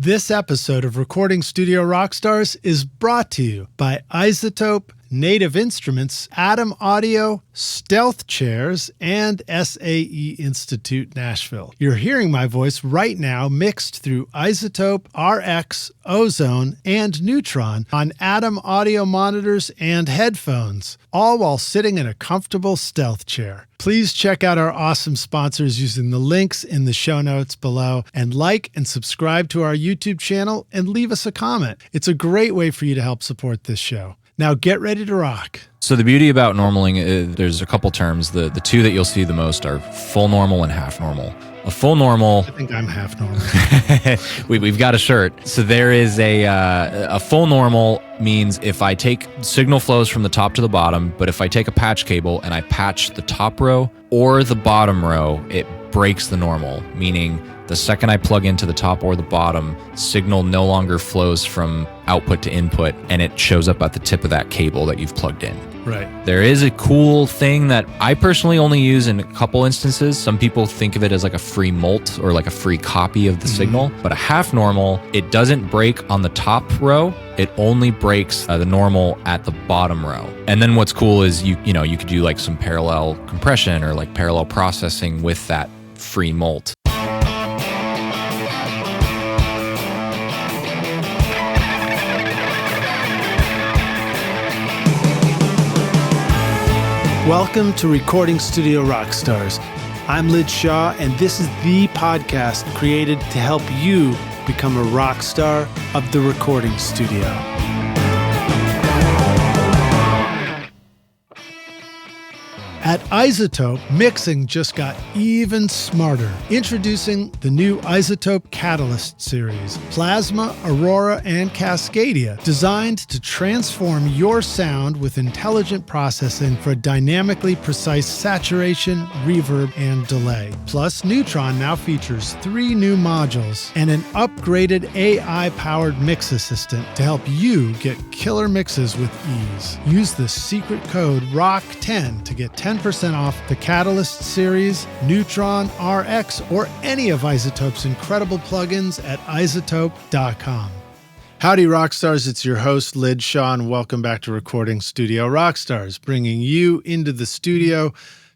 This episode of Recording Studio Rockstars is brought to you by iZotope, Native Instruments, Atom Audio, Stealth Chairs, and SAE Institute Nashville. You're hearing my voice right now mixed through iZotope, RX, Ozone, and Neutron on Atom Audio monitors and headphones, all while sitting in a comfortable Stealth chair. Please check out our awesome sponsors using the links in the show notes below, and like and subscribe to our YouTube channel and leave us a comment. It's a great way for you to help support this show. Now get ready to rock. So the beauty about normaling, there's a couple terms. The two that you'll see the most are full normal and half normal. A full normal... I think I'm half normal. We've got a shirt. So there is a full normal means if I take signal flows from the top to the bottom, but if I take a patch cable and I patch the top row or the bottom row, it breaks the normal, meaning the second I plug into the top or the bottom, signal no longer flows from output to input, and it shows up at the tip of that cable that you've plugged in. Right. There is a cool thing that I personally only use in a couple instances. Some people think of it as like a free molt or like a free copy of the signal, but a half normal, it doesn't break on the top row. It only breaks the normal at the bottom row. And then what's cool is you could do like some parallel compression or like parallel processing with that free molt. Welcome to Recording Studio Rockstars. I'm Lij Shaw, and this is the podcast created to help you become a rock star of the recording studio. At iZotope, mixing just got even smarter. Introducing the new iZotope Catalyst series, Plasma, Aurora, and Cascadia, designed to transform your sound with intelligent processing for dynamically precise saturation, reverb, and delay. Plus, Neutron now features 3 new modules and an upgraded AI-powered mix assistant to help you get killer mixes with ease. Use the secret code ROCK10 to get 10% off the Catalyst series, Neutron, RX, or any of iZotope's incredible plugins at iZotope.com. Howdy, Rockstars. It's your host, Lij Shaw, and welcome back to Recording Studio Rockstars, bringing you into the studio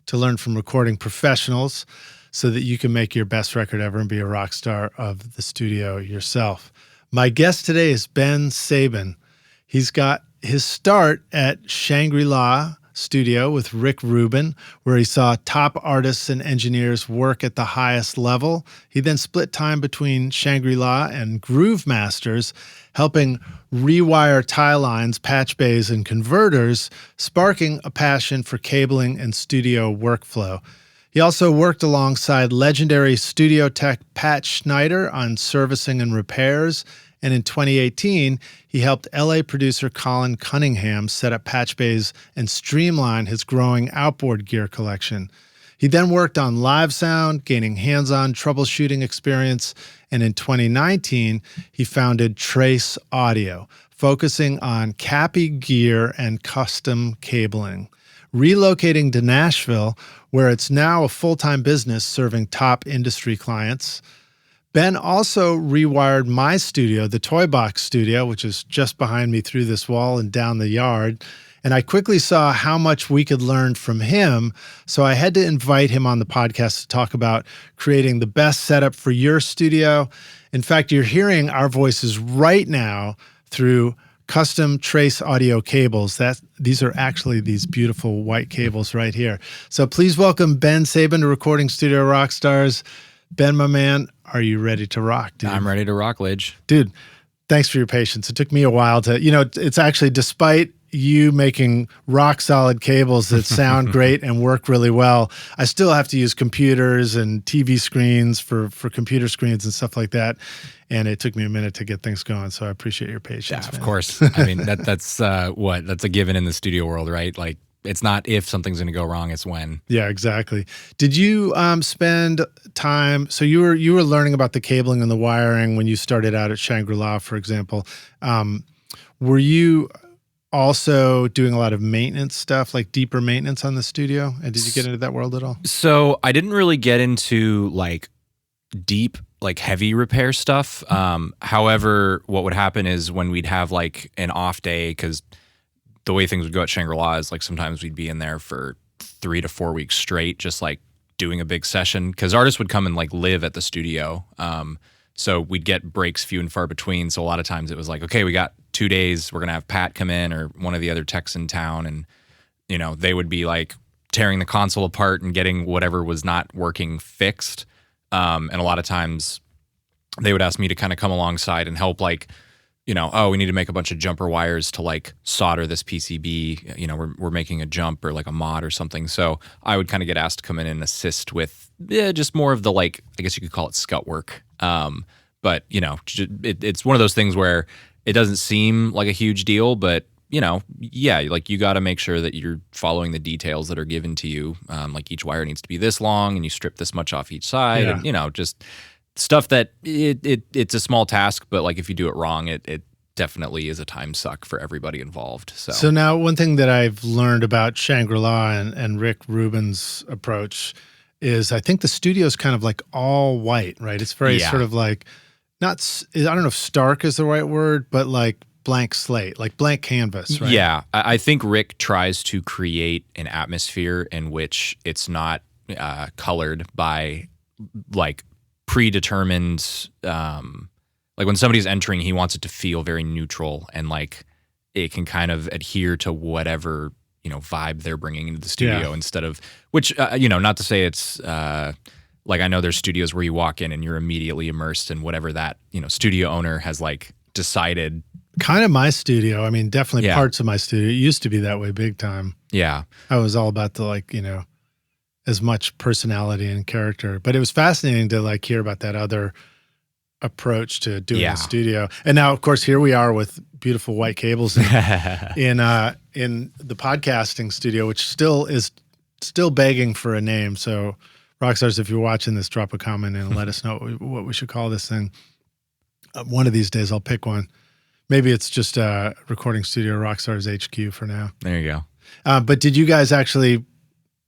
to learn from recording professionals so that you can make your best record ever and be a rock star of the studio yourself. My guest today is Ben Sabin. He's got his start at Shangri-La Studio with Rick Rubin, where he saw top artists and engineers work at the highest level. He then split time between Shangri-La and Groove Masters, helping rewire tie lines, patchbays, and converters, sparking a passion for cabling and studio workflow. He also worked alongside legendary studio tech Pat Schneider on servicing and repairs, and in 2018, he helped LA producer Colin Cunningham set up patchbays and streamline his growing outboard gear collection. He then worked on live sound, gaining hands-on troubleshooting experience, and in 2019, he founded Trace Audio, focusing on cappy gear and custom cabling. Relocating to Nashville, where it's now a full-time business serving top industry clients. Ben also rewired my studio, the Toy Box Studio, which is just behind me through this wall and down the yard. And I quickly saw how much we could learn from him. So I had to invite him on the podcast to talk about creating the best setup for your studio. In fact, you're hearing our voices right now through custom Trace Audio cables. These are actually these beautiful white cables right here. So please welcome Ben Sabin to Recording Studio Rockstars. Ben, my man, are you ready to rock, dude? I'm ready to rock, Lij. Dude, thanks for your patience. It took me a while to, it's actually despite you making rock solid cables that sound great and work really well, I still have to use computers and TV screens for computer screens and stuff like that. And it took me a minute to get things going. So I appreciate your patience. Yeah, man. of course. I mean, that's that's a given in the studio world, right? Like, it's not if something's going to go wrong, it's when. Yeah, exactly. Did you spend time, so you were learning about the cabling and the wiring when you started out at Shangri-La, for example. Were you also doing a lot of maintenance stuff, like deeper maintenance on the studio? And did you get into that world at all? So I didn't really get into like deep like heavy repair stuff. However, what would happen is when we'd have like an off day, because the way things would go at Shangri-La is like sometimes we'd be in there for 3 to 4 weeks straight, just like doing a big session, because artists would come and like live at the studio. So we'd get breaks few and far between. So a lot of times it was like, okay, we got 2 days. We're going to have Pat come in or one of the other techs in town. And, you know, they would be like tearing the console apart and getting whatever was not working fixed. And a lot of times they would ask me to kind of come alongside and help, like, you know, oh, we need to make a bunch of jumper wires to like solder this PCB. You know, we're making a jump or like a mod or something. So I would kind of get asked to come in and assist with just more of the, like, I guess you could call it scut work. But, you know, it's one of those things where it doesn't seem like a huge deal, but, you know, yeah, like you got to make sure that you're following the details that are given to you. Like each wire needs to be this long and you strip this much off each side. And, you know, just stuff that it's a small task, but like if you do it wrong, it definitely is a time suck for everybody involved. So now one thing that I've learned about Shangri-La and Rick Rubin's approach is I think the studio is kind of like all white, right? It's very sort of like, not, I don't know if stark is the right word, but like blank slate, like blank canvas, right? Yeah, I think Rick tries to create an atmosphere in which it's not colored by like predetermined, like when somebody's entering, he wants it to feel very neutral and like it can kind of adhere to whatever, you know, vibe they're bringing into the studio instead of, which, you know, not to say it's like, I know there's studios where you walk in and you're immediately immersed in whatever that, you know, studio owner has like decided. Kind of my studio. I mean, definitely parts of my studio. It used to be that way big time. Yeah. I was all about the, like, you know, as much personality and character, but it was fascinating to like hear about that other approach to doing the studio. And now, of course, here we are with beautiful white cables in the podcasting studio, which is still begging for a name. So Rockstars, if you're watching this, drop a comment and let us know what we should call this thing. One of these days I'll pick one. Maybe it's just a recording studio, Rockstars HQ for now. There you go. But did you guys actually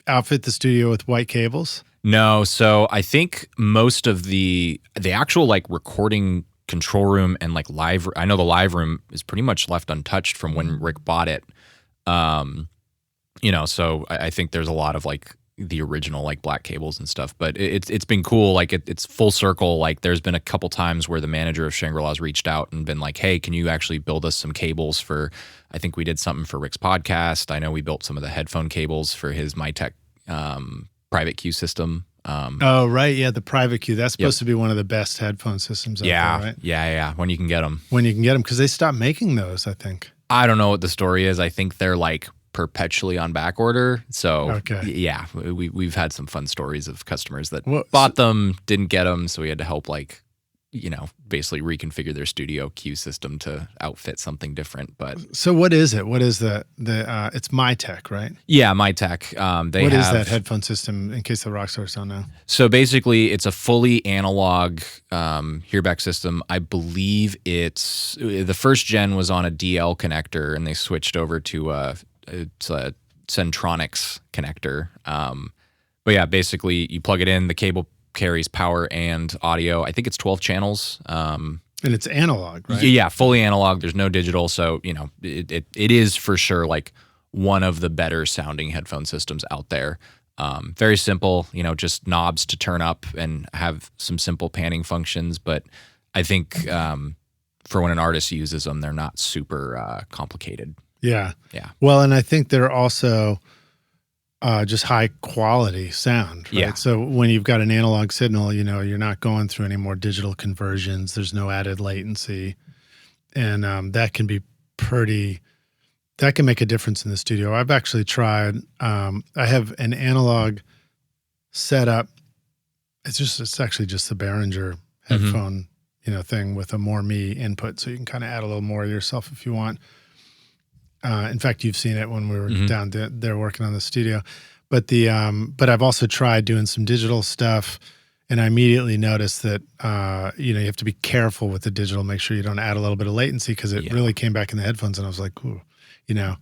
outfit the studio with white cables? No. So I think most of the actual like recording control room and like live, I know the live room is pretty much left untouched from when Rick bought it. You know, so I think there's a lot of like the original like black cables and stuff, but it's been cool. Like it's full circle. Like there's been a couple times where the manager of Shangri-La's reached out and been like, hey, can you actually build us some cables for, I think we did something for Rick's podcast. I know we built some of the headphone cables for his MyTech private queue system. Oh, right. Yeah, the private queue. That's supposed to be one of the best headphone systems out there, right? Yeah. When you can get them. When you can get them, because they stopped making those, I think. I don't know what the story is. I think they're like perpetually on back order. So yeah, we've had some fun stories of customers that bought them, didn't get them, so we had to help like, you know, basically reconfigure their studio queue system to outfit something different. But so what is it? What is it's MyTech, right? Yeah, MyTech. What is that headphone system, in case the Rockstars don't know? So basically it's a fully analog hearback system. I believe the first gen was on a DL connector and they switched over to it's a Centronics connector. But yeah, basically you plug it in, the cable carries power and audio. I think it's 12 channels. And it's analog, right? Yeah, fully analog. There's no digital. So, you know, it is for sure like one of the better sounding headphone systems out there. Very simple, you know, just knobs to turn up and have some simple panning functions. But I think for when an artist uses them, they're not super complicated. Yeah. Well, and I think they're also just high quality sound, right? Yeah. So when you've got an analog signal, you know, you're not going through any more digital conversions. There's no added latency. And that can make a difference in the studio. I've actually tried, I have an analog setup. It's actually just the Behringer headphone, you know, thing with a more me input. So you can kind of add a little more of yourself if you want. In fact, you've seen it when we were down there working on the studio, but but I've also tried doing some digital stuff, and I immediately noticed that you know, you have to be careful with the digital, make sure you don't add a little bit of latency, because it really came back in the headphones, and I was like, ooh, you know,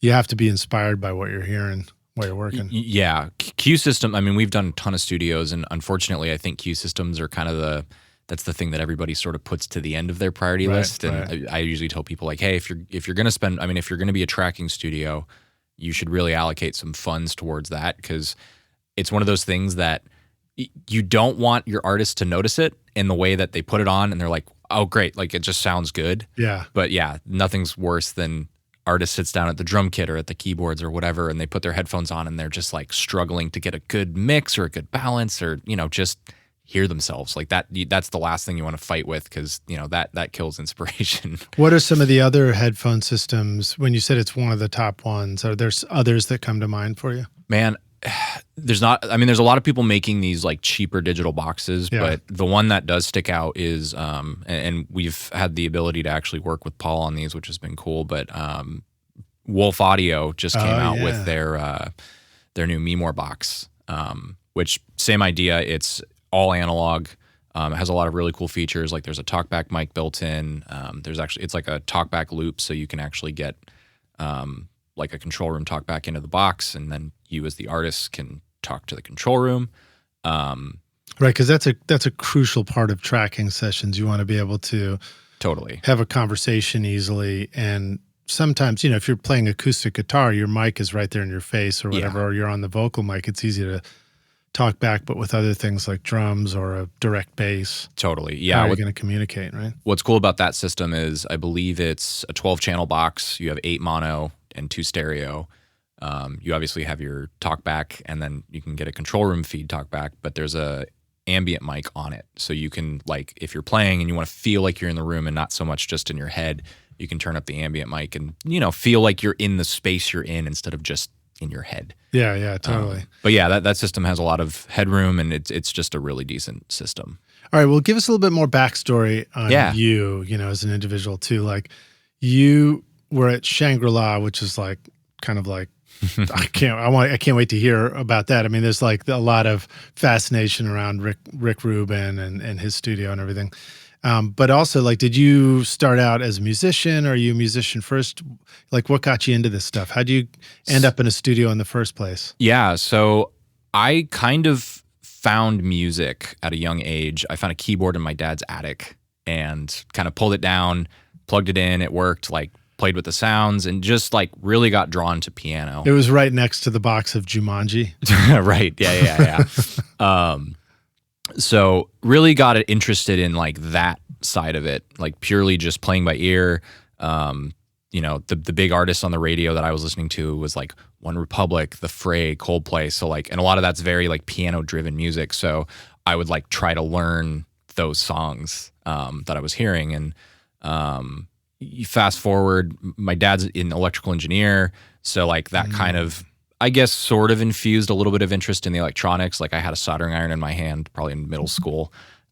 you have to be inspired by what you're hearing while you're working. Yeah, Q system, I mean, we've done a ton of studios, and unfortunately, I think Q systems are kind of that's the thing that everybody sort of puts to the end of their priority list. And I usually tell people like, hey, if you're going to spend, I mean, if you're going to be a tracking studio, you should really allocate some funds towards that, because it's one of those things that you don't want your artist to notice it in the way that they put it on and they're like, oh, great, like it just sounds good. Yeah. But yeah, nothing's worse than artist sits down at the drum kit or at the keyboards or whatever, and they put their headphones on and they're just like struggling to get a good mix or a good balance, or, you know, just hear themselves like that. That's the last thing you want to fight with, because, you know, that kills inspiration. What are some of the other headphone systems? When you said it's one of the top ones, are there others that come to mind for you? Man, there's not, I mean, there's a lot of people making these like cheaper digital boxes, but the one that does stick out is, and we've had the ability to actually work with Paul on these, which has been cool, but Wolf Audio just came out with their new Memore box, which same idea. It's all analog. It has a lot of really cool features. Like there's a talkback mic built in. There's actually, it's like a talkback loop, so you can actually get like a control room talk back into the box, and then you as the artist can talk to the control room. Right, because that's a crucial part of tracking sessions. You want to be able to totally have a conversation easily, and sometimes, you know, if you're playing acoustic guitar, your mic is right there in your face or whatever, or you're on the vocal mic, it's easy to talk back, but with other things like drums or a direct bass. Totally, yeah. How are you going to communicate, right? What's cool about that system is I believe it's a 12-channel box. You have 8 mono and 2 stereo. You obviously have your talkback, and then you can get a control room feed talkback, but there's a ambient mic on it. So you can, like, if you're playing and you want to feel like you're in the room and not so much just in your head, you can turn up the ambient mic and, you know, feel like you're in the space you're in instead of just in your head. Yeah, totally. But yeah, that system has a lot of headroom, and it's just a really decent system. All right, well, give us a little bit more backstory on you know, as an individual too. Like, you were at Shangri-La, which is like kind of like I can't wait to hear about that. I mean, there's like a lot of fascination around Rick Rubin and his studio and everything. But also, like, did you start out as a musician? Or are you a musician first? Like, what got you into this stuff? How do you end up in a studio in the first place? Yeah, so I kind of found music at a young age. I found a keyboard in my dad's attic and kind of pulled it down, plugged it in. It worked, like, played with the sounds, and just like really got drawn to piano. It was right next to the box of Jumanji. Right. Yeah. So really got it interested in like that side of it, like purely just playing by ear. You know, the big artists on the radio that I was listening to was like One Republic, The Fray, Coldplay. So like, and a lot of that's very like piano driven music. So I would like try to learn those songs that I was hearing. And you fast forward, my dad's an electrical engineer. So like that kind of, I guess, sort of infused a little bit of interest in the electronics. Like I had a soldering iron in my hand, probably in middle school.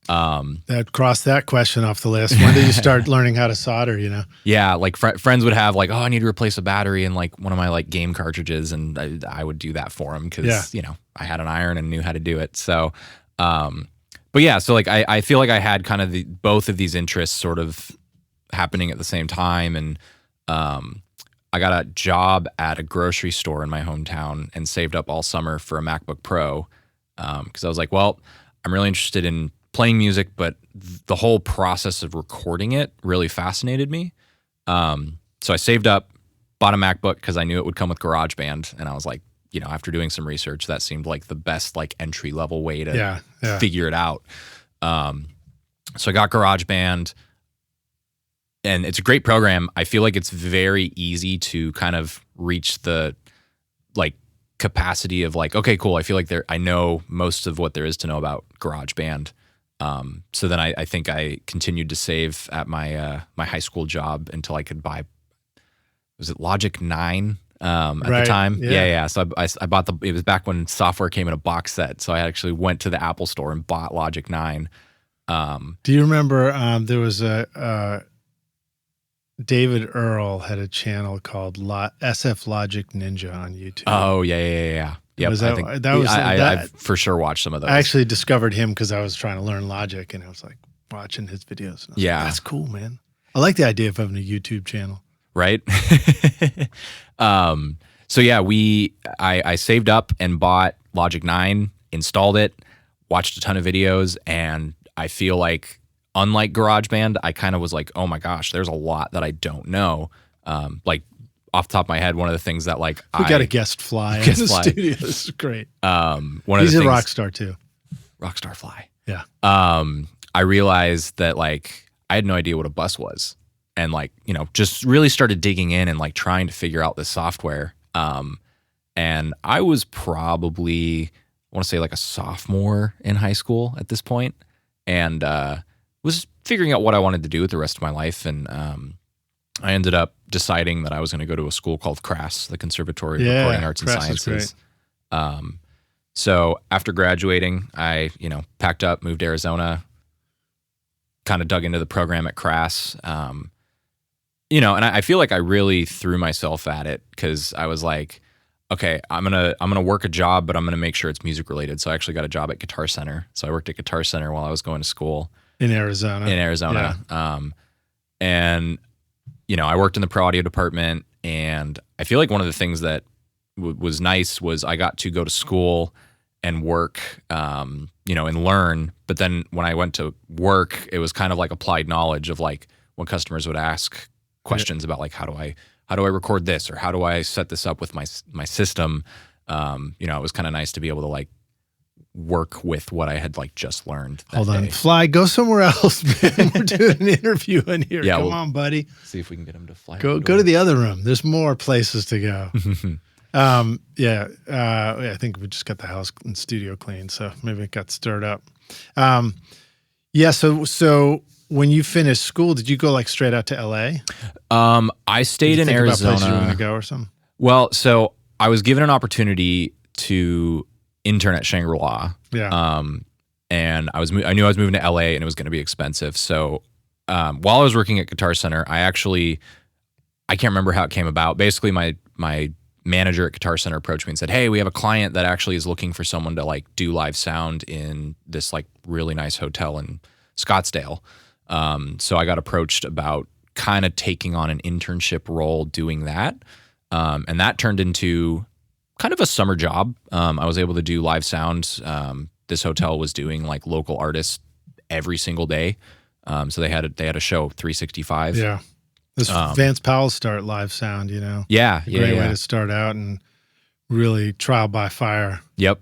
That crossed that question off the list. When did you start learning how to solder, you know? Yeah, like friends would have like, oh, I need to replace a battery in like one of my like game cartridges, and I would do that for them because, you know, I had an iron and knew how to do it. So, but yeah, so like I feel like I had kind of both of these interests sort of happening at the same time. And I got a job at a grocery store in my hometown and saved up all summer for a MacBook Pro because I was like, well, I'm really interested in playing music, but the whole process of recording it really fascinated me. So I saved up, bought a MacBook because I knew it would come with GarageBand, and I was like, you know, after doing some research, that seemed like the best like entry level way to figure it out. So I got GarageBand. And it's a great program. I feel like it's very easy to kind of reach the like capacity of like, okay, cool. I feel like I know most of what there is to know about GarageBand. So then I think I continued to save at my my high school job until I could buy, was it Logic 9 at the time? Yeah. So I bought it was back when software came in a box set. So I actually went to the Apple store and bought Logic 9. Do you remember there was David Earl had a channel called SF Logic Ninja on YouTube. Oh, yeah. Yep, I for sure watched some of those. I actually discovered him because I was trying to learn Logic, and I was like watching his videos. And I was like, that's cool, man. I like the idea of having a YouTube channel. Right? So yeah, I saved up and bought Logic 9, installed it, watched a ton of videos, and I feel like, unlike GarageBand, I kind of was like, oh my gosh, there's a lot that I don't know. Like off the top of my head, one of the things that like we got a guest fly in the studio. This is great. He's a rock star too. Rockstar Fly. Yeah. I realized that like I had no idea what a bus was, and like, you know, just really started digging in and like trying to figure out this software. And I was probably, I want to say like a sophomore in high school at this point, and was figuring out what I wanted to do with the rest of my life. And I ended up deciding that I was going to go to a school called CRAS, the Conservatory of Recording Arts and Sciences. So after graduating, I, you know, packed up, moved to Arizona, kind of dug into the program at CRAS. You know, and I feel like I really threw myself at it because I was like, okay, I'm gonna work a job, but I'm gonna make sure it's music related. So I actually got a job at Guitar Center. So I worked at Guitar Center while I was going to school in Arizona. Yeah. And you know, I worked in the pro audio department, and I feel like one of the things that was nice was I got to go to school and work, you know, and learn. But then when I went to work, it was kind of like applied knowledge of like when customers would ask questions about like, how do I record this, or how do I set this up with my system? You know, it was kind of nice to be able to like work with what I had like just learned. Hold on, Fly, go somewhere else, man. We're doing an interview in here. Yeah, Come on, buddy. See if we can get him to fly. Go to the other room. There's more places to go. I think we just got the house and studio clean, so maybe it got stirred up. So when you finished school, did you go like straight out to LA? I stayed in Arizona. About places you were going to go or something? Well, so I was given an opportunity to intern at Shangri-La. Yeah. And I knew I was moving to LA and it was going to be expensive. So while I was working at Guitar Center, I can't remember how it came about. Basically, my manager at Guitar Center approached me and said, hey, we have a client that actually is looking for someone to like do live sound in this like really nice hotel in Scottsdale. So I got approached about kind of taking on an internship role doing that. And that turned into kind of a summer job. I was able to do live sound. This hotel was doing like local artists every single day. So they had a show 365. Yeah. This Vance Powell start live sound, you know? Yeah. Great way to start out and really trial by fire. Yep.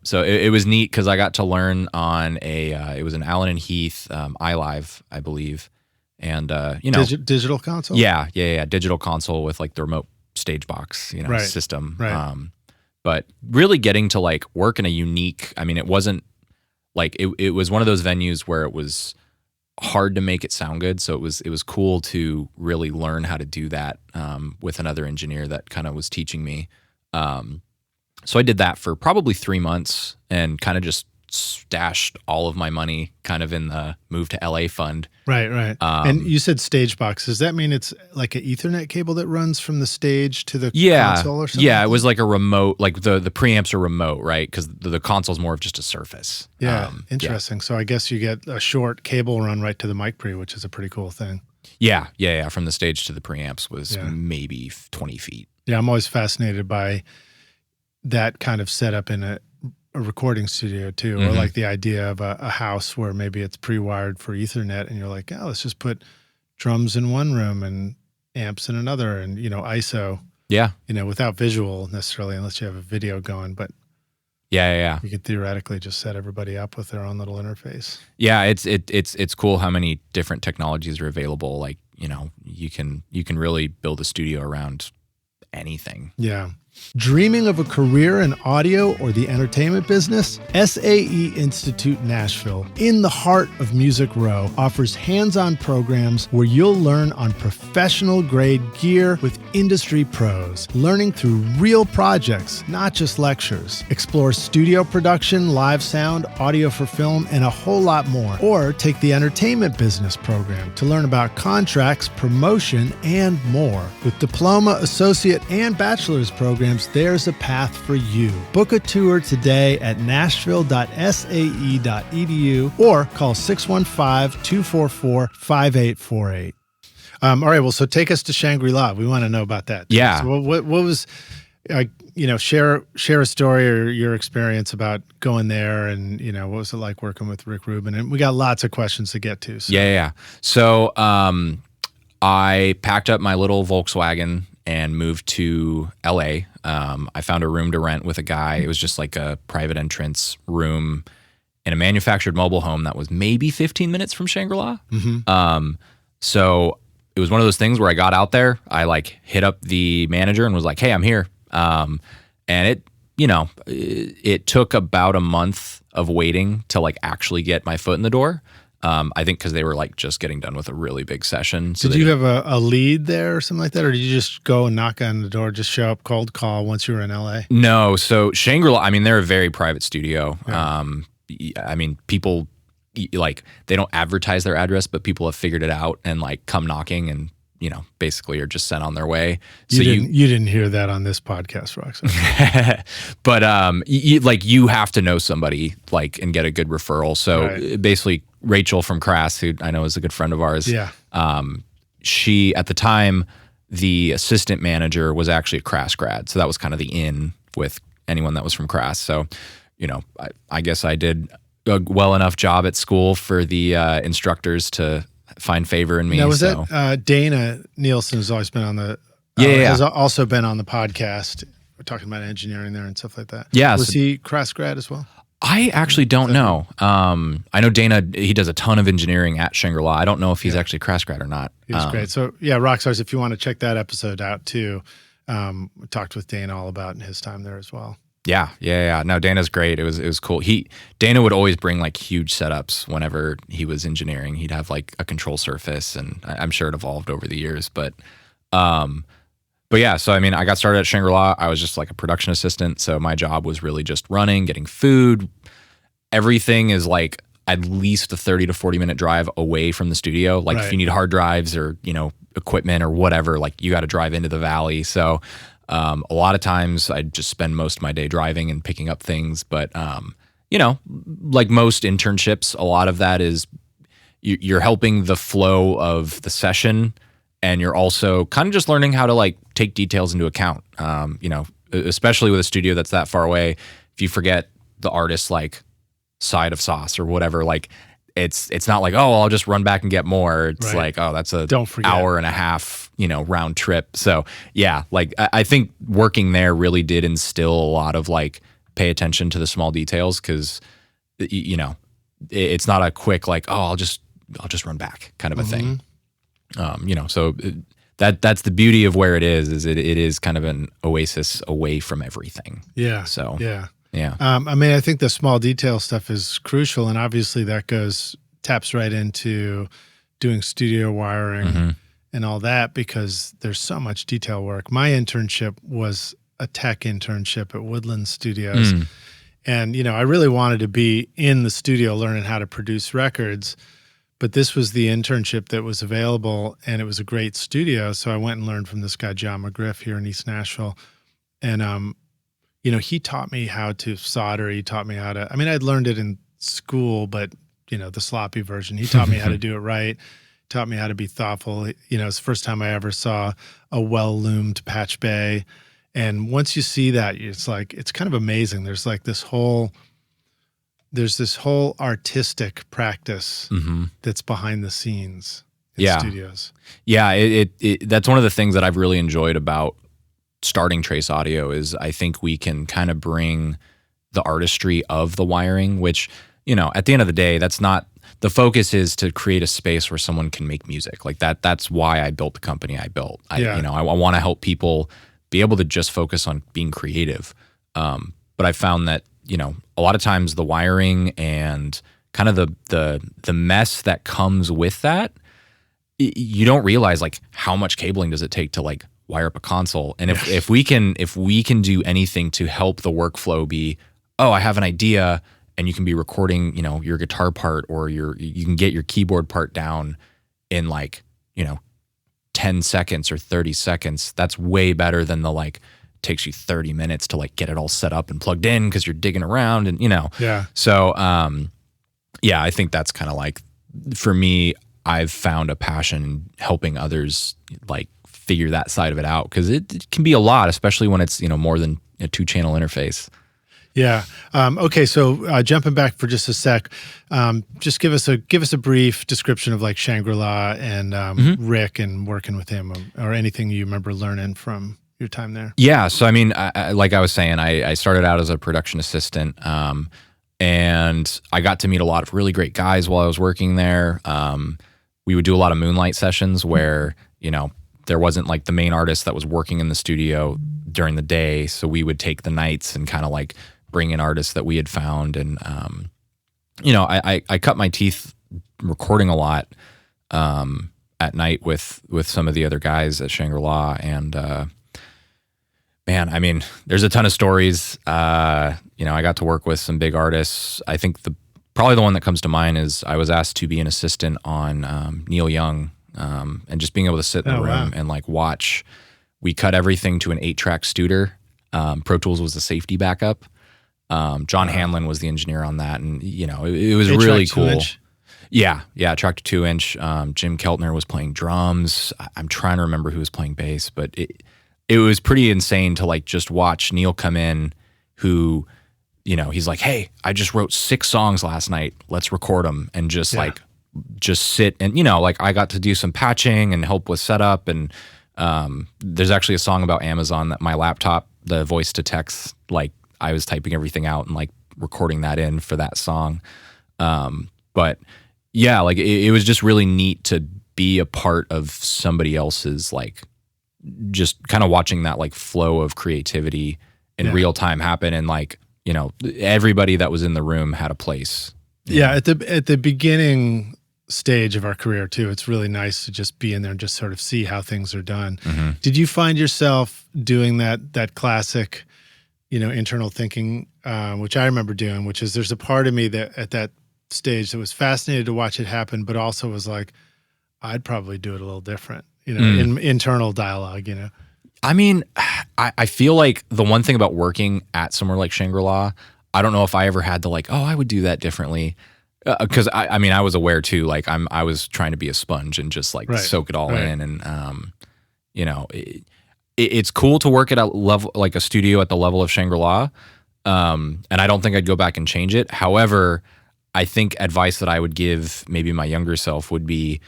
So it was neat because I got to learn on it was an Allen and Heath iLive, I believe. And, you know. Digital console? Yeah. Digital console with like the remote stage box, you know, system. Right. But really getting to like work in a unique, I mean, it wasn't like, it was one of those venues where it was hard to make it sound good. So it was cool to really learn how to do that with another engineer that kind of was teaching me. So I did that for probably 3 months and kind of just stashed all of my money kind of in the move to LA fund. Right. And you said stage box. Does that mean it's like an Ethernet cable that runs from the stage to the console or something? Yeah, it was like a remote, like the preamps are remote, right? Because the console's more of just a surface. Yeah, interesting. So I guess you get a short cable run right to the mic pre, which is a pretty cool thing. Yeah. From the stage to the preamps was maybe 20 feet. Yeah, I'm always fascinated by that kind of setup in a recording studio too, or like the idea of a house where maybe it's pre-wired for Ethernet and you're like, oh, let's just put drums in one room and amps in another and, you know, ISO. Yeah. You know, without visual necessarily, unless you have a video going, but yeah. You could theoretically just set everybody up with their own little interface. Yeah, it's cool how many different technologies are available. Like, you know, you can really build a studio around anything. Yeah. Dreaming of a career in audio or the entertainment business? SAE Institute Nashville, in the heart of Music Row, offers hands-on programs where you'll learn on professional-grade gear with industry pros, learning through real projects, not just lectures. Explore studio production, live sound, audio for film, and a whole lot more. Or take the entertainment business program to learn about contracts, promotion, and more. With diploma, associate, and bachelor's programs, there's a path for you. Book a tour today at nashville.sae.edu or call 615-244-5848. All right, well, so take us to Shangri-La. We want to know about that. Yeah. So what was, share a story or your experience about going there, and what was it like working with Rick Rubin? And we got lots of questions to get to. So. Yeah. So I packed up my little Volkswagen and moved to LA. I found a room to rent with a guy. It was just like a private entrance room in a manufactured mobile home that was maybe 15 minutes from Shangri-La. So it was one of those things where I got out there, I like hit up the manager and was like, "Hey, I'm here." And it took about a month of waiting to like actually get my foot in the door. I think because they were like just getting done with a really big session. So did you have a lead there or something like that? Or did you just go and knock on the door, just show up, cold call once you were in LA? No. So Shangri-La, I mean, they're a very private studio. Yeah. I mean, people like, they don't advertise their address, but people have figured it out and like come knocking and, basically are just sent on their way. So you didn't hear that on this podcast, Roxanne. But you have to know somebody like and get a good referral. So basically Rachel from Crass, who I know is a good friend of ours. Yeah. She, at the time, the assistant manager was actually a Crass grad. So that was kind of the in with anyone that was from Crass. So, I guess I did a well enough job at school for the instructors to find favor in me. Now, was that Dana Nielsen has always been on the has also been on the podcast. We're talking about engineering there and stuff like that. Yeah. Was he Crass grad as well? I actually don't know. I know Dana, he does a ton of engineering at Shangri-La. I don't know if he's actually Crass grad or not. He was great. So Rockstars, if you want to check that episode out too, we talked with Dana all about his time there as well. Yeah. No, Dana's great. It was cool. Dana would always bring like huge setups whenever he was engineering. He'd have like a control surface, and I'm sure it evolved over the years. But yeah, so I mean, I got started at Shangri-La. I was just like a production assistant. So my job was really just running, getting food. Everything is like at least a 30 to 40 minute drive away from the studio. Like if you need hard drives or, equipment or whatever, like you got to drive into the valley. So a lot of times I just spend most of my day driving and picking up things. But, like most internships, a lot of that is you're helping the flow of the session, and you're also kind of just learning how to like take details into account. Especially with a studio that's that far away, if you forget the artist's like side of sauce or whatever, like it's not like, oh, I'll just run back and get more. It's like, oh, that's a hour and a half, round trip. So yeah, like I think working there really did instill a lot of like pay attention to the small details, because it's not a quick like, oh, I'll just run back kind of a thing. So that's the beauty of where it is it is kind of an oasis away from everything. Yeah. So yeah. I mean, I think the small detail stuff is crucial, and obviously that taps right into doing studio wiring and all that, because there's so much detail work. My internship was a tech internship at Woodland Studios. And, I really wanted to be in the studio learning how to produce records, but this was the internship that was available, and it was a great studio. So I went and learned from this guy, John McGriff, here in East Nashville. And, he taught me how to solder. He taught me how to, I'd learned it in school, but, the sloppy version. He taught me how to do it right, taught me how to be thoughtful. It's the first time I ever saw a well-loomed patch bay. And once you see that, it's like, it's kind of amazing. There's like this whole artistic practice that's behind the scenes in studios. Yeah, it that's one of the things that I've really enjoyed about starting Trace Audio is I think we can kind of bring the artistry of the wiring, which, at the end of the day, that's not the focus. Is to create a space where someone can make music like that. That's why I built the company I built. I want to help people be able to just focus on being creative. But I found that, a lot of times the wiring and kind of the mess that comes with that, you don't realize like how much cabling does it take to like wire up a console. And if we can do anything to help the workflow be, oh, I have an idea, and you can be recording, your guitar part, or you can get your keyboard part down in like, 10 seconds or 30 seconds. That's way better than the like takes you 30 minutes to like get it all set up and plugged in because you're digging around and So I think that's kind of like, for me, I've found a passion in helping others like figure that side of it out, because it can be a lot, especially when it's, more than a 2-channel interface. Yeah. Okay. So jumping back for just a sec, just give us a brief description of like Shangri-La and Rick and working with him, or anything you remember learning from your time there. Yeah. So, I mean, like I was saying, I started out as a production assistant, and I got to meet a lot of really great guys while I was working there. We would do a lot of moonlight sessions where, there wasn't like the main artist that was working in the studio during the day. So we would take the nights and kind of like bring in artists that we had found. And, I cut my teeth recording a lot at night with some of the other guys at Shangri-La. And, man, I mean, there's a ton of stories. I got to work with some big artists. I think probably the one that comes to mind is I was asked to be an assistant on Neil Young, and just being able to sit in the room and like watch. We cut everything to an 8-track Studer. Pro Tools was the safety backup. John Hanlon was the engineer on that, and it was really cool. 2-inch? Yeah, track to 2-inch. Jim Keltner was playing drums. I'm trying to remember who was playing bass, but it was pretty insane to like just watch Neil come in, who, he's like, hey, I just wrote 6 songs last night. Let's record them, and just sit and like I got to do some patching and help with setup. And there's actually a song about Amazon that my laptop, the voice to text, like I was typing everything out and like recording that in for that song. But yeah, like it was just really neat to be a part of somebody else's, like just kind of watching that like flow of creativity in real time happen. And like, everybody that was in the room had a place. Yeah. At the beginning stage of our career too, it's really nice to just be in there and just sort of see how things are done. Mm-hmm. Did you find yourself doing that classic, internal thinking, which I remember doing, which is there's a part of me that at that stage that was fascinated to watch it happen, but also was like, I'd probably do it a little different, in internal dialogue, I mean, I feel like the one thing about working at somewhere like Shangri-La, I don't know if I ever had to like, I would do that differently. Because I mean, I was aware too, like I was trying to be a sponge and just like soak it all in. And, it's cool to work at a level, like a studio at the level of Shangri-La. And I don't think I'd go back and change it. However, I think advice that I would give maybe my younger self would be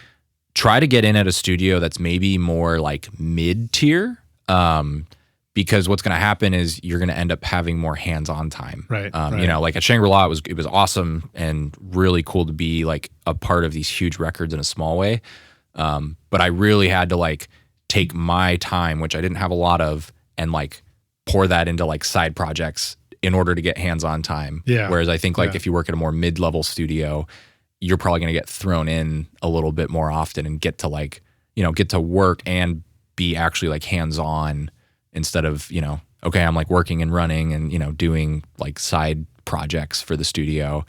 try to get in at a studio that's maybe more like mid-tier. Because what's going to happen is you're going to end up having more hands-on time. Right. Like at Shangri-La, it was awesome and really cool to be like a part of these huge records in a small way. But I really had to like take my time, which I didn't have a lot of, and like pour that into like side projects in order to get hands-on time. Yeah. Whereas I think like if you work at a more mid-level studio, you're probably going to get thrown in a little bit more often and get to like, get to work and be actually like hands-on, instead of, okay, I'm like working and running and, doing like side projects for the studio,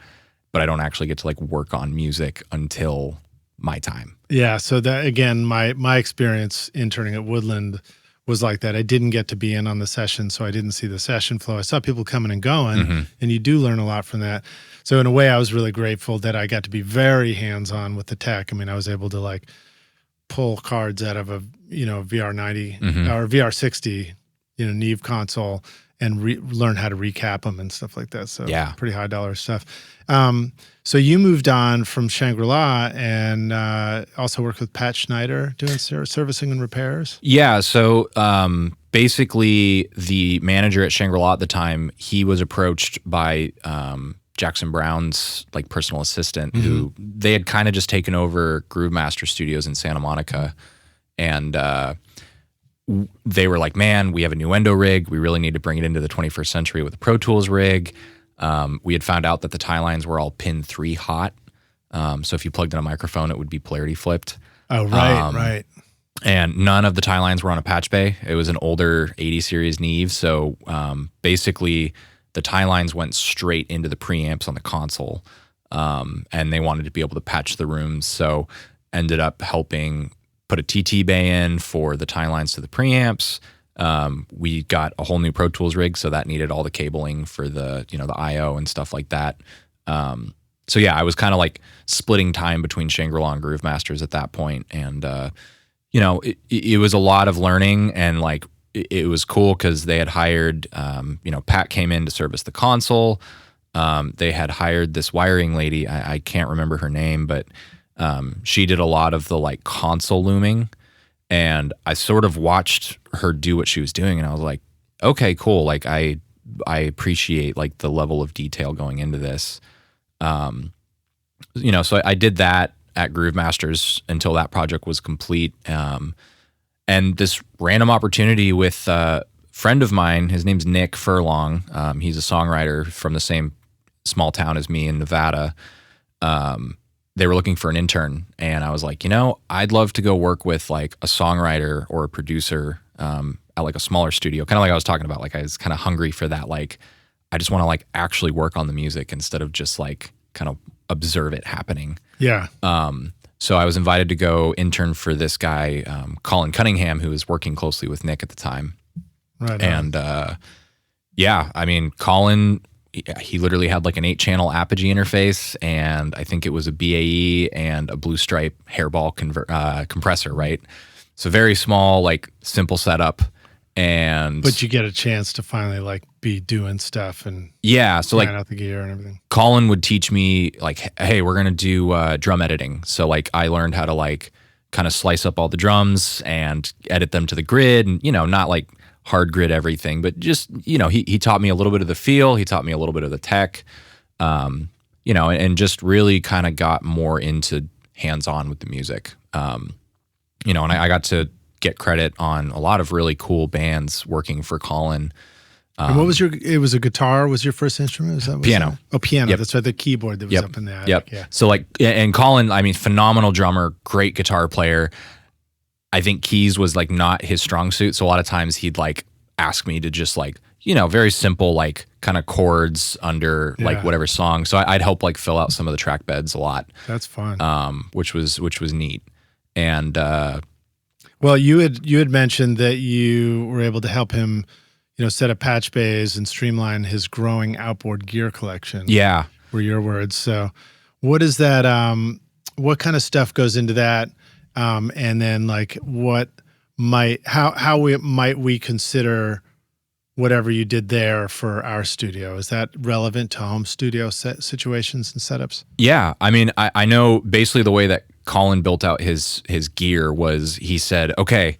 but I don't actually get to like work on music until my time. Yeah. So that, again, my experience interning at Woodland was like that. I didn't get to be in on the session, so I didn't see the session flow. I saw people coming and going, and you do learn a lot from that. So in a way, I was really grateful that I got to be very hands-on with the tech. I mean, I was able to like pull cards out of a, VR90 or VR60, Neve console, and learn how to recap them and stuff like that. So pretty high dollar stuff. So you moved on from Shangri-La and also worked with Pat Schneider doing servicing and repairs. Yeah. So basically the manager at Shangri-La at the time, he was approached by Jackson Brown's like personal assistant, who they had kind of just taken over Groove Masters Studios in Santa Monica. And they were like, man, we have a new endo rig. We really need to bring it into the 21st century with a Pro Tools rig. We had found out that the tie lines were all pin 3 hot. So if you plugged in a microphone, it would be polarity flipped. Oh, right. And none of the tie lines were on a patch bay. It was an older 80 series Neve. So basically the tie lines went straight into the preamps on the console. And they wanted to be able to patch the rooms. So ended up helping put a TT bay in for the tie lines to the preamps. We got a whole new Pro Tools rig, so that needed all the cabling for the, the IO and stuff like that. So yeah, I was kind of like splitting time between Shangri-La and Groove Masters at that point. And it was a lot of learning, and like it was cool because they had hired, Pat came in to service the console. They had hired this wiring lady. I can't remember her name, but she did a lot of the like console looming, and I sort of watched her do what she was doing, and I was like, okay, cool. Like I appreciate like the level of detail going into this. So I did that at Groove Masters until that project was complete. And this random opportunity with a friend of mine, his name's Nick Furlong. He's a songwriter from the same small town as me in Nevada. They were looking for an intern, and I was like, I'd love to go work with like a songwriter or a producer at like a smaller studio. Kind of like I was talking about, like I was kind of hungry for that. Like I just want to like actually work on the music instead of just like kind of observe it happening. Yeah. So I was invited to go intern for this guy, Colin Cunningham, who was working closely with Nick at the time. Right. And Colin, he literally had like an 8-channel Apogee interface, and I think it was a BAE and a Blue Stripe hairball compressor, right? So very small, like simple setup. But you get a chance to finally like be doing stuff and so like out the gear and everything. Colin would teach me like, hey, we're gonna do drum editing. So like I learned how to like kind of slice up all the drums and edit them to the grid, and not like hard grid everything, but just he taught me a little bit of the feel. He taught me a little bit of the tech, and just really kind of got more into hands on with the music. And I got to get credit on a lot of really cool bands working for Colin. And what was it was a guitar was your first instrument? Is that piano. Oh, piano. Yep. That's right. The keyboard that was up in the attic. Yep. Yeah. So like, and Colin, phenomenal drummer, great guitar player. I think keys was like not his strong suit. So a lot of times he'd like ask me to just like, very simple, like kind of chords under like whatever song. So I'd help like fill out some of the track beds a lot. That's fun. Which was neat. And, well, you had mentioned that you were able to help him, set up patchbays and streamline his growing outboard gear collection. Yeah. Were your words. So what is that, what kind of stuff goes into that? And then like how might we consider whatever you did there for our studio? Is that relevant to home studio situations and setups? Yeah. I know basically the way that Colin built out his gear was he said, okay,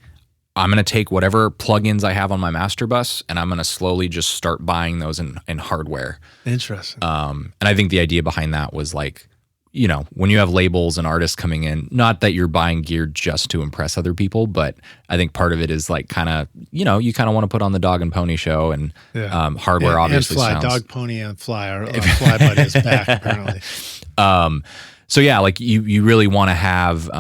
I'm going to take whatever plugins I have on my master bus, and I'm going to slowly just start buying those in hardware. Interesting. And I think the idea behind that was like, when you have labels and artists coming in, not that you're buying gear just to impress other people, but I think part of it is like kind of, you kind of want to put on the dog and pony show, and hardware obviously and fly, sounds... Dog, pony, and fly. Our fly buddy is back, apparently. So yeah, like you really want to have,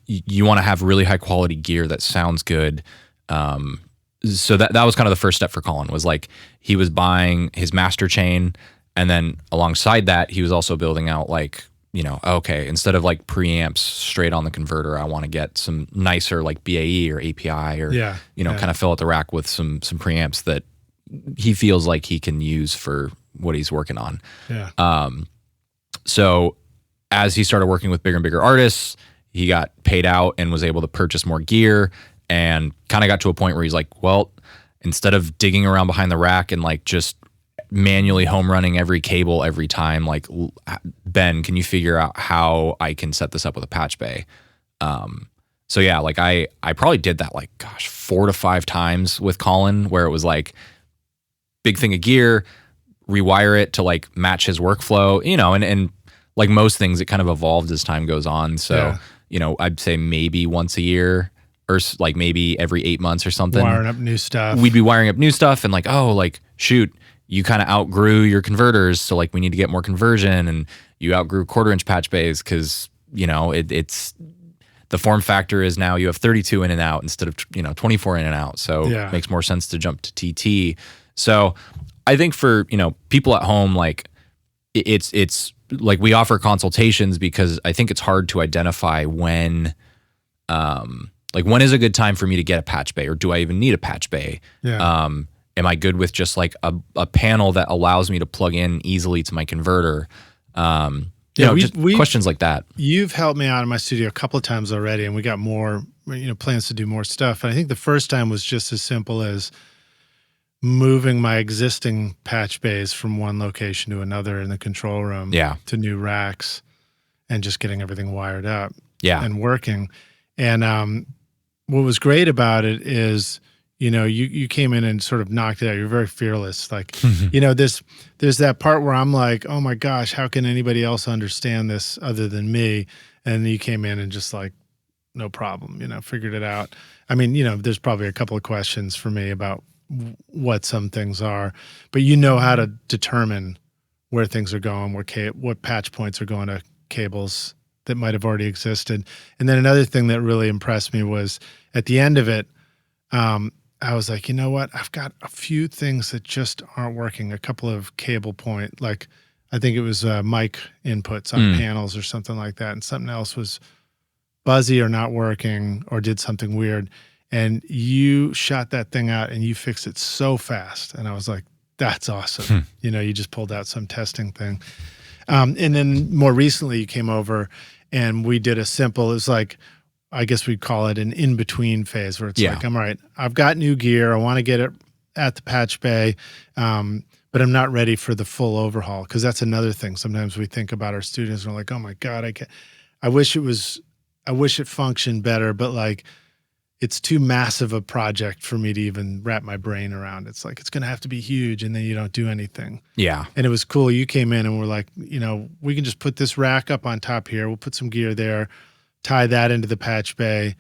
you want to have really high quality gear that sounds good. So that was kind of the first step for Colin, was like he was buying his master chain, and then alongside that, he was also building out like, okay, instead of like preamps straight on the converter, I want to get some nicer like BAE or API or, kind of fill out the rack with some preamps that he feels like he can use for what he's working on. Yeah. So as he started working with bigger and bigger artists, he got paid out and was able to purchase more gear, and kind of got to a point where he's like, well, instead of digging around behind the rack and like just manually home running every cable every time, like, Ben, can you figure out how I can set this up with a patch bay? So yeah, like I probably did that like, 4 to 5 times with Colin, where it was like big thing of gear, rewire it to like match his workflow, and like most things, it kind of evolved as time goes on. So, I'd say maybe once a year, or like maybe every 8 months or something. Wiring up new stuff. We'd be wiring up new stuff, and like, oh, like, shoot, you kind of outgrew your converters, so like we need to get more conversion, and you outgrew 1/4-inch patch bays because, it's the form factor is now you have 32 in and out instead of 24 in and out. So it makes more sense to jump to TT. So I think for people at home, like it's like we offer consultations because I think it's hard to identify when when is a good time for me to get a patch bay, or do I even need a patch bay? Yeah. Am I good with just like a panel that allows me to plug in easily to my converter? just questions like that. You've helped me out in my studio a couple of times already, and we got more, plans to do more stuff. And I think the first time was just as simple as moving my existing patch bays from one location to another in the control room to new racks and just getting everything wired up and working. And what was great about it is, you came in and sort of knocked it out. You're very fearless. Like, there's that part where I'm like, oh my gosh, how can anybody else understand this other than me? And you came in and just like, no problem, figured it out. I mean, there's probably a couple of questions for me about what some things are, but how to determine where things are going, what patch points are going to cables that might have already existed. And then another thing that really impressed me was at the end of it, I was like, you know what? I've got a few things that just aren't working. A couple of cable point, like I think it was mic inputs on panels or something like that. And something else was buzzy or not working or did something weird. And you shot that thing out and you fixed it so fast. And I was like, that's awesome. You just pulled out some testing thing. And then more recently you came over and we did it was like, I guess we'd call it an in-between phase where it's like, I'm all right, I've got new gear. I want to get it at the patch bay, but I'm not ready for the full overhaul. Because that's another thing. Sometimes we think about our studios and we're like, oh my God, I wish it functioned better, but like, it's too massive a project for me to even wrap my brain around. It's like, it's going to have to be huge and then you don't do anything. Yeah. And it was cool. You came in and we're like, we can just put this rack up on top here. We'll put some gear there, tie that into the patch bay.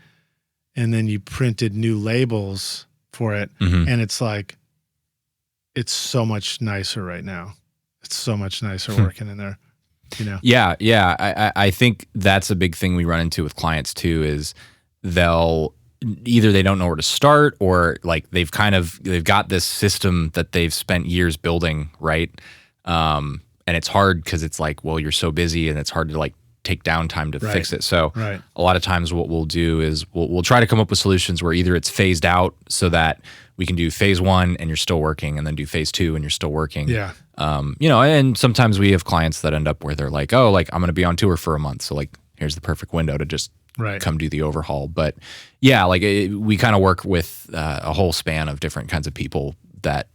And then you printed new labels for it. And it's like, it's so much nicer right now. It's so much nicer working in there, Yeah. I think that's a big thing we run into with clients too, is either they don't know where to start or like they've got this system that they've spent years building, right? And it's hard because it's like, well, you're so busy and it's hard to like take downtime to fix it. So a lot of times what we'll do is we'll try to come up with solutions where either it's phased out so that we can do phase 1 and you're still working and then do phase 2 and you're still working. Yeah. And sometimes we have clients that end up where they're like, oh, like I'm going to be on tour for a month. So like, here's the perfect window to just come do the overhaul. But yeah, like we kind of work with a whole span of different kinds of people that,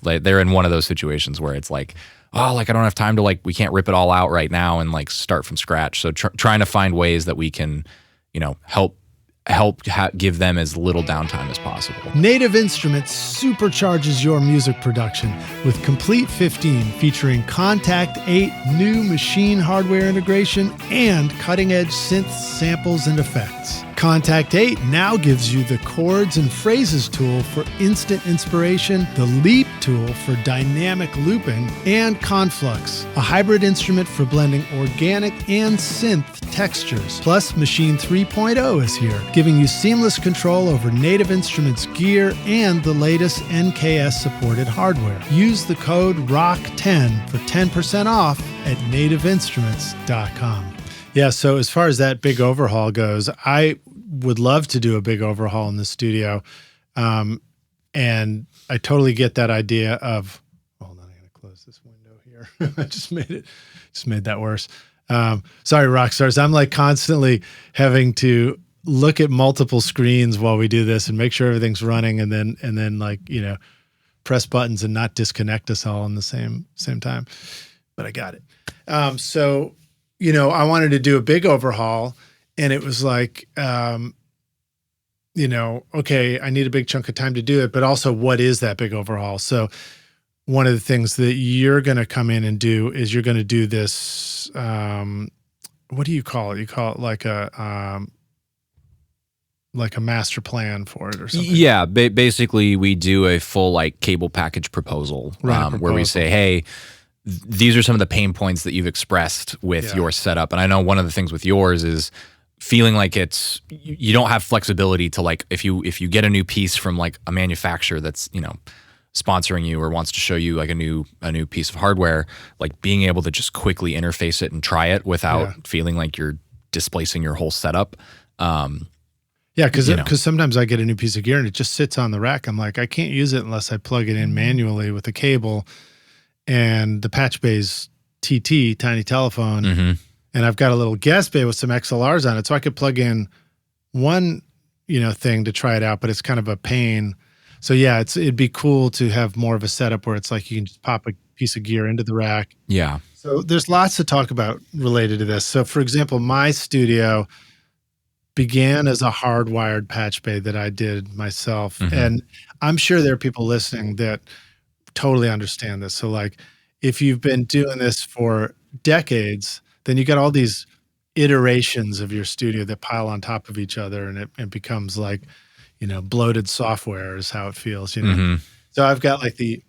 like they're in one of those situations where it's like, oh, like I don't have time to we can't rip it all out right now and like start from scratch. So trying to find ways that we can, give them as little downtime as possible. Native Instruments supercharges your music production with Complete 15 featuring Contact 8 new machine hardware integration and cutting-edge synth samples and effects. Contact 8 now gives you the chords and phrases tool for instant inspiration, the Leap tool for dynamic looping, and Conflux, a hybrid instrument for blending organic and synth textures. Plus, Machine 3.0 is here, giving you seamless control over Native Instruments gear and the latest NKS-supported hardware. Use the code ROCK10 for 10% off at nativeinstruments.com. Yeah, so as far as that big overhaul goes, I would love to do a big overhaul in the studio. And I totally get that idea of, hold on, I gotta close this window here. I just made that worse. Sorry, rock stars. I'm like constantly having to look at multiple screens while we do this and make sure everything's running and then like, press buttons and not disconnect us all in the same time. But I got it. So I wanted to do a big overhaul and it was like, okay, I need a big chunk of time to do it, but also what is that big overhaul? So one of the things that you're going to come in and do is you're going to do this, what do you call it? You call it like a master plan for it or something. Yeah. Basically we do a full like cable package proposal, where we say, hey, these are some of the pain points that you've expressed with your setup. And I know one of the things with yours is feeling like you don't have flexibility to like, if you get a new piece from like a manufacturer that's, sponsoring you or wants to show you like a new piece of hardware, like being able to just quickly interface it and try it without feeling like you're displacing your whole setup. Because sometimes I get a new piece of gear and it just sits on the rack. I'm like, I can't use it unless I plug it in manually with a cable. And the patch bays TT, tiny telephone, and I've got a little guest bay with some XLRs on it, so I could plug in one, thing to try it out, but it's kind of a pain. So yeah, it'd be cool to have more of a setup where it's like you can just pop a piece of gear into the rack. Yeah. So there's lots to talk about related to this. So for example, my studio began as a hardwired patch bay that I did myself. And I'm sure there are people listening that totally understand this. So like if you've been doing this for decades, then you got all these iterations of your studio that pile on top of each other, and it becomes like, bloated software is how it feels, So I've got like the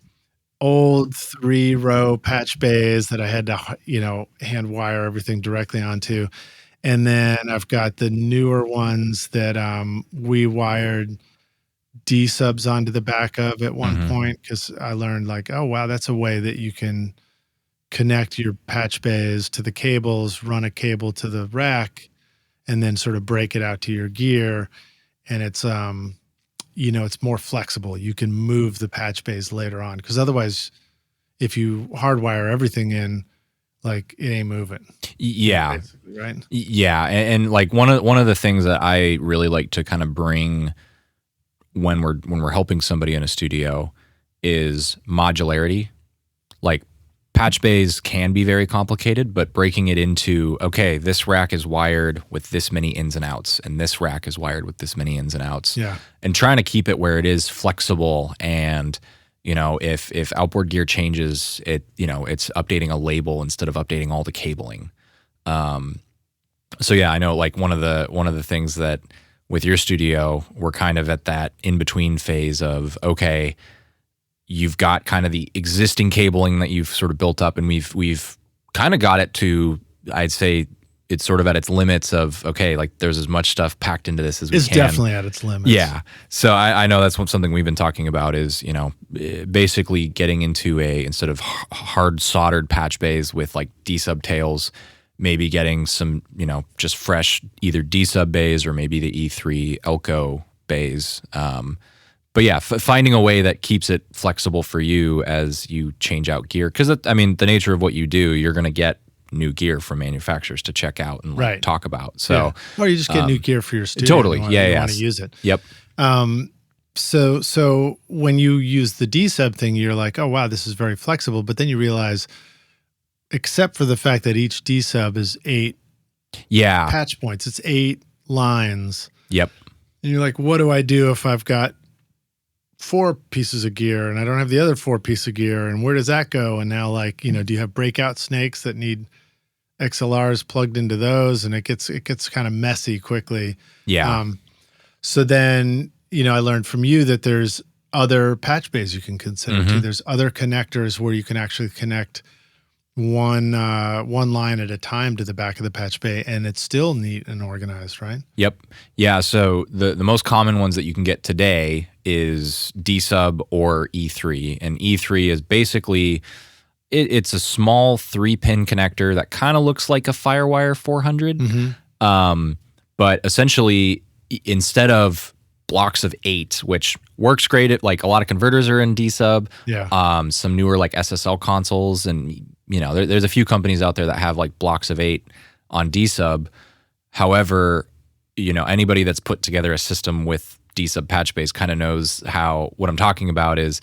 old 3-row patch bays that I had to, hand wire everything directly onto. And then I've got the newer ones that we wired D subs onto the back of at one point, because I learned like, oh, wow, that's a way that you can connect your patch bays to the cables, run a cable to the rack, and then sort of break it out to your gear. And it's, it's more flexible. You can move the patch bays later on, because otherwise, if you hardwire everything in, like it ain't moving. Yeah. Basically, right. Yeah. And like one of the things that I really like to kind of bring when we're helping somebody in a studio is modularity. Like patch bays can be very complicated, but breaking it into, okay, this rack is wired with this many ins and outs, and this rack is wired with this many ins and outs. Yeah. And trying to keep it where it is flexible, and if outboard gear changes, it's updating a label instead of updating all the cabling. So yeah, I know like one of the things that with your studio, we're kind of at that in between phase of, okay, you've got kind of the existing cabling that you've sort of built up, and we've kind of got it to, I'd say it's sort of at its limits of, okay, like there's as much stuff packed into this as we can. It's definitely at its limits. Yeah. So I know that's something we've been talking about is, basically getting into instead of hard soldered patch bays with like D-sub tails, maybe getting some, just fresh either D-sub bays or maybe the E3 Elco bays. But yeah, finding a way that keeps it flexible for you as you change out gear. Because, the nature of what you do, you're going to get new gear from manufacturers to check out and talk about. So, or you just get new gear for your studio. Totally. You want to use it. Yep. So when you use the D-sub thing, you're like, oh, wow, this is very flexible. But then you realize, except for the fact that each D-sub is 8 patch points, it's 8 lines. Yep. And you're like, what do I do if I've got 4 pieces of gear and I don't have the other 4 pieces of gear, and where does that go? And now, like, do you have breakout snakes that need XLRs plugged into those? And it gets kind of messy quickly. Yeah. So then, I learned from you that there's other patch bays you can consider too. There's other connectors where you can actually connect one line at a time to the back of the patch bay, and it's still neat and organized, right? Yep. Yeah. So the most common ones that you can get today is D-sub or E3, and E3 is basically it's a small 3-pin connector that kind of looks like a Firewire 400, but essentially instead of blocks of 8, which works great at like a lot of converters are in D-sub. Yeah. Some newer like SSL consoles, and there's a few companies out there that have like blocks of 8 on D-sub. However, anybody that's put together a system with D-sub patch bays kind of knows what I'm talking about is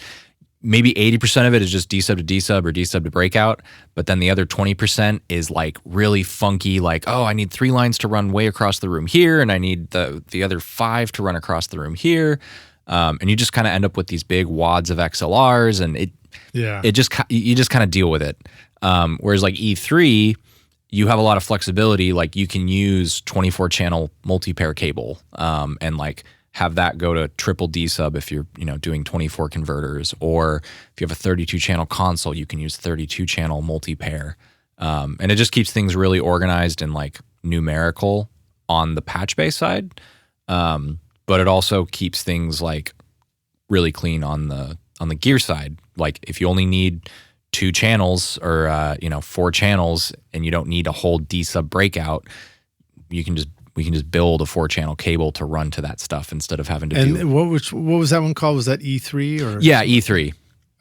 maybe 80% of it is just D-sub to D-sub or D-sub to breakout, but then the other 20% is like really funky, like, oh, I need 3 lines to run way across the room here, and I need the other 5 to run across the room here. And you just kind of end up with these big wads of XLRs, and you just kind of deal with it. Whereas like E3, you have a lot of flexibility. Like you can use 24 channel multi-pair cable, and like have that go to triple D-sub if you're, doing 24 converters, or if you have a 32 channel console, you can use 32 channel multi-pair. And it just keeps things really organized and like numerical on the patch bay side. But it also keeps things like really clean on the gear side. Like if you only need 2 channels or 4 channels and you don't need a whole D-sub breakout, we can just build a 4-channel cable to run to that stuff instead of having to do. And what was that one called? Was that E3 or? Yeah, E3.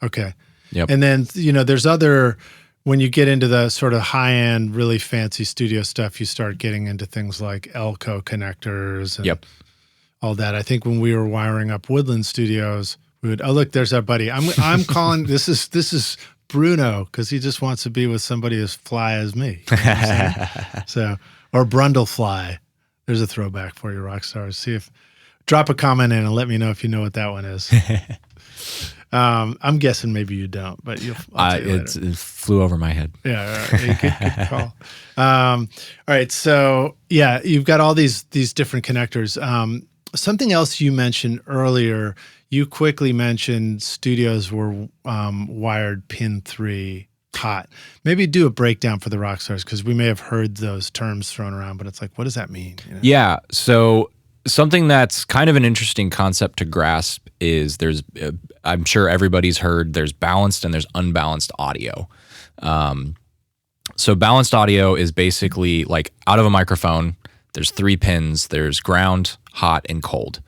Okay. Yep. And then there's other when you get into the sort of high-end, really fancy studio stuff, you start getting into things like Elco connectors and all that. I think when we were wiring up Woodland Studios, we would, oh, look, there's our buddy. I'm calling, this is Bruno, because he just wants to be with somebody as fly as me. You know what I'm saying? So, or Brundlefly. There's a throwback for you, rock stars. Drop a comment in and let me know if you know what that one is. I'm guessing maybe you don't, but I'll tell you later. It flew over my head. Yeah, good call. All right, so yeah, you've got all these different connectors. Something else you mentioned earlier, you quickly mentioned studios were wired pin 3 hot. Maybe do a breakdown for the rock stars, because we may have heard those terms thrown around, but it's like, what does that mean? You know? Yeah, so something that's kind of an interesting concept to grasp is I'm sure everybody's heard there's balanced and there's unbalanced audio. So balanced audio is basically like out of a microphone, there's 3 pins, there's ground, hot, and cold.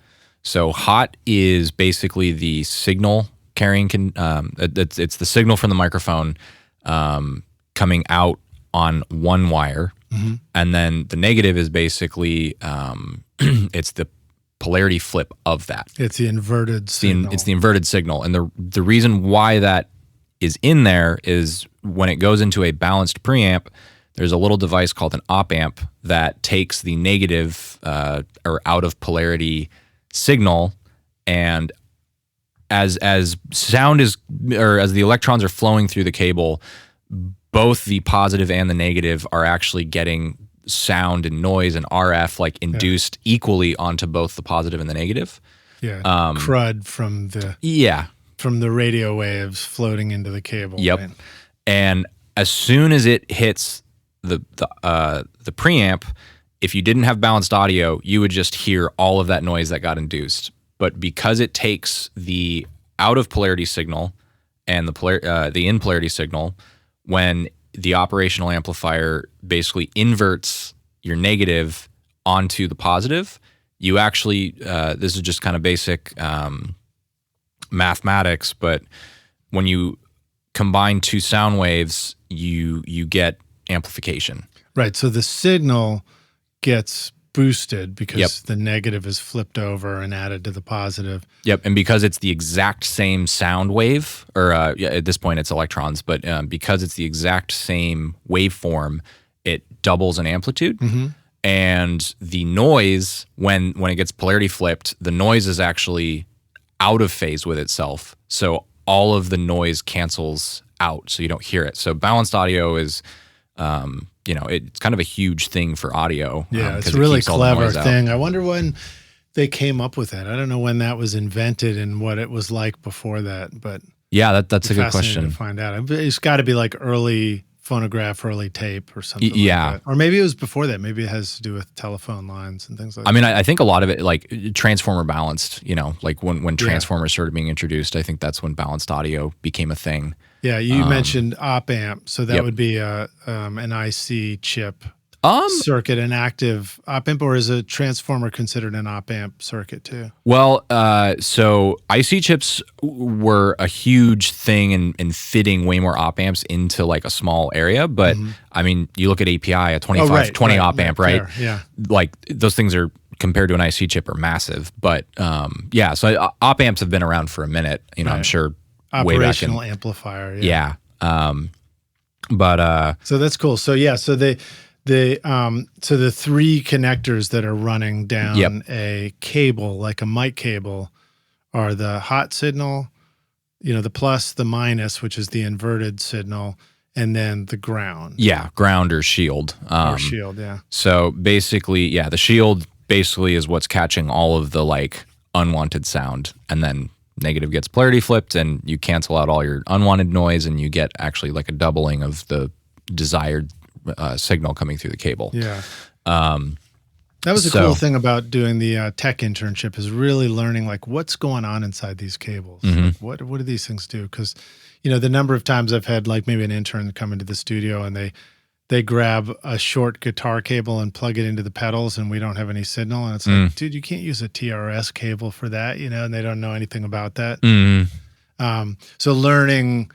So hot is basically the signal carrying, it's the signal from the microphone coming out on one wire. Mm-hmm. And then the negative is basically, it's the polarity flip of that. It's the inverted signal. It's the inverted signal. And the reason why that is in there is when it goes into a balanced preamp, there's a little device called an op amp that takes the negative or out of polarity signal, and as sound is, or as the electrons are flowing through the cable, both the positive and the negative are actually getting sound and noise and RF induced equally onto both the positive and the negative. Yeah, crud from the radio waves floating into the cable. Yep. Right? And as soon as it hits the preamp, if you didn't have balanced audio, you would just hear all of that noise that got induced. But because it takes the out of polarity signal and the in polarity signal, when the operational amplifier basically inverts your negative onto the positive, you actually, this is just kind of basic mathematics, but when you combine 2 sound waves, you get amplification. Right. So the signal gets boosted because the negative is flipped over and added to the positive. Yep. And because it's the exact same sound wave, or at this point it's electrons, but because it's the exact same waveform, it doubles in amplitude. Mm-hmm. And the noise, when it gets polarity flipped, the noise is actually out of phase with itself. So all of the noise cancels out, so you don't hear it. So balanced audio is, it's kind of a huge thing for audio. Yeah, it's a really clever thing. I wonder when they came up with that. I don't know when that was invented and what it was like before that, but yeah, that's a good question to find out. It's got to be like early phonograph, early tape or something like that. Or maybe it was before that. Maybe it has to do with telephone lines and things like that. I mean, I think a lot of it, like transformer balanced, like when transformers started being introduced, I think that's when balanced audio became a thing. Yeah, you mentioned op amp, so that would be an IC chip circuit, an active op amp, or is a transformer considered an op amp circuit too? Well, so IC chips were a huge thing in fitting way more op amps into like a small area, but I mean, you look at API, a 20 op amp, right? Yeah, like those things are, compared to an IC chip, are massive, but so op amps have been around for a minute, I'm sure. Operational amplifier. Yeah. So that's cool. So so the 3 connectors that are running down a cable, like a mic cable, are the hot signal, the plus, the minus, which is the inverted signal, and then the ground. Yeah, ground or shield. Yeah. So basically, the shield basically is what's catching all of the like unwanted sound, and then negative gets polarity flipped and you cancel out all your unwanted noise and you get actually like a doubling of the desired signal coming through the cable. Yeah. That was a cool thing about doing the tech internship, is really learning like what's going on inside these cables. Mm-hmm. Like, what do these things do? Because, the number of times I've had like maybe an intern come into the studio and they grab a short guitar cable and plug it into the pedals and we don't have any signal. And it's like, dude, you can't use a TRS cable for that, and they don't know anything about that. Mm. So learning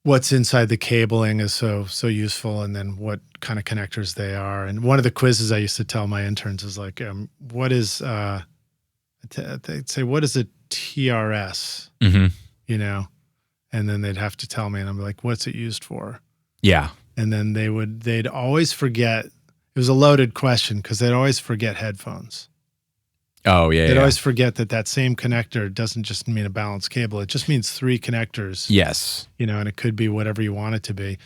what's inside the cabling is so useful, and then what kind of connectors they are. And one of the quizzes I used to tell my interns is like, what is they'd say, what is a TRS? Mm-hmm. You know, and then they'd have to tell me, and I'm like, what's it used for? Yeah. And then they'd always forget. It was a loaded question because they'd always forget headphones. Oh, yeah. They'd always forget that same connector doesn't just mean a balanced cable. It just means 3 connectors. Yes. You know, and it could be whatever you want it to be.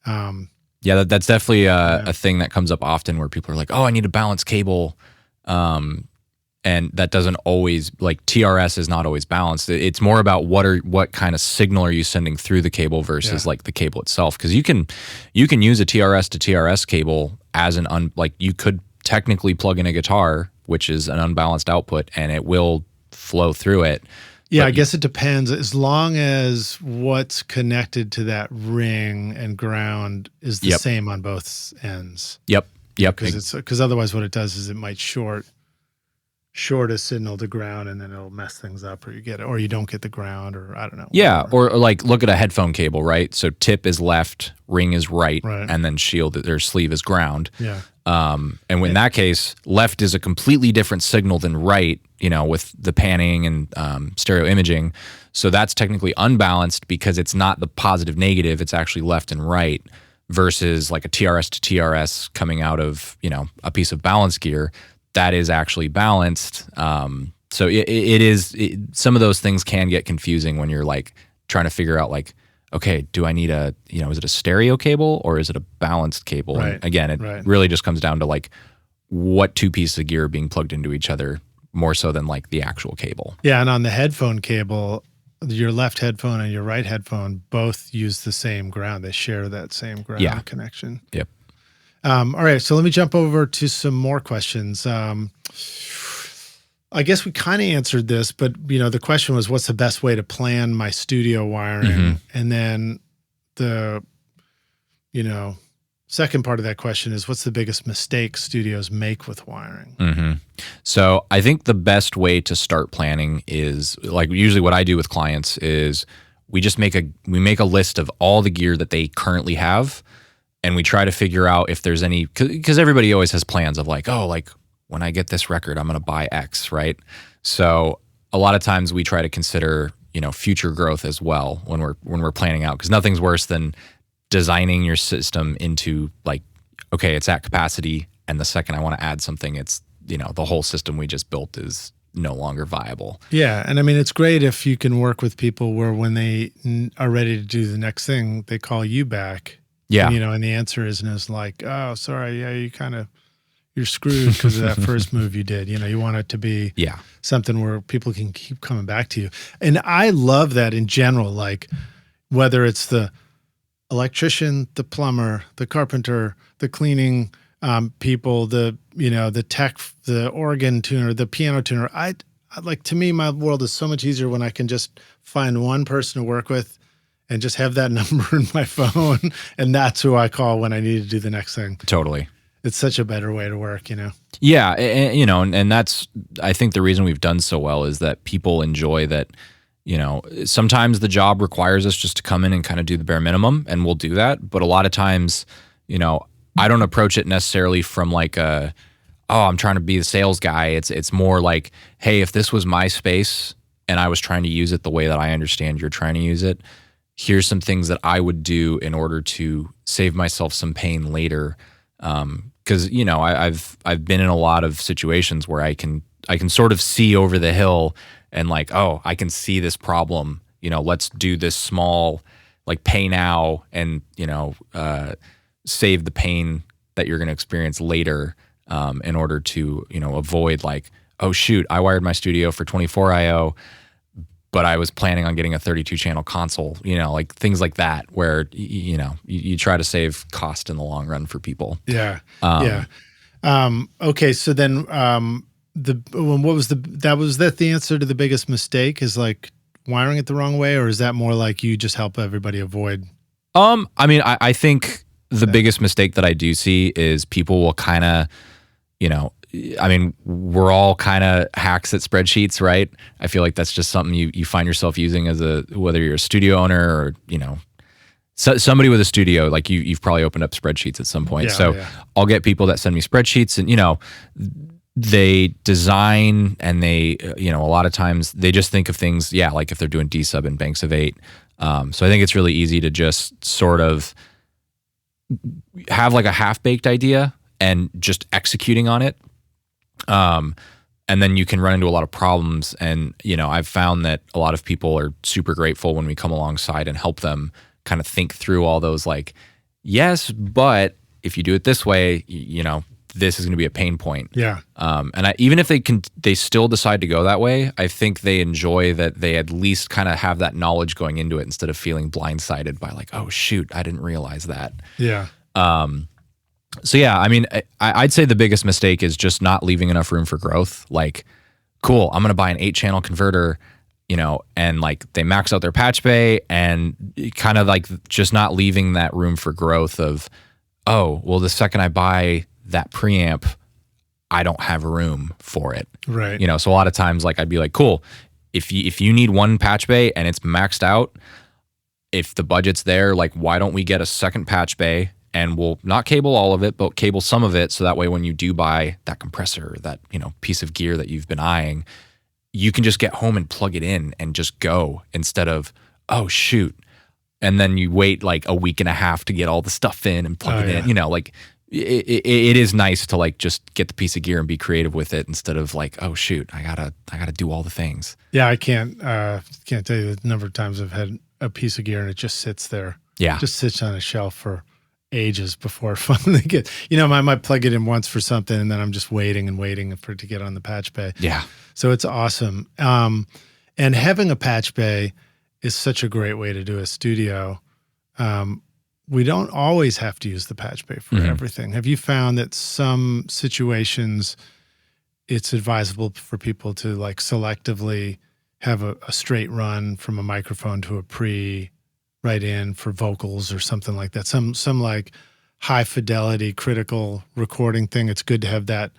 Yeah, that's definitely a thing that comes up often where people are like, oh, I need a balanced cable. And that doesn't always, like, TRS is not always balanced. It's more about what kind of signal are you sending through the cable versus like the cable itself. Because you can use a TRS to TRS cable as like you could technically plug in a guitar, which is an unbalanced output, and it will flow through it. Yeah, I guess it depends. As long as what's connected to that ring and ground is the same on both ends. Yep. Because otherwise what it does is it might short a signal to ground, and then it'll mess things up, or you don't get the ground, or I don't know. Yeah, or like look at a headphone cable, right? So tip is left, ring is right. And then sleeve is ground. Yeah. And in that case, left is a completely different signal than right, you know, with the panning and stereo imaging. So that's technically unbalanced because it's not the positive negative, it's actually left and right, versus like a TRS to TRS coming out of, you know, a piece of balance gear. That is actually balanced. So some of those things can get confusing when you're like trying to figure out like, okay, do I need is it a stereo cable or is it a balanced cable? Right. And again, it really just comes down to like what 2 pieces of gear are being plugged into each other more so than like the actual cable. Yeah. And on the headphone cable, your left headphone and your right headphone both use the same ground. They share that same ground connection. Yep. All right, so let me jump over to some more questions. I guess we kind of answered this, but you know, the question was, what's the best way to plan my studio wiring? Mm-hmm. And then the, second part of that question is, what's the biggest mistake studios make with wiring? Mm-hmm. So I think the best way to start planning is, like, usually what I do with clients is we just make a list of all the gear that they currently have. And we try to figure out if there's any, because everybody always has plans of like, oh, like when I get this record, I'm going to buy X, right? So a lot of times we try to consider, future growth as well when we're planning out, because nothing's worse than designing your system into like, okay, it's at capacity, and the second I want to add something, it's, the whole system we just built is no longer viable. Yeah, and I mean, it's great if you can work with people where when they are ready to do the next thing, they call you back. Yeah. And the answer is like, oh, sorry, yeah, you're screwed because of that first move you did. You want it to be something where people can keep coming back to you. And I love that in general, like whether it's the electrician, the plumber, the carpenter, the cleaning people, the tech, the organ tuner, the piano tuner. I like, to me, my world is so much easier when I can just find one person to work with and just have that number in my phone, and that's who I call when I need to do the next thing. Totally. It's such a better way to work, Yeah, and that's, I think the reason we've done so well is that people enjoy that, sometimes the job requires us just to come in and kind of do the bare minimum, and we'll do that. But a lot of times, I don't approach it necessarily from like I'm trying to be the sales guy. It's more like, hey, if this was my space and I was trying to use it the way that I understand you're trying to use it, here's some things that I would do in order to save myself some pain later. Because I've been in a lot of situations where I can sort of see over the hill and like, oh, I can see this problem. Let's do this small, like, pay now and save the pain that you're going to experience later, in order to avoid like, oh shoot, I wired my studio for 24 IO. But I was planning on getting a 32 channel console, like things like that, where, you try to save cost in the long run for people. Yeah. Okay. So then, was that the answer to the biggest mistake, is like wiring it the wrong way? Or is that more like you just help everybody avoid? I mean, I think the biggest mistake that I do see is people will kind of, we're all kind of hacks at spreadsheets, right? I feel like that's just something you find yourself using whether you're a studio owner or, So somebody with a studio, like you've probably opened up spreadsheets at some point. I'll get people that send me spreadsheets, and they design, and they a lot of times they just think of things, like if they're doing D sub in banks of 8. So I think it's really easy to just sort of have like a half-baked idea and just executing on it. And then you can run into a lot of problems. And, I've found that a lot of people are super grateful when we come alongside and help them kind of think through all those, like, yes, but if you do it this way, this is going to be a pain point. Yeah. And even if they still decide to go that way, I think they enjoy that they at least kind of have that knowledge going into it instead of feeling blindsided by like, oh shoot, I didn't realize that. Yeah. So yeah, I mean, I'd say the biggest mistake is just not leaving enough room for growth. Like, cool, I'm going to buy an 8-channel converter, and like they max out their patch bay, and kind of like just not leaving that room for growth of, oh, well, the second I buy that preamp, I don't have room for it. Right. So a lot of times, like, I'd be like, cool, if you need one patch bay and it's maxed out, if the budget's there, like, why don't we get a second patch bay, and we'll not cable all of it, but cable some of it, so that way when you do buy that compressor, that piece of gear that you've been eyeing, you can just get home and plug it in and just go, instead of, oh shoot, and then you wait like a week and a half to get all the stuff in and plug it in. Like it is nice to like just get the piece of gear and be creative with it, instead of like, oh shoot, I gotta do all the things. Yeah, I can't tell you the number of times I've had a piece of gear and it just sits there. Yeah, just sits on a shelf for ages before it finally gets. I might plug it in once for something, and then I'm just waiting for it to get on the patch bay. Yeah. So it's awesome. And having a patch bay is such a great way to do a studio. We don't always have to use the patch bay for everything. Have you found that some situations it's advisable for people to like selectively have a straight run from a microphone to a pre right in for vocals or something like that? Some like high fidelity critical recording thing. It's good to have that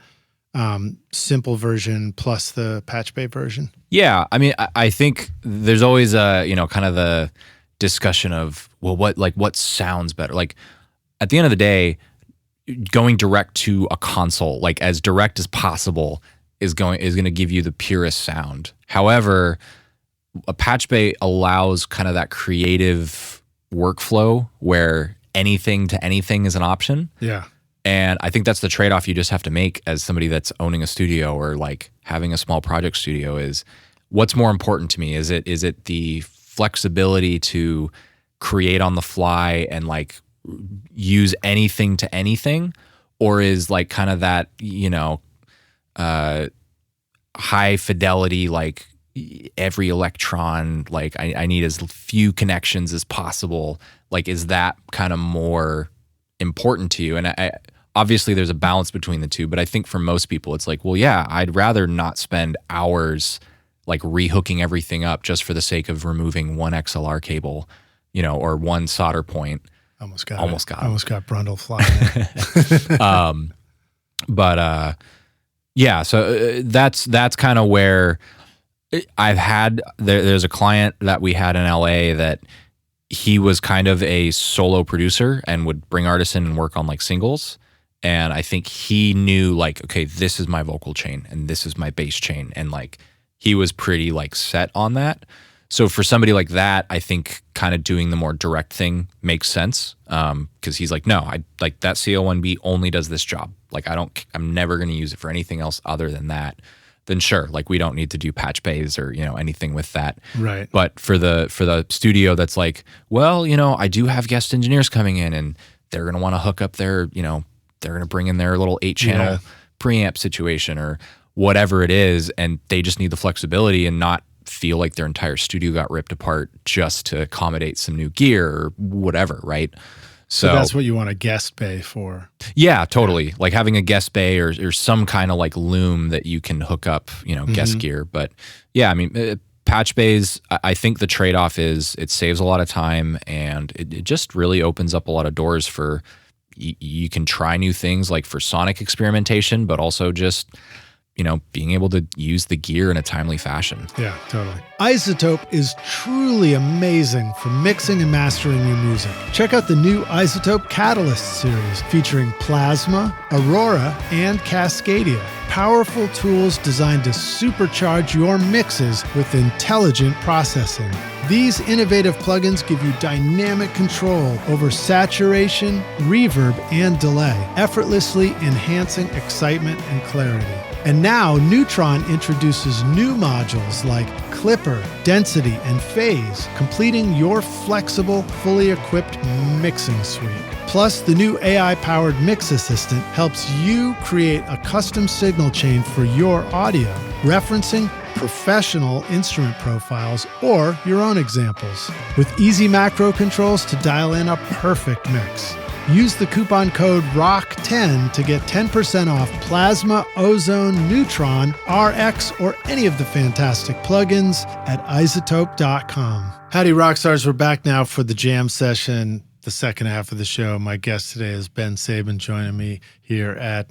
simple version plus the patch bay version. Yeah. I mean, I think there's always kind of the discussion of, well, what sounds better? Like, at the end of the day, going direct to a console, like as direct as possible, is going to give you the purest sound. However, a patch bay allows kind of that creative workflow where anything to anything is an option. Yeah. And I think that's the trade-off you just have to make as somebody that's owning a studio or like having a small project studio, is what's more important to me? Is it the flexibility to create on the fly and like use anything to anything, or is like kind of that, high fidelity, like every electron, like I need as few connections as possible. Like, is that kind of more important to you? And I obviously there's a balance between the two, but I think for most people it's like, well, yeah, I'd rather not spend hours like rehooking everything up just for the sake of removing one XLR cable, or one solder point. Almost got Brundle flying. Yeah, so that's kind of where I've had, there's a client that we had in LA that he was kind of a solo producer and would bring artists in and work on like singles. And I think he knew like, okay, this is my vocal chain and this is my bass chain. And like, he was pretty like set on that. So for somebody like that, I think kind of doing the more direct thing makes sense. Cause he's like, no, I like that CO1B only does this job. Like I'm never going to use it for anything else other than that. Then sure, like we don't need to do patch bays or, anything with that. Right. But for the studio that's like, well, I do have guest engineers coming in and they're going to want to hook up their, they're going to bring in their little 8-channel preamp situation or whatever it is. And they just need the flexibility and not feel like their entire studio got ripped apart just to accommodate some new gear or whatever. Right. So that's what you want a guest bay for. Yeah, totally. Yeah. Like having a guest bay or some kind of like loom that you can hook up, guest gear. But yeah, I mean, patch bays, I think the trade-off is it saves a lot of time and it just really opens up a lot of doors for, you can try new things like for sonic experimentation, but also just being able to use the gear in a timely fashion. Yeah, totally. iZotope is truly amazing for mixing and mastering your music. Check out the new iZotope Catalyst series featuring Plasma, Aurora, and Cascadia. Powerful tools designed to supercharge your mixes with intelligent processing. These innovative plugins give you dynamic control over saturation, reverb, and delay, effortlessly enhancing excitement and clarity. And now Neutron introduces new modules like Clipper, Density, and Phase, completing your flexible, fully equipped mixing suite. Plus, the new AI-powered Mix Assistant helps you create a custom signal chain for your audio, referencing professional instrument profiles or your own examples, with easy macro controls to dial in a perfect mix. Use the coupon code ROCK10 to get 10% off Plasma, Ozone, Neutron, RX, or any of the fantastic plugins at iZotope.com. Howdy, Rockstars. We're back now for the jam session, the second half of the show. My guest today is Ben Sabin, joining me here at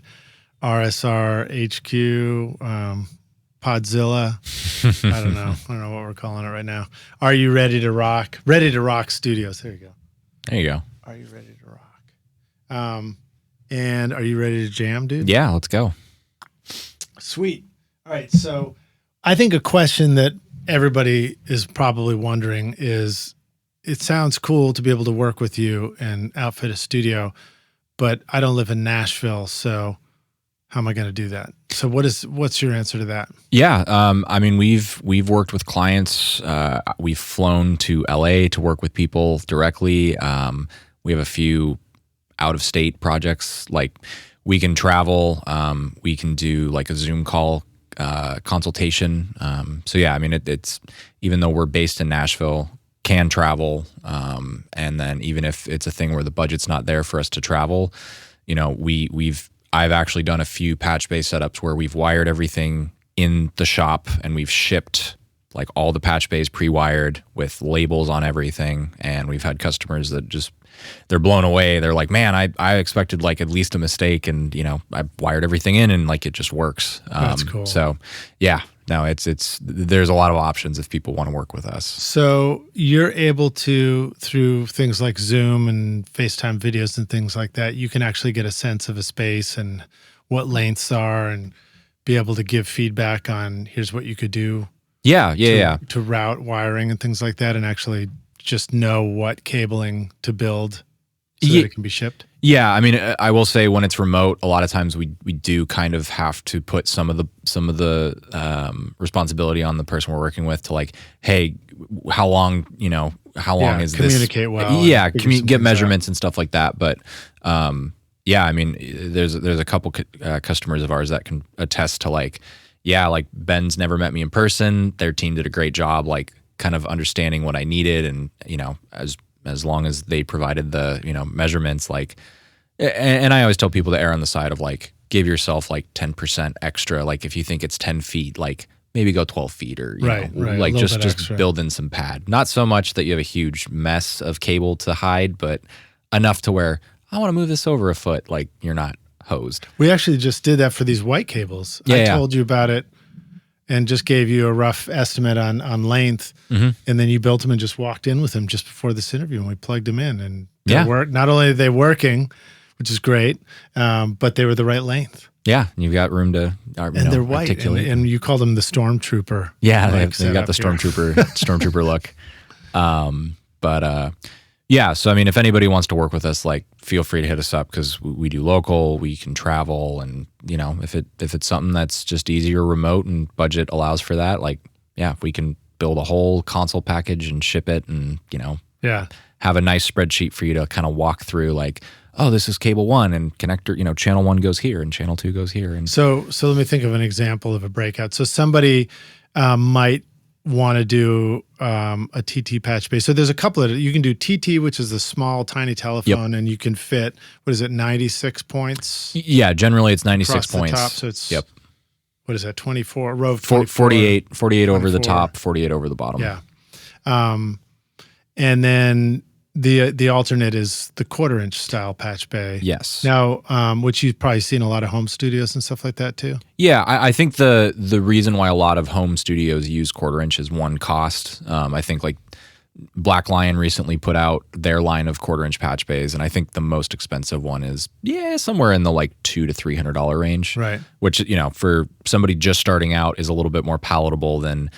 RSR HQ, Podzilla. I don't know what we're calling it right now. Are you ready to rock? Ready to Rock Studios. There you go. There you go. Are you ready to rock? And are you ready to jam, dude? Yeah, let's go. Sweet. All right. So I think a question that everybody is probably wondering is, it sounds cool to be able to work with you and outfit a studio, but I don't live in Nashville. So how am I going to do that? So what's your answer to that? Yeah. I mean, we've worked with clients. We've flown to LA to work with people directly. We have a few out of state projects. Like, we can travel. We can do like a Zoom call consultation. So yeah, I mean, it's, even though we're based in Nashville, can travel. And then even if it's a thing where the budget's not there for us to travel, I've actually done a few patch-based setups where we've wired everything in the shop and we've shipped like all the patch-bays pre-wired with labels on everything. And we've had customers that they're blown away. They're like, man, I expected like at least a mistake, and I wired everything in and like it just works. That's cool. So yeah, no, it's there's a lot of options if people want to work with us. So you're able to, through things like Zoom and FaceTime videos and things like that, you can actually get a sense of a space and what lengths are and be able to give feedback on here's what you could do. Yeah. To route wiring and things like that, and actually just know what cabling to build so that it can be shipped. Yeah, I mean, I will say when it's remote, a lot of times we do kind of have to put some of the responsibility on the person we're working with to like, hey, how long is this? Communicate well. Yeah, get measurements and stuff like that. But yeah, I mean, there's a couple customers of ours that can attest to like, yeah, like Ben's never met me in person. Their team did a great job, like kind of understanding what I needed, and as long as they provided the measurements, like, and I always tell people to err on the side of like, give yourself like 10% extra. Like if you think it's 10 feet, like maybe go 12 feet or right. Like just build in some pad. Not so much that you have a huge mess of cable to hide, but enough to where I want to move this over a foot. Like you're not hosed. We actually just did that for these white cables. I told you about it and just gave you a rough estimate on length. Mm-hmm. And then you built them and just walked in with them just before this interview, and we plugged them in, and they work. Not only are they working, which is great, but they were the right length. Yeah, you've got room to and they're white, and you call them the Stormtrooper. Yeah, they got the Stormtrooper look. Yeah, so I mean, if anybody wants to work with us, like, feel free to hit us up, because we do local, we can travel, and if it's something that's just easier remote and budget allows for that, like, yeah, we can build a whole console package and ship it, and have a nice spreadsheet for you to kind of walk through, like, oh, this is cable 1 and connector, channel 1 goes here and channel 2 goes here. And so let me think of an example of a breakout. So somebody might want to do a TT patch base. So there's a couple of it. You can do TT, which is the small, tiny telephone, and you can fit, 96 points? Yeah, generally it's 96 points. The top, so it's, what is that, 24? 48 over the top, 48 over the bottom. Yeah. And then The alternate is the 1/4-inch style patch bay. Yes. Now, which you've probably seen a lot of home studios and stuff like that too. Yeah, I think the reason why a lot of home studios use 1/4-inch is one, cost. I think like Black Lion recently put out their line of 1/4-inch patch bays, and I think the most expensive one is somewhere in the like $200 to $300 range. Right. Which, you know, for somebody just starting out is a little bit more palatable than,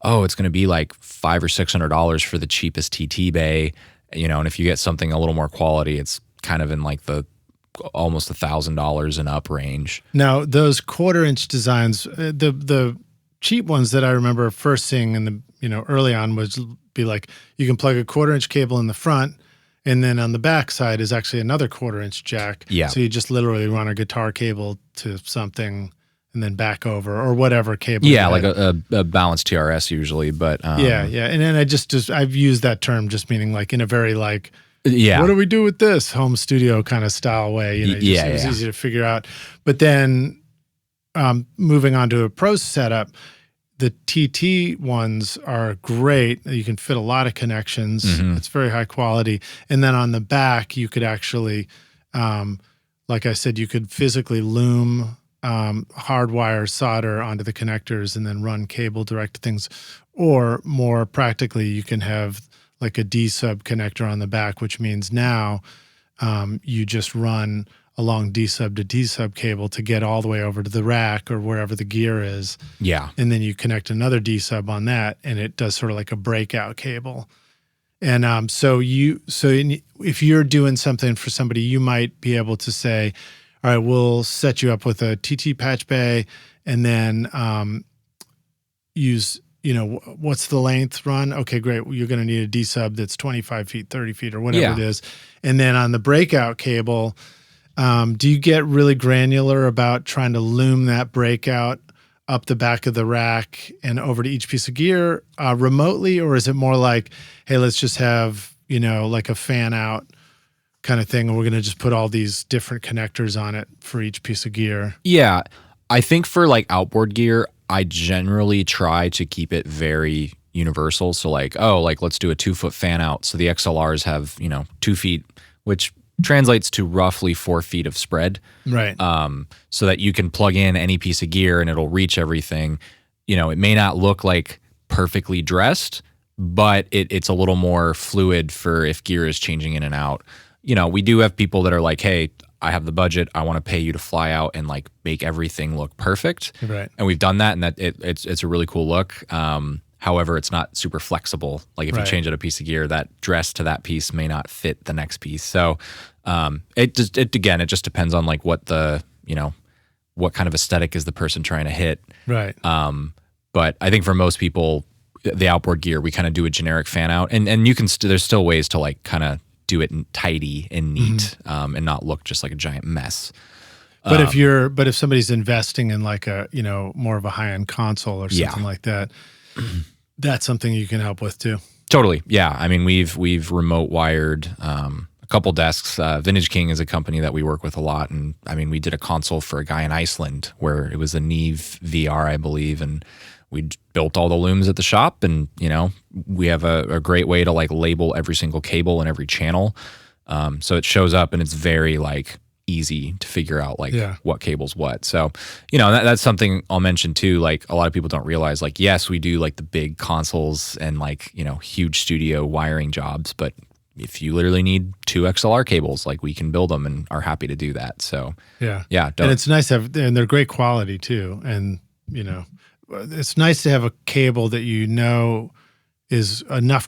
oh, it's going to be like $500 or $600 for the cheapest TT bay. You know, and if you get something a little more quality, it's kind of in like the almost $1,000 and up range. Now, those 1/4-inch designs, the cheap ones that I remember first seeing in the, you know, early on would be like you can plug a 1/4-inch cable in the front, and then on the back side is actually another 1/4-inch jack. Yeah. So you just literally run a guitar cable to something and then back over or whatever cable. Yeah, like a balanced TRS usually, but yeah. And then I've used that term just meaning like in a very like, yeah, what do we do with this home studio kind of style way? You know, it was easy to figure out. But then moving on to a pro setup, the TT ones are great. You can fit a lot of connections. Mm-hmm. It's very high quality. And then on the back, you could actually, like I said, you could physically loom hardwire solder onto the connectors and then run cable direct to things. Or more practically, you can have like a D-sub connector on the back, which means now you just run a long D-sub to D-sub cable to get all the way over to the rack or wherever the gear is. Yeah. And then you connect another D-sub on that, and it does sort of like a breakout cable. And if you're doing something for somebody, you might be able to say, all right, we'll set you up with a TT patch bay and then use, you know, what's the length run? Okay, great. You're going to need a D-sub that's 25 feet, 30 feet, or whatever it is. And then on the breakout cable, do you get really granular about trying to loom that breakout up the back of the rack and over to each piece of gear remotely? Or is it more like, hey, let's just have, you know, like a fan out kind of thing, and we're going to just put all these different connectors on it for each piece of gear? Yeah. I think for like outboard gear, I generally try to keep it very universal. So like, let's do a 2-foot fan out. So the XLRs have, you know, 2 feet, which translates to roughly 4 feet of spread. Right. So that you can plug in any piece of gear and it'll reach everything. You know, it may not look like perfectly dressed, but it's a little more fluid for if gear is changing in and out. You know, we do have people that are like, hey, I have the budget. I want to pay you to fly out and like make everything look perfect. Right. And we've done that, and that it's a really cool look. However, it's not super flexible. Like if you change out a piece of gear, that dress to that piece may not fit the next piece. So it just depends on like what the, you know, what kind of aesthetic is the person trying to hit. Right. But I think for most people, the outboard gear, we kind of do a generic fan out, and you can there's still ways to like kind of do it tidy and neat, and not look just like a giant mess. But if somebody's investing in like a, you know, more of a high-end console or something like that, that's something you can help with too. Totally. Yeah. I mean, we've remote wired a couple desks. Vintage King is a company that we work with a lot. And I mean, we did a console for a guy in Iceland where it was a Neve VR, I believe. And we built all the looms at the shop, and, you know, we have a great way to like label every single cable and every channel. So it shows up and it's very like easy to figure out like what cable's what. So, you know, that's something I'll mention too. Like a lot of people don't realize, like, yes, we do like the big consoles and like, you know, huge studio wiring jobs, but if you literally need 2 XLR cables, like we can build them and are happy to do that. So yeah. And it's nice to have, and they're great quality too. And, you know, it's nice to have a cable that you know is enough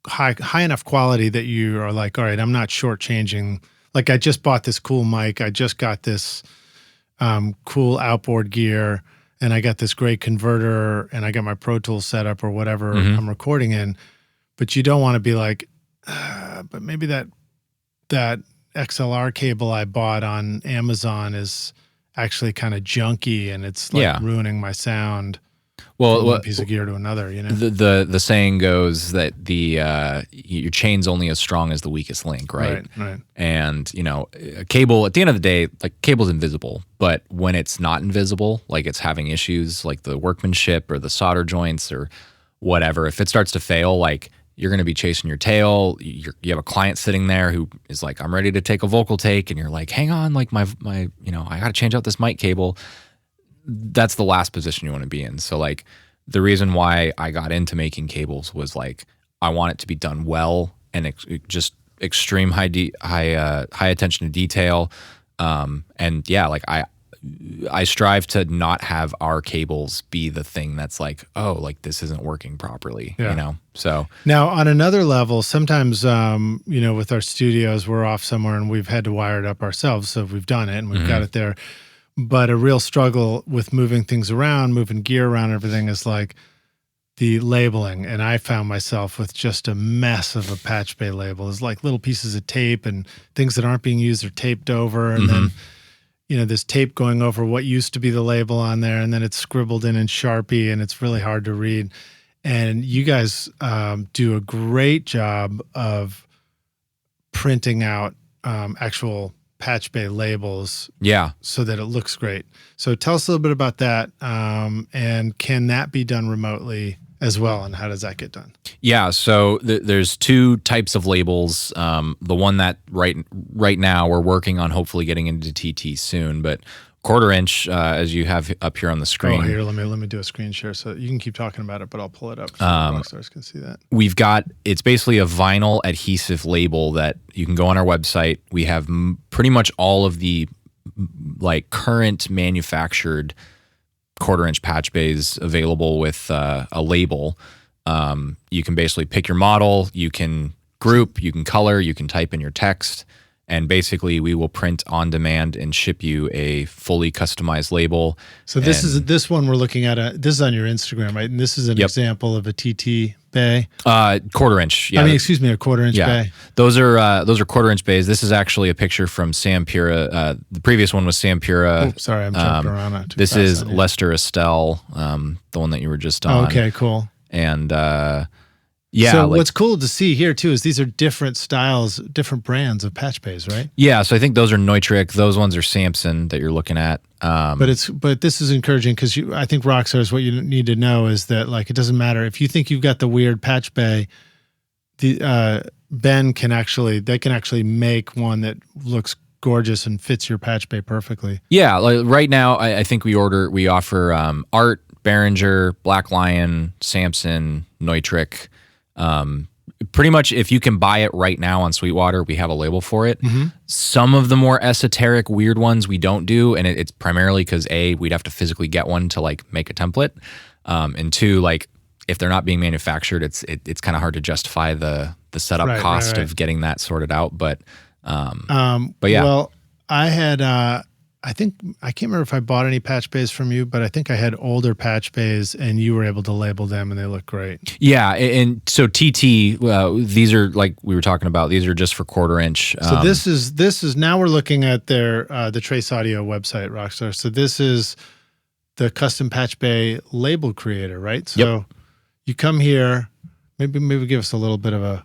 high enough quality that you are like, all right, I'm not shortchanging. Like I just bought this cool mic. I just got this cool outboard gear, and I got this great converter, and I got my Pro Tools set up or whatever I'm recording in. But you don't want to be like, but maybe that XLR cable I bought on Amazon is actually kind of junky, and it's like ruining my sound. Well, one piece of gear to another, you know. The saying goes that your chain's only as strong as the weakest link, right? Right. And you know, a cable at the end of the day, like cable's invisible, but when it's not invisible, like it's having issues, like the workmanship or the solder joints or whatever, if it starts to fail, like you're going to be chasing your tail. You have a client sitting there who is like, I'm ready to take a vocal take. And you're like, hang on, like my, I got to change out this mic cable. That's the last position you want to be in. So like the reason why I got into making cables was like, I want it to be done well and just extreme high attention to detail. And yeah, like I strive to not have our cables be the thing that's like, oh, like this isn't working properly, So now on another level, sometimes, with our studios, we're off somewhere and we've had to wire it up ourselves. So we've done it and we've got it there. But a real struggle with moving things around, moving gear around, everything is like the labeling. And I found myself with just a mess of a patch bay label. It's like little pieces of tape and things that aren't being used are taped over. And then, there's tape going over what used to be the label on there, and then it's scribbled in Sharpie, and it's really hard to read. And you guys do a great job of printing out actual patch bay labels, so that it looks great. So tell us a little bit about that, and can that be done remotely as well, and how does that get done? Yeah, so there's two types of labels. The one that right now we're working on, hopefully getting into TT soon, but 1/4 inch, as you have up here on the screen. Oh, here, let me do a screen share so you can keep talking about it, but I'll pull it up so rockstars can see that. It's basically a vinyl adhesive label that you can go on our website. We have pretty much all of the like current manufactured 1/4 inch patch bays available with a label. You can basically pick your model, you can group, you can color, you can type in your text, and basically we will print on demand and ship you a fully customized label. So this one we're looking at, this is on your Instagram, right? And this is an example of a TT bay. 1/4 inch. Yeah. I mean, excuse me, a 1/4 inch bay. Those are 1/4 inch bays. This is actually a picture from Sam Pura. The previous one was Sam Pura. Oh, sorry, I'm jumping around. This is Lester Estelle, the one that you were just on. Oh, okay, cool. And so what's cool to see here too is these are different styles, different brands of patch bays, right? Yeah, so I think those are Neutrik. Those ones are Samson that you're looking at. But this is encouraging because I think Rockstars, what you need to know is that like it doesn't matter if you think you've got the weird patch bay. Ben can actually make one that looks gorgeous and fits your patch bay perfectly. Yeah, like right now I think we offer Art, Behringer, Black Lion, Samson, Neutrik. Pretty much if you can buy it right now on Sweetwater, we have a label for it. Some of the more esoteric, weird ones we don't do, and it's primarily because A, we'd have to physically get one to like make a template, and two, like if they're not being manufactured, it's kind of hard to justify the setup cost of getting that sorted out. But yeah. Well, I had I can't remember if I bought any patch bays from you, but I think I had older patch bays and you were able to label them and they look great. Yeah. And so TT, these are like we were talking about, these are just for 1/4 inch. So this is now we're looking at their, the Trace Audio website, Rockstar. So this is the custom patch bay label creator, right? So you come here, maybe give us a little bit of a,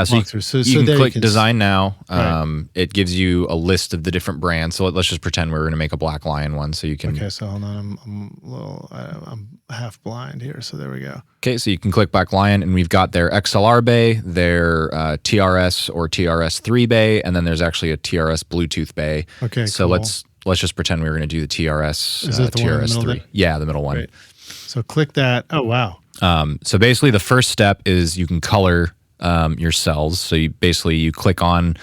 so you can click design now. Right. It gives you a list of the different brands. So let's just pretend we're going to make a Black Lion one. So you can. Okay, so hold on, I'm half blind here. So there we go. Okay, so you can click Black Lion, and we've got their XLR bay, their TRS or TRS3 bay, and then there's actually a TRS Bluetooth bay. Okay, so cool. let's just pretend we were going to do the TRS. Is that the TRS3? one in the middle? Yeah, the middle one. Great. So click that. Oh wow. So basically, the first step is you can color your cells. So you click on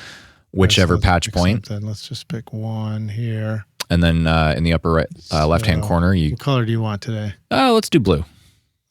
whichever patch point. Then let's just pick one here. And then in the upper right, left-hand corner, what color do you want today? Let's do blue.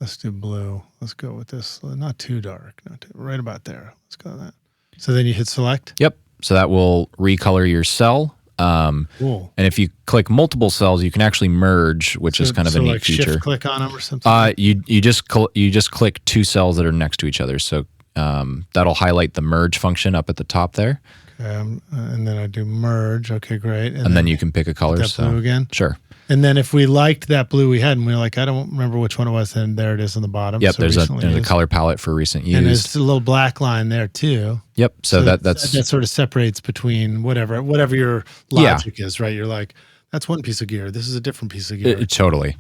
Let's do blue. Let's go with this. Not too dark. Right about there. Let's go with that. So then you hit select. Yep. So that will recolor your cell. Cool. And if you click multiple cells, you can actually merge, which is kind of a neat like feature. Shift click on them or something. You just click two cells that are next to each other. So that'll highlight the merge function up at the top there. Okay, and then I do merge. Okay, great. And then you can pick a color. That blue again. Sure. And then if we liked that blue we had, and we were like, I don't remember which one it was, then there it is on the bottom. Yep. So there's a color palette for recent use. And there's a little black line there too. Yep. So that sort of separates between whatever your logic is, right? You're like, That's one piece of gear. This is a different piece of gear. Totally.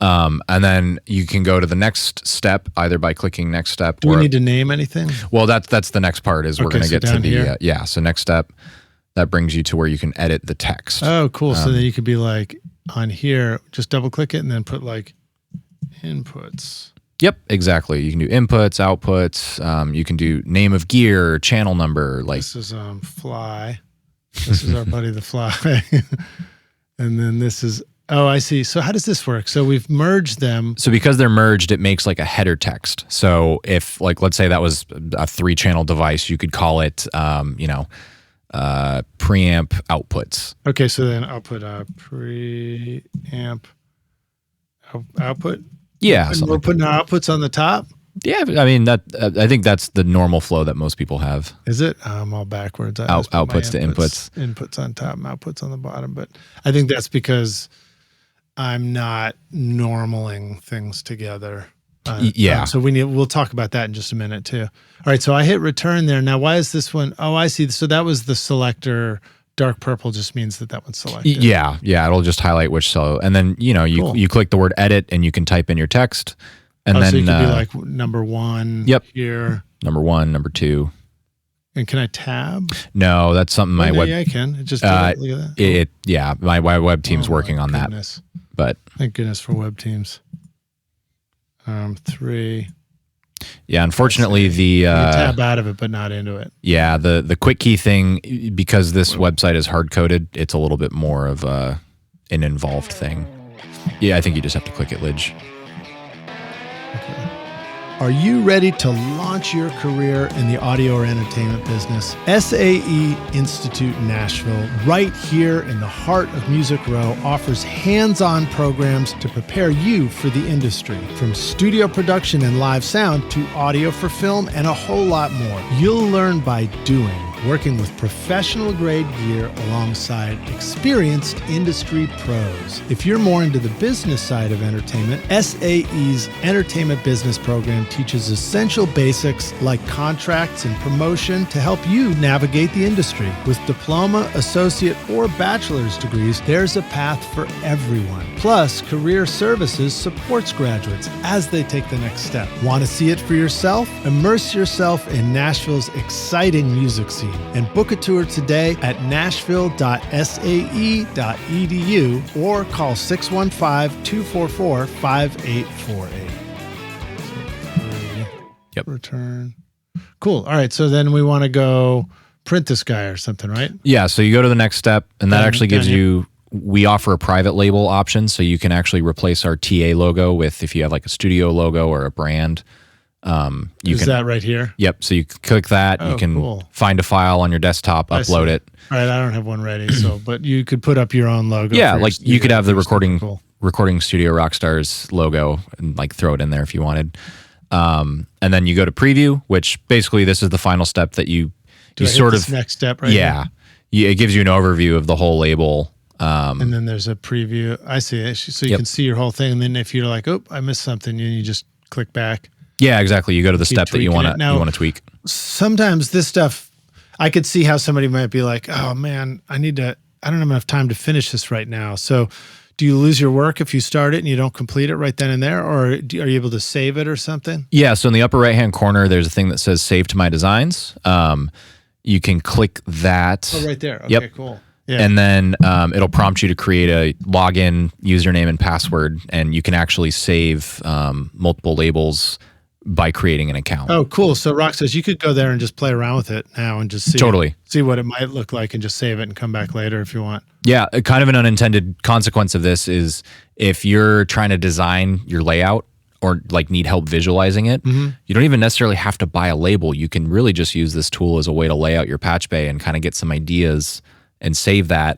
And then you can go to the next step either by clicking next step. Do we need to name anything? Well, that's the next part is we're going to get to the, so next step, that brings you to where you can edit the text. Oh, cool. So then you could be like on here, just double click it and then put like inputs. Yep, exactly. You can do inputs, outputs. You can do name of gear, channel number. Like this is fly. This is our buddy the fly. And then this is, oh, I see. So how does this work? So we've merged them. So because they're merged, it makes like a header text. So if like, let's say that was a 3-channel device, you could call it, preamp outputs. Okay. So then I'll put preamp output. Yeah. And we're putting our outputs on the top. Yeah. I mean, I think that's the normal flow that most people have. Is it? I'm all backwards. Outputs to inputs. Inputs on top and outputs on the bottom. But I think that's because I'm not normaling things together. So we'll talk about that in just a minute too. All right. So I hit return there. Now, why is this one? Oh, I see. So that was the selector. Dark purple just means that one's selected. Yeah. It'll just highlight which cell. And then, you click the word edit and you can type in your text. And then so you could be like number 1 here. Number 1, number 2. And can I tab? No, that's something my web. Yeah, I can. It just look at that. My web team's working on that. But thank goodness for web teams. 3. Yeah, unfortunately you tab out of it, but not into it. Yeah, the quick key thing, because this website is hard coded, it's a little bit more of an involved thing. Yeah, I think you just have to click it, Lij. Are you ready to launch your career in the audio or entertainment business? SAE Institute Nashville, right here in the heart of Music Row, offers hands-on programs to prepare you for the industry. From studio production and live sound to audio for film and a whole lot more. You'll learn by doing, working with professional grade gear alongside experienced industry pros. If you're more into the business side of entertainment, SAE's Entertainment Business Program teaches essential basics like contracts and promotion to help you navigate the industry. With diploma, associate, or bachelor's degrees, there's a path for everyone. Plus, Career Services supports graduates as they take the next step. Want to see it for yourself? Immerse yourself in Nashville's exciting music scene and book a tour today at nashville.sae.edu or call 615-244-5848. Yep. Return. Cool. All right. So then we want to go print this guy or something, right? Yeah. So you go to the next step, and that actually gives you, we offer a private label option. So you can actually replace our TA logo with, if you have like a studio logo or a brand. Is that right here? Yep. So you click that. You can find a file on your desktop, upload it. All right. I don't have one ready. But you could put up your own logo. Yeah. Like you could have the recording studio Rockstars logo and like throw it in there if you wanted. And then you go to preview, which basically this is the final step that you sort of next step, right? Yeah. It gives you an overview of the whole label. And then there's a preview. I see it. So you can see your whole thing. And then if you're like, oh, I missed something, you just click back. Yeah, exactly. You go to the step that you want to tweak. Sometimes this stuff, I could see how somebody might be like, oh man, I don't have enough time to finish this right now. So do you lose your work if you start it and you don't complete it right then and there? Or are you able to save it or something? Yeah. So in the upper right-hand corner, there's a thing that says Save to My Designs. You can click that. Oh, right there. Okay, cool. Yeah. And then it'll prompt you to create a login, username, and password. And you can actually save multiple labels by creating an account. Oh, cool. So Rock says you could go there and just play around with it now and just see what it might look like and just save it and come back later if you want. Yeah, kind of an unintended consequence of this is if you're trying to design your layout or like need help visualizing it, you don't even necessarily have to buy a label. You can really just use this tool as a way to lay out your patch bay and kind of get some ideas and save that.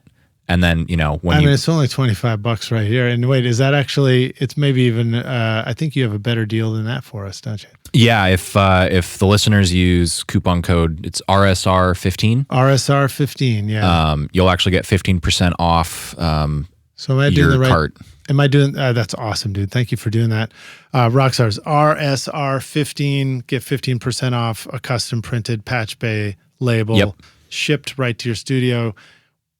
And then, it's only $25 right here. And wait, is that actually, it's maybe even, I think you have a better deal than that for us, don't you? Yeah. If the listeners use coupon code, it's RSR15. RSR15. Yeah. You'll actually get 15% off. So am I doing the right cart? Am I doing, that's awesome, dude. Thank you for doing that. Rockstars, RSR15, get 15% off a custom printed patch bay label shipped right to your studio.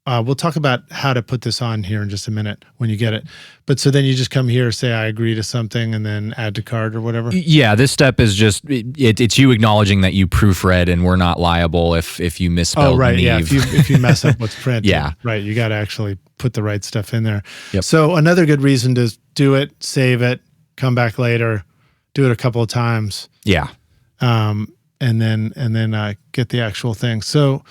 we'll talk about how to put this on here in just a minute when you get it. But so then you just come here, say I agree to something, and then add to cart or whatever. Yeah, this step is just it's you acknowledging that you proofread and we're not liable if you misspelled. Oh, right. Neve. Yeah. If you mess up what's printed. Yeah. Right. You got to actually put the right stuff in there. Yep. So another good reason to do it, save it, come back later, do it a couple of times. Yeah. And then get the actual thing. So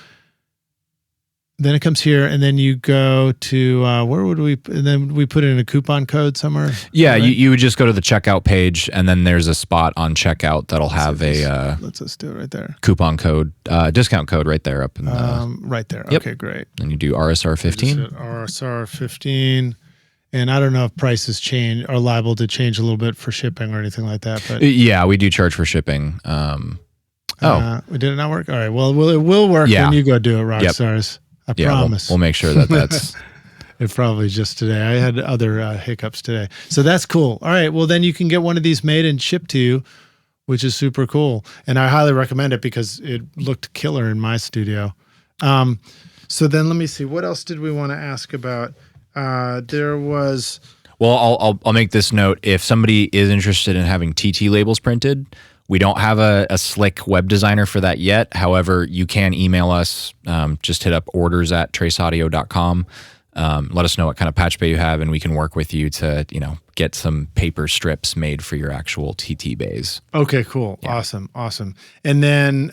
then it comes here, and then you go to where would we? And then we put in a coupon code somewhere. Yeah, right? you would just go to the checkout page, and then there's a spot on checkout that'll have let's just do it right there. Coupon code, discount code right there up in the, right there. Yep. Okay, great. And you do RSR15. RSR15. And I don't know if prices are liable to change a little bit for shipping or anything like that. But yeah, we do charge for shipping. Did it not work? All right. Well, it will work when you go do it, Rockstars. I promise. We'll make sure that's. It probably just today. I had other hiccups today. So that's cool. All right. Well, then you can get one of these made and shipped to you, which is super cool. And I highly recommend it because it looked killer in my studio. So then let me see. What else did we want to ask about? There was... Well, I'll make this note. If somebody is interested in having TT labels printed, we don't have a slick web designer for that yet. However, you can email us. Just hit up orders@traceaudio.com. Let us know what kind of patch bay you have, and we can work with you to, get some paper strips made for your actual TT bays. Okay, cool. Yeah. Awesome. And then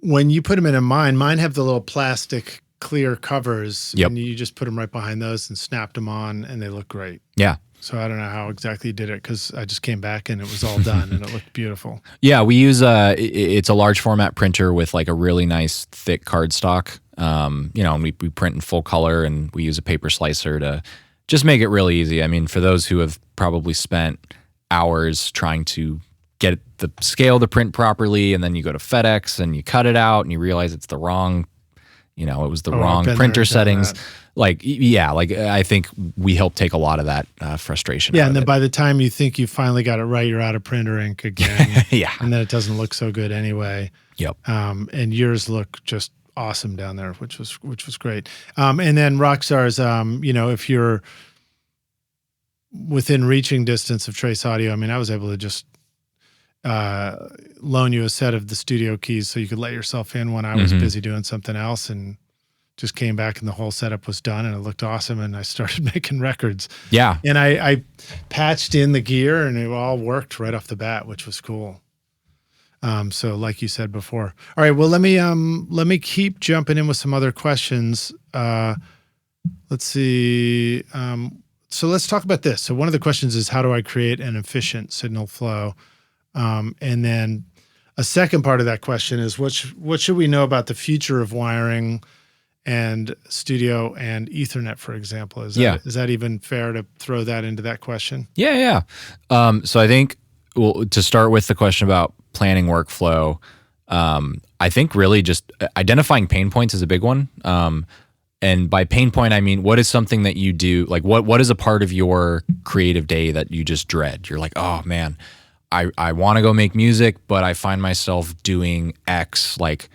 when you put them in mine have the little plastic clear covers, and you just put them right behind those and snapped them on, and they look great. Yeah. So I don't know how exactly you did it because I just came back and it was all done and it looked beautiful. Yeah, we use it's a large format printer with like a really nice thick cardstock. And we print in full color, and we use a paper slicer to just make it really easy. I mean, for those who have probably spent hours trying to get the scale to print properly, and then you go to FedEx and you cut it out and you realize it's the wrong, it was the wrong printer settings. I think we help take a lot of that frustration. Yeah, and then by the time you think you finally got it right, you're out of printer ink again. Yeah, and then it doesn't look so good anyway. Yep. And yours look just awesome down there, which was great. And then Rockstars, if you're within reaching distance of Trace Audio, I mean, I was able to just loan you a set of the studio keys so you could let yourself in when I was busy doing something else, and just came back and the whole setup was done and it looked awesome, and I started making records. Yeah. And I patched in the gear and it all worked right off the bat, which was cool. So like you said before. All right, well, let me keep jumping in with some other questions. Let's see. So let's talk about this. So one of the questions is, how do I create an efficient signal flow? And then a second part of that question is, what should we know about the future of wiring and studio and Ethernet, for example? Is that even fair to throw that into that question? Yeah. So I think, to start with the question about planning workflow, I think really just identifying pain points is a big one. And by pain point, I mean, what is something that you do? Like what is a part of your creative day that you just dread? You're like, oh man, I want to go make music, but I find myself doing X like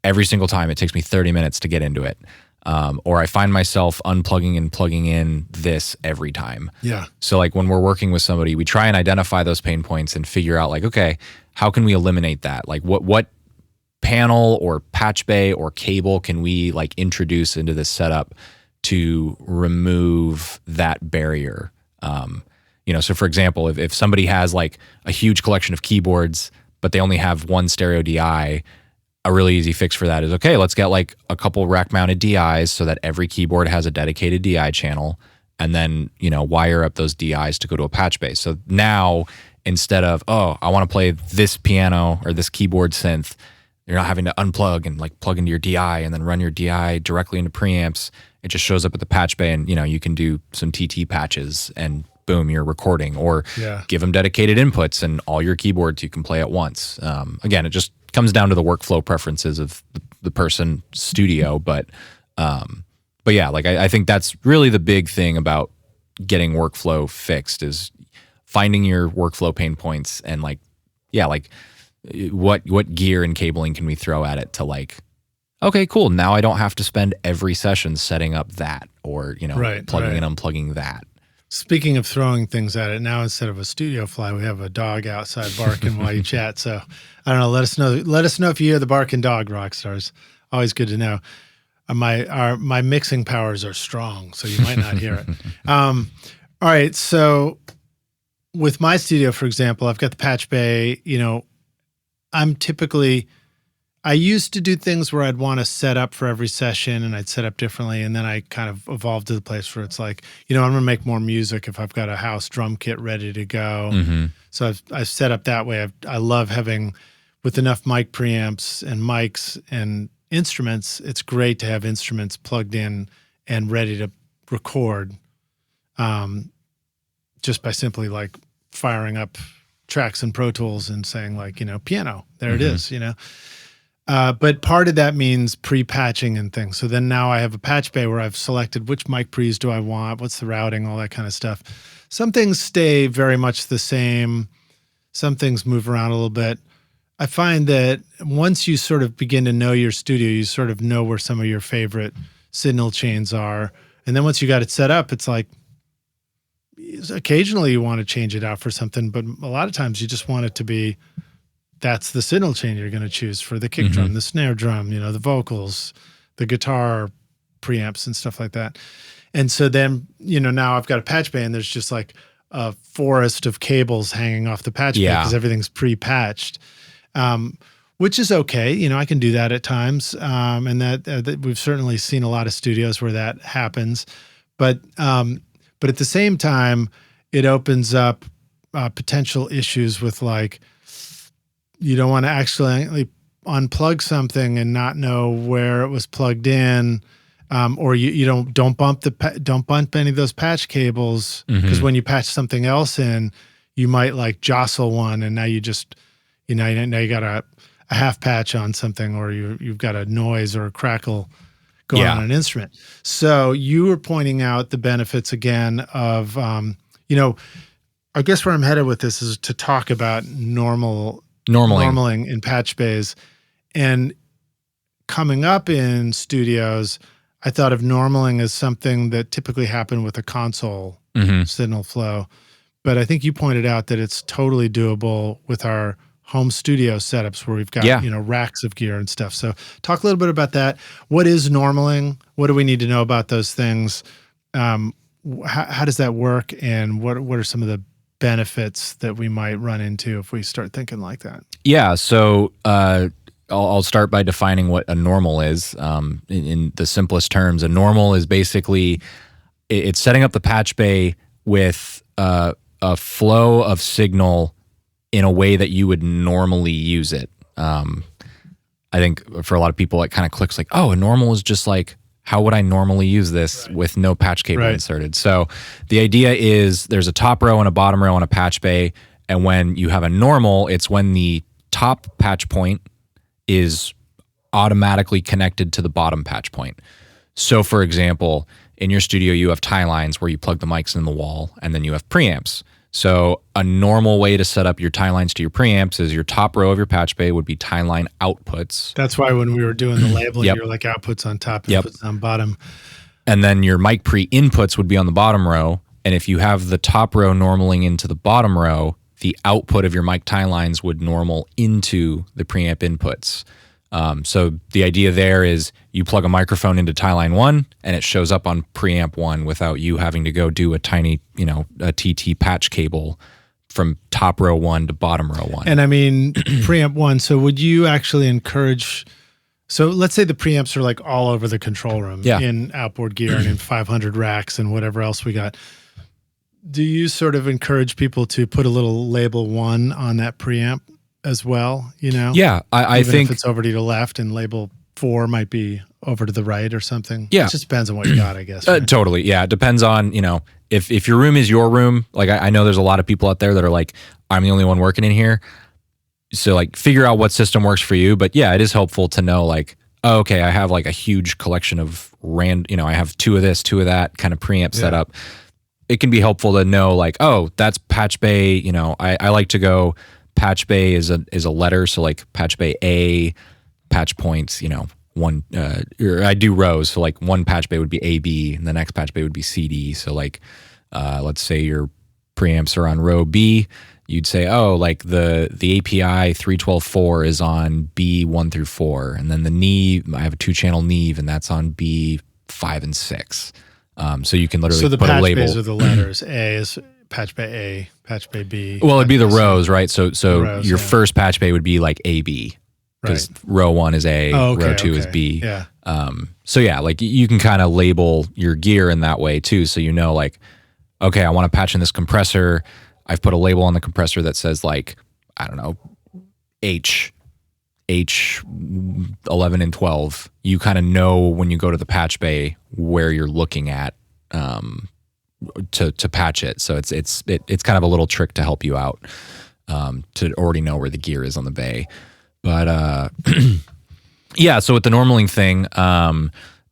every single time. It takes me 30 minutes to get into it. Or I find myself unplugging and plugging in this every time. Yeah. So like when we're working with somebody, we try and identify those pain points and figure out like, okay, how can we eliminate that? Like what panel or patch bay or cable can we like introduce into this setup to remove that barrier? So for example, if somebody has like a huge collection of keyboards, but they only have one stereo DI, a really easy fix for that is, okay, let's get like a couple rack mounted DIs so that every keyboard has a dedicated DI channel, and then, wire up those DIs to go to a patch bay. So now instead of, oh, I want to play this piano or this keyboard synth, you're not having to unplug and like plug into your DI and then run your DI directly into preamps. It just shows up at the patch bay, and, you can do some TT patches and boom, you're recording, or give them dedicated inputs and all your keyboards you can play at once. Again, it just comes down to the workflow preferences of the person studio. But yeah, like I think that's really the big thing about getting workflow fixed is finding your workflow pain points and what gear and cabling can we throw at it to like okay, cool. Now I don't have to spend every session setting up that or, plugging and unplugging that. Speaking of throwing things at it, now instead of a studio fly, we have a dog outside barking while you chat. So I don't know. Let us know if you hear the barking dog, rock stars. Always good to know. My mixing powers are strong, so you might not hear it. All right. So with my studio, for example, I've got the patch bay. I used to do things where I'd want to set up for every session and I'd set up differently. And then I kind of evolved to the place where it's like, I'm going to make more music if I've got a house drum kit ready to go. Mm-hmm. So I've set up that way. I love having, with enough mic preamps and mics and instruments, it's great to have instruments plugged in and ready to record, just by simply like firing up tracks in Pro Tools and saying like, piano, there it is, But part of that means pre-patching and things. So then now I have a patch bay where I've selected which mic pre's do I want, what's the routing, all that kind of stuff. Some things stay very much the same. Some things move around a little bit. I find that once you sort of begin to know your studio, you sort of know where some of your favorite signal chains are. And then once you got it set up, it's like occasionally you want to change it out for something, but a lot of times you just want it to be, that's the signal chain you're going to choose for the kick drum, the snare drum, the vocals, the guitar preamps and stuff like that. And so then, now I've got a patch bay and there's just like a forest of cables hanging off the patch bay because everything's pre-patched, which is okay. I can do that at times. And that we've certainly seen a lot of studios where that happens. But at the same time, it opens up potential issues with like, you don't want to accidentally unplug something and not know where it was plugged in, or you don't bump any of those patch cables, because when you patch something else in, you might like jostle one, and now you just now you got a half patch on something, or you've got a noise or a crackle going on an instrument. So you were pointing out the benefits again of I guess where I'm headed with this is to talk about normaling in patch bays. And coming up in studios, I thought of normaling as something that typically happened with a console signal flow. But I think you pointed out that it's totally doable with our home studio setups where we've got, racks of gear and stuff. So talk a little bit about that. What is normaling? What do we need to know about those things? How does that work? And what are some of the benefits that we might run into if we start thinking like that? Yeah. So I'll start by defining what a normal is. In the simplest terms, a normal is basically it's setting up the patch bay with a flow of signal in a way that you would normally use it. I think for a lot of people, it kind of clicks like, oh, a normal is just like, how would I normally use this with no patch cable inserted? So the idea is there's a top row and a bottom row on a patch bay. And when you have a normal, it's when the top patch point is automatically connected to the bottom patch point. So for example, in your studio, you have tie lines where you plug the mics in the wall, and then you have preamps. So a normal way to set up your tie lines to your preamps is your top row of your patch bay would be tie line outputs. That's why when we were doing the labeling, you're like outputs on top, inputs on bottom. And then your mic pre-inputs would be on the bottom row. And if you have the top row normaling into the bottom row, the output of your mic tie lines would normal into the preamp inputs. So the idea there is you plug a microphone into tie line 1 and it shows up on preamp 1 without you having to go do a tiny, a TT patch cable from top row 1 to bottom row 1. And I mean, preamp 1, so would you actually encourage, so let's say the preamps are like all over the control room in outboard gear and in 500 racks and whatever else we got. Do you sort of encourage people to put a little label 1 on that preamp as well, Yeah, I think if it's over to the left and label 4 might be over to the right or something. Yeah. It just depends on what you got, I guess. Right? Totally. Yeah. It depends on, if your room is your room, like I know there's a lot of people out there that are like, I'm the only one working in here. So like figure out what system works for you. But yeah, it is helpful to know like, oh, okay, I have like a huge collection of I have 2 of this, 2 of that kind of preamp setup. It can be helpful to know like, oh, that's patch bay. I like to go patch bay is a letter. So like patch bay A, patch points, one, or I do rows. So like one patch bay would be AB, and the next patch bay would be CD. So like, let's say your preamps are on row B, you'd say, oh, like the API 312.4 is on B1 through 4, and then the Neve, I have a 2-channel Neve, and that's on B5 and 6. So you can literally put a label. So the patch bays are the letters. A is patch bay A, patch bay B. Well, it'd be the rows, right? So rows, your first patch bay would be like AB, because row 1 is A, row 2 is B. Yeah. So yeah, like you can kind of label your gear in that way too. So you know, like, okay, I want to patch in this compressor. I've put a label on the compressor that says like, I don't know, H 11 and 12. You kind of know when you go to the patch bay where you're looking at to patch it. So it's kind of a little trick to help you out to already know where the gear is on the bay. But yeah, so with the normaling thing,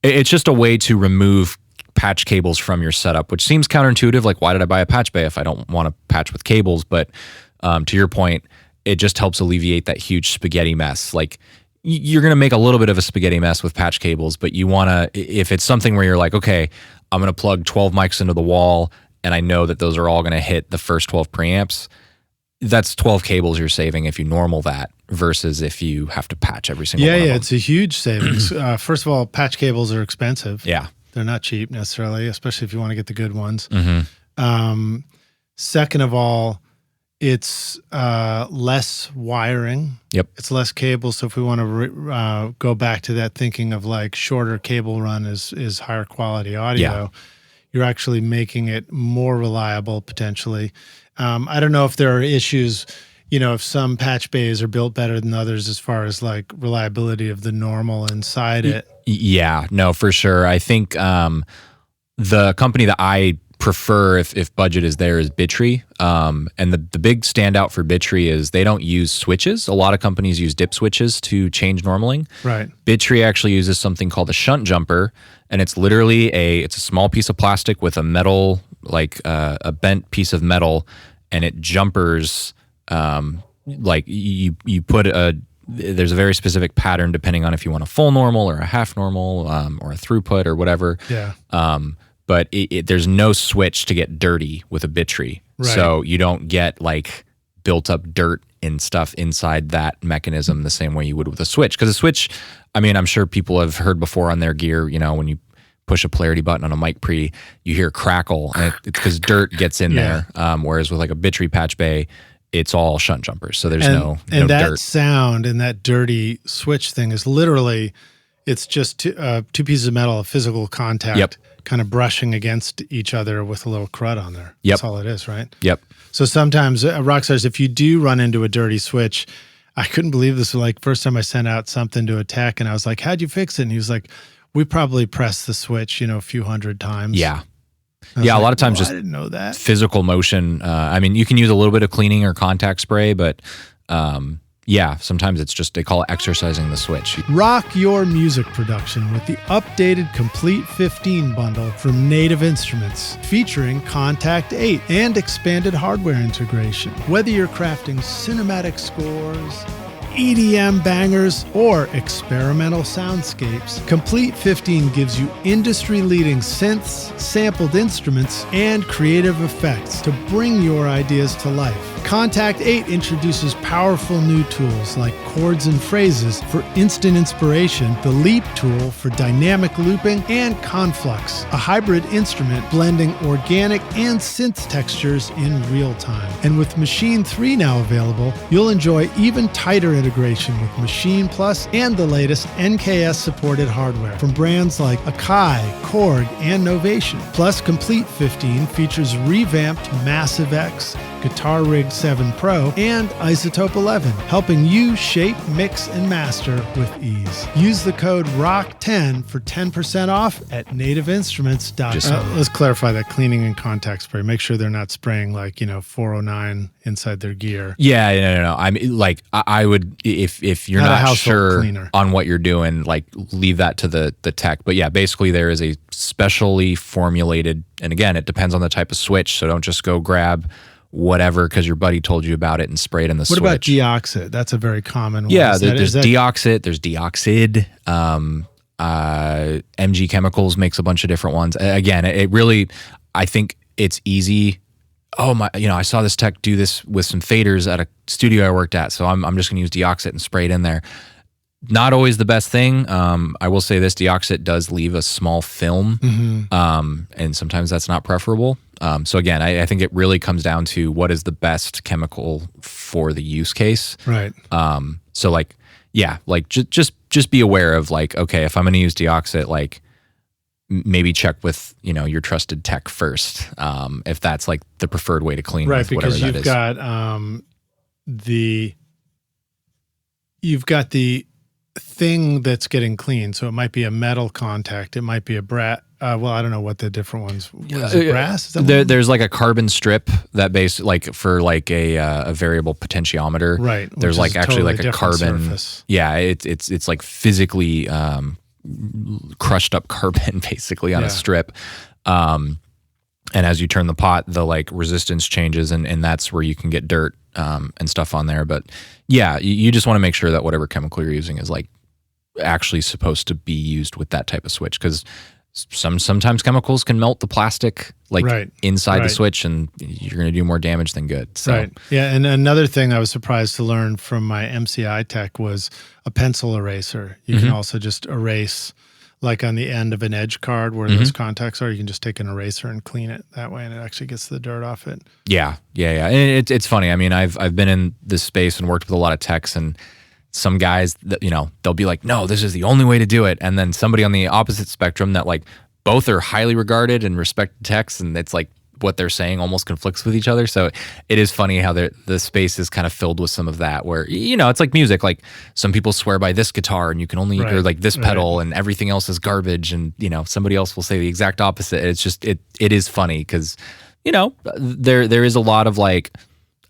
it's just a way to remove patch cables from your setup, which seems counterintuitive. Like, why did I buy a patch bay if I don't want to patch with cables? But to your point, it just helps alleviate that huge spaghetti mess. Like, you're going to make a little bit of a spaghetti mess with patch cables, but you want to, if it's something where you're like, okay, I'm going to plug 12 mics into the wall, and I know that those are all going to hit the first 12 preamps, that's 12 cables you're saving if you normal that, versus if you have to patch every single one of them. It's a huge savings. First of all, patch cables are expensive. Yeah. They're not cheap necessarily, especially if you want to get the good ones. Mm-hmm. Second of all, it's less wiring. Yep. It's less cables. So if we want to go back to that thinking of like shorter cable run is higher quality audio, you're actually making it more reliable potentially. I don't know if there are issues, if some patch bays are built better than others as far as like reliability of the normal inside it. Yeah, no, for sure. I think the company that I prefer, if budget is there, is Bitree. And the big standout for Bitree is they don't use switches. A lot of companies use dip switches to change normaling. Right. Bitree actually uses something called a shunt jumper, and it's literally it's a small piece of plastic with a metal, like a bent piece of metal, and it jumpers. Like you put there's a very specific pattern depending on if you want a full normal or a half normal, or a throughput or whatever. Yeah. But there's no switch to get dirty with a Bitree. Right. So you don't get like built up dirt and stuff inside that mechanism the same way you would with a switch. Because a switch, I mean, I'm sure people have heard before on their gear, when you push a polarity button on a mic pre, you hear crackle, and it's because dirt gets in there. Whereas with like a Bitree patch bay, it's all shunt jumpers. So there's no that dirt. Sound and that dirty switch thing is literally, it's just two pieces of metal, a physical contact, kind of brushing against each other with a little crud on there. Yep. That's all it is, right? Yep. So sometimes, Rockstars, if you do run into a dirty switch, I couldn't believe this. Like, first time I sent out something to a tech, and I was like, how'd you fix it? And he was like, we probably pressed the switch, a few hundred times. Yeah. Yeah, a lot of times just I didn't know that. Physical motion. I mean, you can use a little bit of cleaning or contact spray, but yeah, sometimes it's just, they call it exercising the switch. Rock your music production with the updated Complete 15 bundle from Native Instruments, featuring Contact 8 and expanded hardware integration. Whether you're crafting cinematic scores, EDM bangers, or experimental soundscapes, Complete 15 gives you industry-leading synths, sampled instruments, and creative effects to bring your ideas to life. Contact 8 introduces powerful new tools like chords and phrases for instant inspiration, the Leap tool for dynamic looping, and Conflux, a hybrid instrument blending organic and synth textures in real time. And with Machine 3 now available, you'll enjoy even tighter integration with Machine Plus and the latest NKS-supported hardware from brands like Akai, Korg, and Novation. Plus, Complete 15 features revamped Massive X, Guitar Rig 7 Pro, and Isotope 11, helping you shape, mix, and master with ease. Use the code ROCK10 for 10% off at nativeinstruments.com. Let's clarify that cleaning and contact spray. Make sure they're not spraying like, 409 inside their gear. Yeah, no. I mean, like, I would, if you're not sure cleaner on what you're doing, like, leave that to the tech. But yeah, basically there is a specially formulated, and again, it depends on the type of switch, so don't just go grab whatever because your buddy told you about it and sprayed in the switch. What about deoxit? That's a very common one. Yeah, there's deoxit, there's deoxid. MG Chemicals makes a bunch of different ones. Again, it really, I think it's easy. Oh my, I saw this tech do this with some faders at a studio I worked at, so I'm just going to use deoxit and spray it in there. Not always the best thing. I will say this, deoxit does leave a small film, and sometimes that's not preferable. So again, I think it really comes down to what is the best chemical for the use case. Right. So like, yeah, like just be aware of like, okay, if I'm going to use deoxit, like maybe check with, your trusted tech first. If that's like the preferred way to clean, right? With because whatever you've that is. got you've got the thing that's getting cleaned. So it might be a metal contact. It might be a brass. Well, I don't know what the different ones. Is it brass? Is that There's like a carbon strip that like for like a variable potentiometer. Right. There's like actually totally like a carbon. Surface. Yeah. It's like physically crushed up carbon basically on a strip. And as you turn the pot, the like resistance changes and that's where you can get dirt and stuff on there. But yeah, you just want to make sure that whatever chemical you're using is like actually supposed to be used with that type of switch, because sometimes chemicals can melt the plastic like inside the switch, and you're going to do more damage than good. So. Right. Yeah. And another thing I was surprised to learn from my MCI tech was a pencil eraser. You can also just erase, like on the end of an edge card where those contacts are, you can just take an eraser and clean it that way, and it actually gets the dirt off it. Yeah. And it's funny. I mean, I've been in this space and worked with a lot of techs, and some guys that, they'll be like, no, this is the only way to do it. And then somebody on the opposite spectrum that like both are highly regarded and respected techs, and it's like what they're saying almost conflicts with each other. So it is funny how the space is kind of filled with some of that where, it's like music. Like some people swear by this guitar and you can only, or like this pedal and everything else is garbage. And, somebody else will say the exact opposite. It's just, it is funny because, there is a lot of like,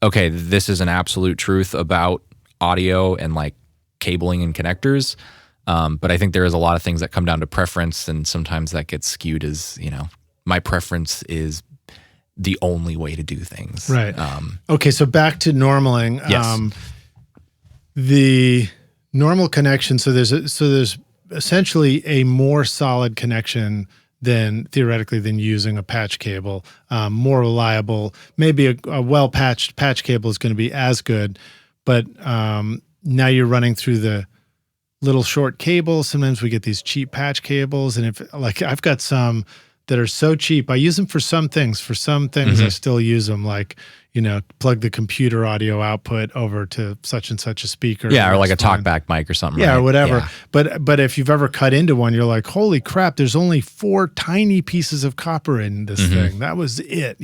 okay, this is an absolute truth about audio and like cabling and connectors. But I think there is a lot of things that come down to preference, and sometimes that gets skewed as, my preference is the only way to do things. Right. Okay. So back to normaling. Yes. The normal connection. So there's essentially a more solid connection theoretically than using a patch cable, more reliable. Maybe a well-patched patch cable is going to be as good, but now you're running through the little short cables. Sometimes we get these cheap patch cables, and if like I've got some that are so cheap, I use them for some things. For some things, I still use them, like plug the computer audio output over to such and such a speaker. Yeah, or like a talkback mic or something. Yeah, right? Or whatever. Yeah. But if you've ever cut into one, you're like, holy crap! There's only 4 tiny pieces of copper in this thing. That was it,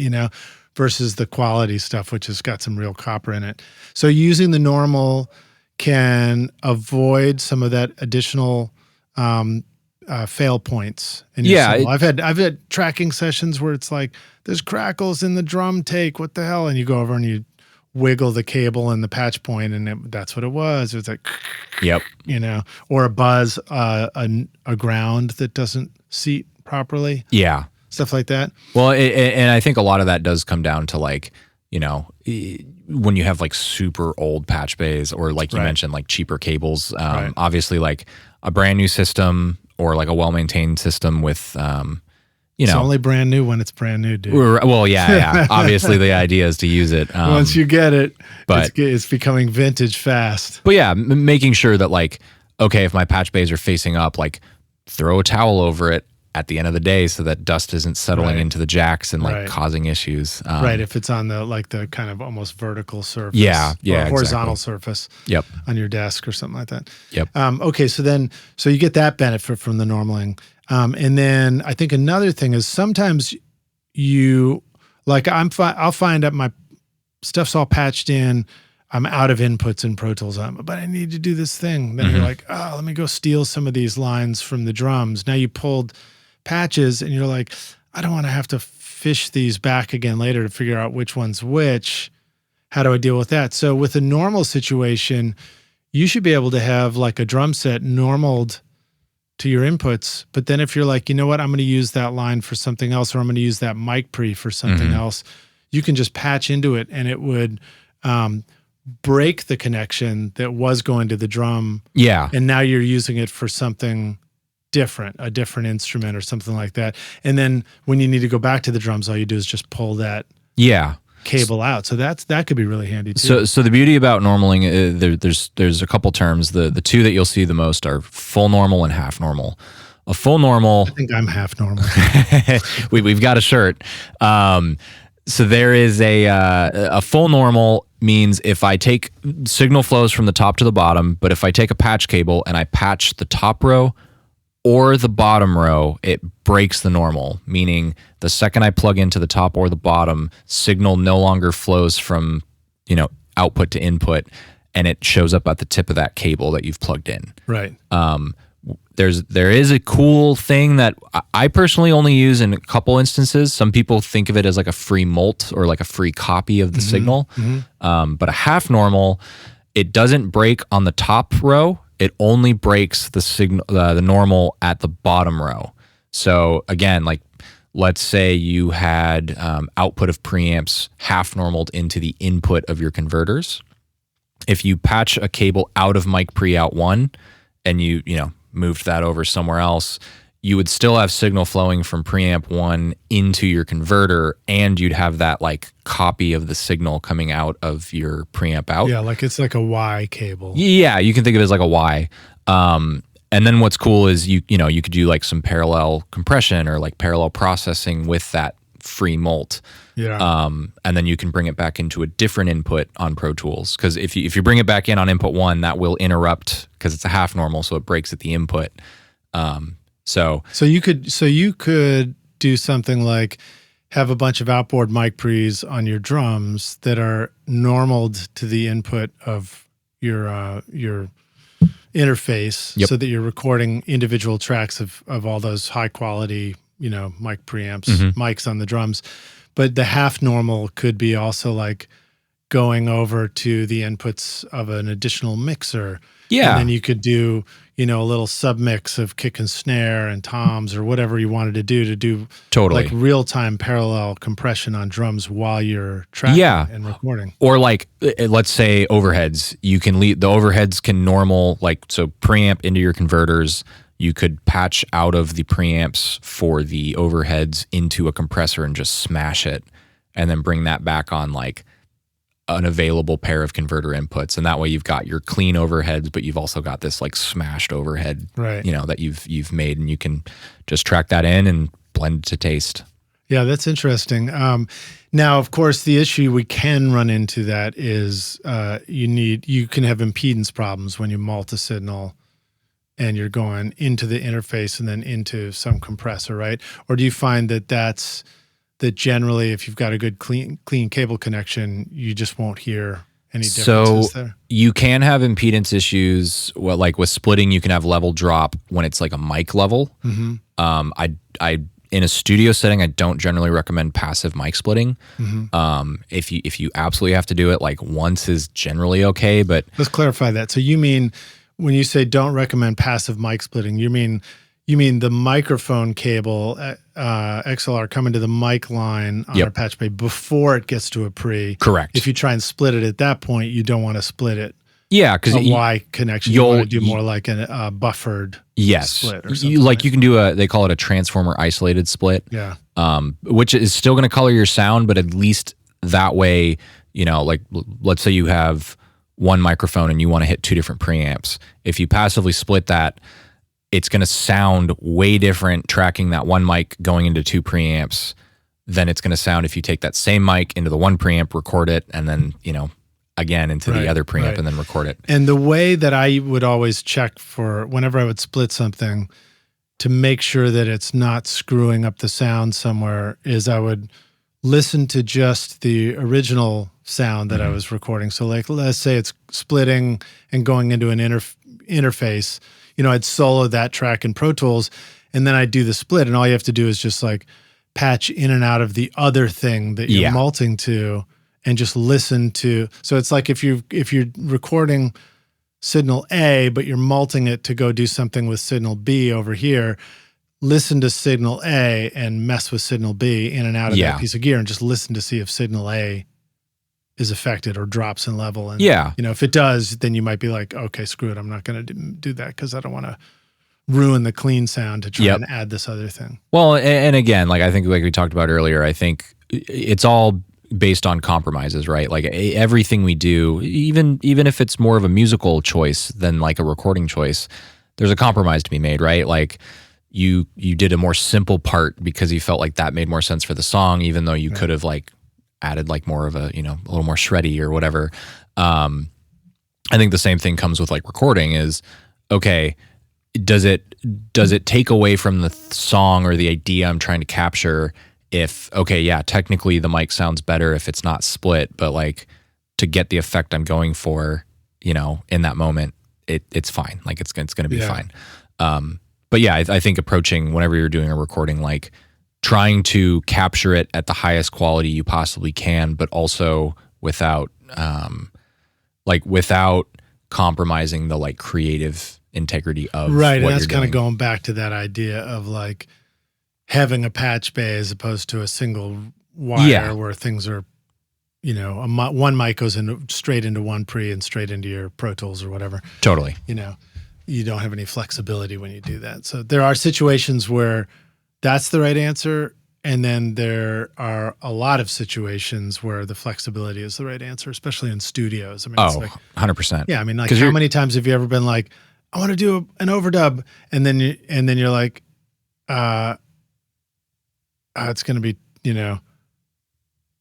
versus the quality stuff, which has got some real copper in it. So using the normal can avoid some of that additional fail points. In your cymbal. I've had tracking sessions where it's like there's crackles in the drum take. What the hell? And you go over and you wiggle the cable and the patch point, and that's what it was. It was like, yep, or a buzz, a ground that doesn't seat properly. Yeah, stuff like that. Well, and I think a lot of that does come down to like, when you have like super old patch bays, or like you mentioned, like cheaper cables. Obviously, like a brand new system or like a well-maintained system with, it's only brand new when it's brand new, dude. Well, yeah. Obviously, the idea is to use it. Once you get it, but it's becoming vintage fast. But yeah, making sure that like, okay, if my patch bays are facing up, like throw a towel over it at the end of the day so that dust isn't settling into the jacks and like causing issues. If it's on the kind of almost vertical surface. Yeah, or horizontal surface. Yep. On your desk or something like that. Yep. Okay, so you get that benefit from the normaling. And then I think another thing is sometimes I'll find that my stuff's all patched in. I'm out of inputs in Pro Tools, but I need to do this thing. Then you're like, oh, let me go steal some of these lines from the drums. Now you pulled patches and you're like, I don't want to have to fish these back again later to figure out which one's which. How do I deal with that? So with a normal situation, you should be able to have like a drum set normaled to your inputs. But then if you're like, you know what, I'm going to use that line for something else, or I'm going to use that mic pre for something else, you can just patch into it and it would break the connection that was going to the drum. Yeah. And now you're using it for something different, a different instrument or something like that. And then when you need to go back to the drums, all you do is just pull that cable out. So that could be really handy too. So the beauty about normaling, there's a couple terms. The two that you'll see the most are full normal and half normal. A full normal. I think I'm half normal. We've got a shirt. So there is a full normal means if I take signal flows from the top to the bottom, but if I take a patch cable and I patch the top row or the bottom row, it breaks the normal, meaning the second I plug into the top or the bottom, signal no longer flows from, output to input, and it shows up at the tip of that cable that you've plugged in. Right. There is a cool thing that I personally only use in a couple instances. Some people think of it as like a free molt or like a free copy of the signal. But a half normal, it doesn't break on the top row. It only breaks the signal, the normal at the bottom row. So again, like let's say you had output of preamps half normaled into the input of your converters. If you patch a cable out of mic pre-out 1 and you moved that over somewhere else, you would still have signal flowing from preamp 1 into your converter, and you'd have that like copy of the signal coming out of your preamp out. Yeah, like it's like a Y cable. Yeah, you can think of it as like a Y. And then what's cool is you could do like some parallel compression or like parallel processing with that free molt. Yeah. And then you can bring it back into a different input on Pro Tools, because if you bring it back in on input 1, that will interrupt because it's a half normal, so it breaks at the input. So you could do something like have a bunch of outboard mic pre's on your drums that are normaled to the input of your interface, so that you're recording individual tracks of all those high quality, mic preamps, mics on the drums. But the half normal could be also like going over to the inputs of an additional mixer. Yeah. And then you could do, a little submix of kick and snare and toms or whatever you wanted to do totally like real-time parallel compression on drums while you're tracking and recording. Or like, let's say overheads, you can the overheads can normal, like, so preamp into your converters. You could patch out of the preamps for the overheads into a compressor and just smash it, and then bring that back on like an available pair of converter inputs. And that way you've got your clean overheads, but you've also got this like smashed overhead, right, that you've made, and you can just track that in and blend to taste. Yeah, that's interesting. Now, of course, the issue we can run into that is you can have impedance problems when you multi-signal and you're going into the interface and then into some compressor, right? Or do you find that generally, if you've got a good clean cable connection, you just won't hear any differences there? You can have impedance issues. Well, like with splitting, you can have level drop when it's like a mic level. I in a studio setting, I don't generally recommend passive mic splitting. If you absolutely have to do it, like once is generally okay. But let's clarify that. So you mean, when you say don't recommend passive mic splitting, you mean the microphone cable XLR coming to the mic line on a patch bay before it gets to a pre. Correct. If you try and split it at that point, you don't want to split it. Yeah, because a Y connection. You want to do more like a buffered split or something. You can do they call it a transformer isolated split. Yeah. Which is still going to color your sound, but at least that way, like let's say you have one microphone and you want to hit two different preamps. If you passively split that, it's going to sound way different tracking that one mic going into two preamps than it's going to sound if you take that same mic into the one preamp, record it, and then, again into the other preamp and then record it. And the way that I would always check for whenever I would split something to make sure that it's not screwing up the sound somewhere is I would listen to just the original sound that I was recording. So like, let's say it's splitting and going into an interface, I'd solo that track in Pro Tools, and then I'd do the split, and all you have to do is just like patch in and out of the other thing that you're multing to and just listen to. So it's like if you're recording signal A, but you're multing it to go do something with signal B over here, listen to signal A and mess with signal B in and out of that piece of gear and just listen to see if signal A is affected or drops in level. And, if it does, then you might be like, okay, screw it. I'm not going to do that because I don't want to ruin the clean sound to try and add this other thing. Well, and again, like I think like we talked about earlier, I think it's all based on compromises, right? Like everything we do, even if it's more of a musical choice than like a recording choice, there's a compromise to be made, right? Like you did a more simple part because you felt like that made more sense for the song, even though you could have like added like more of a, a little more shreddy or whatever. I think the same thing comes with like recording is, okay, does it take away from the song or the idea I'm trying to capture if, okay, yeah, technically the mic sounds better if it's not split, but like to get the effect I'm going for, in that moment, it's fine. Like it's going to be fine. But yeah, I think approaching whenever you're doing a recording, like trying to capture it at the highest quality you possibly can, but also without compromising the like creative integrity of right. What and that's kind of going back to that idea of like having a patch bay as opposed to a single wire where things are, one mic goes straight into one pre and straight into your Pro Tools or whatever. Totally. You don't have any flexibility when you do that. So there are situations where that's the right answer. And then there are a lot of situations where the flexibility is the right answer, especially in studios. I mean, it's like 100%. Yeah. I mean, like how many times have you ever been like, I want to do an overdub. And then you're like, it's going to be,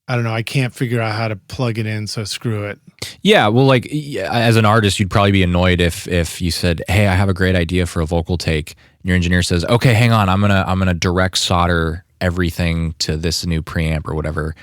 I don't know. I can't figure out how to plug it in. So screw it. Yeah. Well, like as an artist, you'd probably be annoyed if you said, hey, I have a great idea for a vocal take. And your engineer says, okay, hang on. I'm going to direct solder everything to this new preamp or whatever.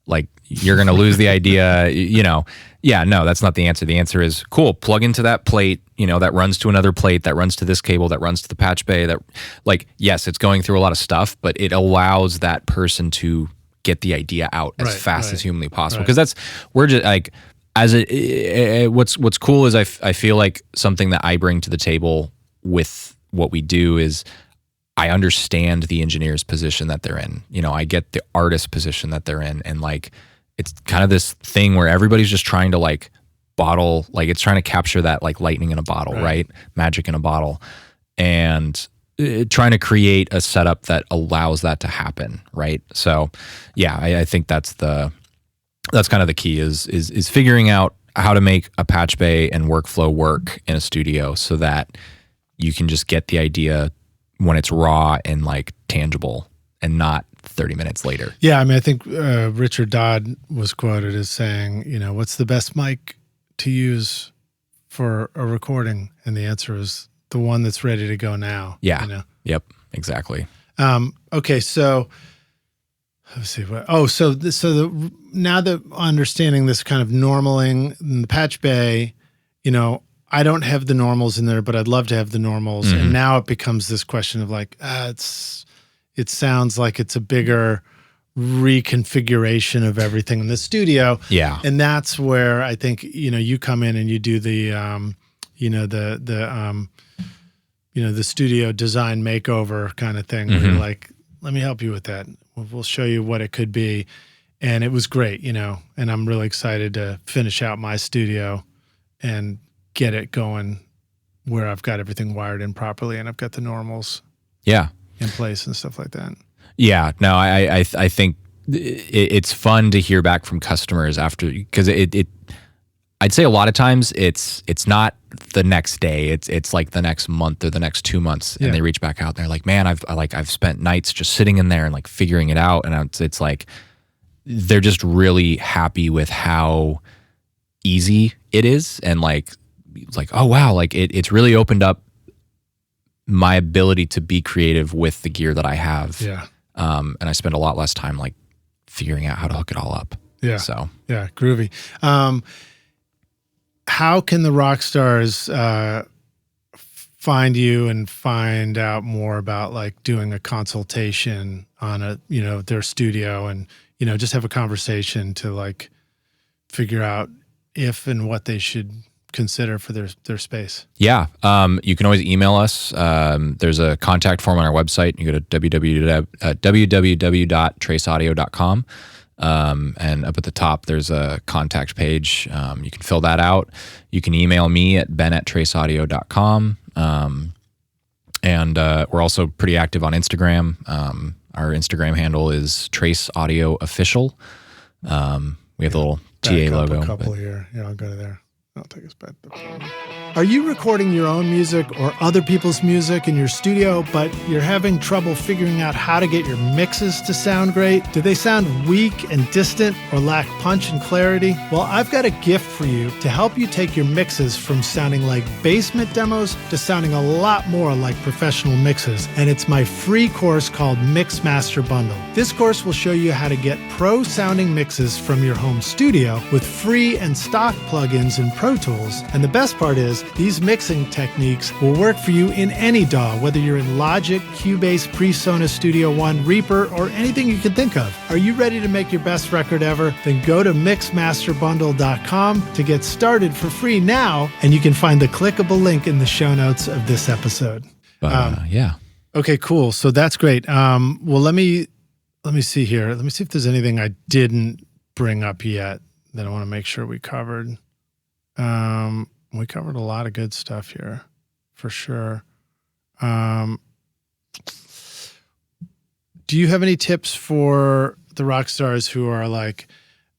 Like you're going to lose the idea, Yeah, no, that's not the answer. The answer is cool. Plug into that plate, that runs to another plate, that runs to this cable, that runs to the patch bay. That, like, yes, it's going through a lot of stuff, but it allows that person to get the idea out as fast as humanly possible. Because we're just like, what's cool is I feel like something that I bring to the table with what we do is I understand the engineer's position that they're in. I get the artist position that they're in, and like it's kind of this thing where everybody's just trying to like bottle, like it's trying to capture that like lightning in a bottle, right? Magic in a bottle, and trying to create a setup that allows that to happen, right? So, yeah, I think that's kind of the key is figuring out how to make a patch bay and workflow work in a studio so that you can just get the idea when it's raw and like tangible and not 30 minutes later. Yeah. I mean, I think Richard Dodd was quoted as saying, what's the best mic to use for a recording? And the answer is the one that's ready to go now. Yeah. Yep. Exactly. Okay. So let's see what, now that understanding this kind of normaling in the patch bay, I don't have the normals in there, but I'd love to have the normals. Mm-hmm. And now it becomes this question of like, it sounds like it's a bigger reconfiguration of everything in the studio. Yeah. And that's where I think, you come in and you do the, the studio design makeover kind of thing. Mm-hmm. Where you're like, let me help you with that. We'll show you what it could be. And it was great, and I'm really excited to finish out my studio and get it going where I've got everything wired in properly and I've got the normals in place and stuff like that. Yeah, no, I think it's fun to hear back from customers after, because I'd say a lot of times it's not the next day, it's like the next month or the next 2 months, and they reach back out and they're like, man, I've spent nights just sitting in there and like figuring it out, and it's like they're just really happy with how easy it is, and like oh wow, like it's really opened up my ability to be creative with the gear that I have. And I spend a lot less time like figuring out how to hook it all up. So groovy. How can the rock stars find you and find out more about like doing a consultation on their studio, and just have a conversation to like figure out if and what they should consider for their space? Yeah. You can always email us. There's a contact form on our website. You go to www.traceaudio.com. And up at the top, there's a contact page. You can fill that out. You can email me at ben@traceaudio.com. And we're also pretty active on Instagram. Our Instagram handle is Trace Audio Official. We have the little TA logo. A couple here. Yeah, I'll go to there. I'll take us back. Are you recording your own music or other people's music in your studio, but you're having trouble figuring out how to get your mixes to sound great? Do they sound weak and distant or lack punch and clarity? Well, I've got a gift for you to help you take your mixes from sounding like basement demos to sounding a lot more like professional mixes. And it's my free course called Mix Master Bundle. This course will show you how to get pro-sounding mixes from your home studio with free and stock plugins in Pro Tools. And the best part is, these mixing techniques will work for you in any DAW, whether you're in Logic, Cubase, PreSonus Studio One, Reaper, or anything you can think of. Are you ready to make your best record ever? Then go to mixmasterbundle.com to get started for free now, and you can find the clickable link in the show notes of this episode. Yeah. Okay, cool. So that's great. Well, let me see here. Let me see if there's anything I didn't bring up yet that I want to make sure we covered. We covered a lot of good stuff here, for sure. Do you have any tips for the rock stars who are like,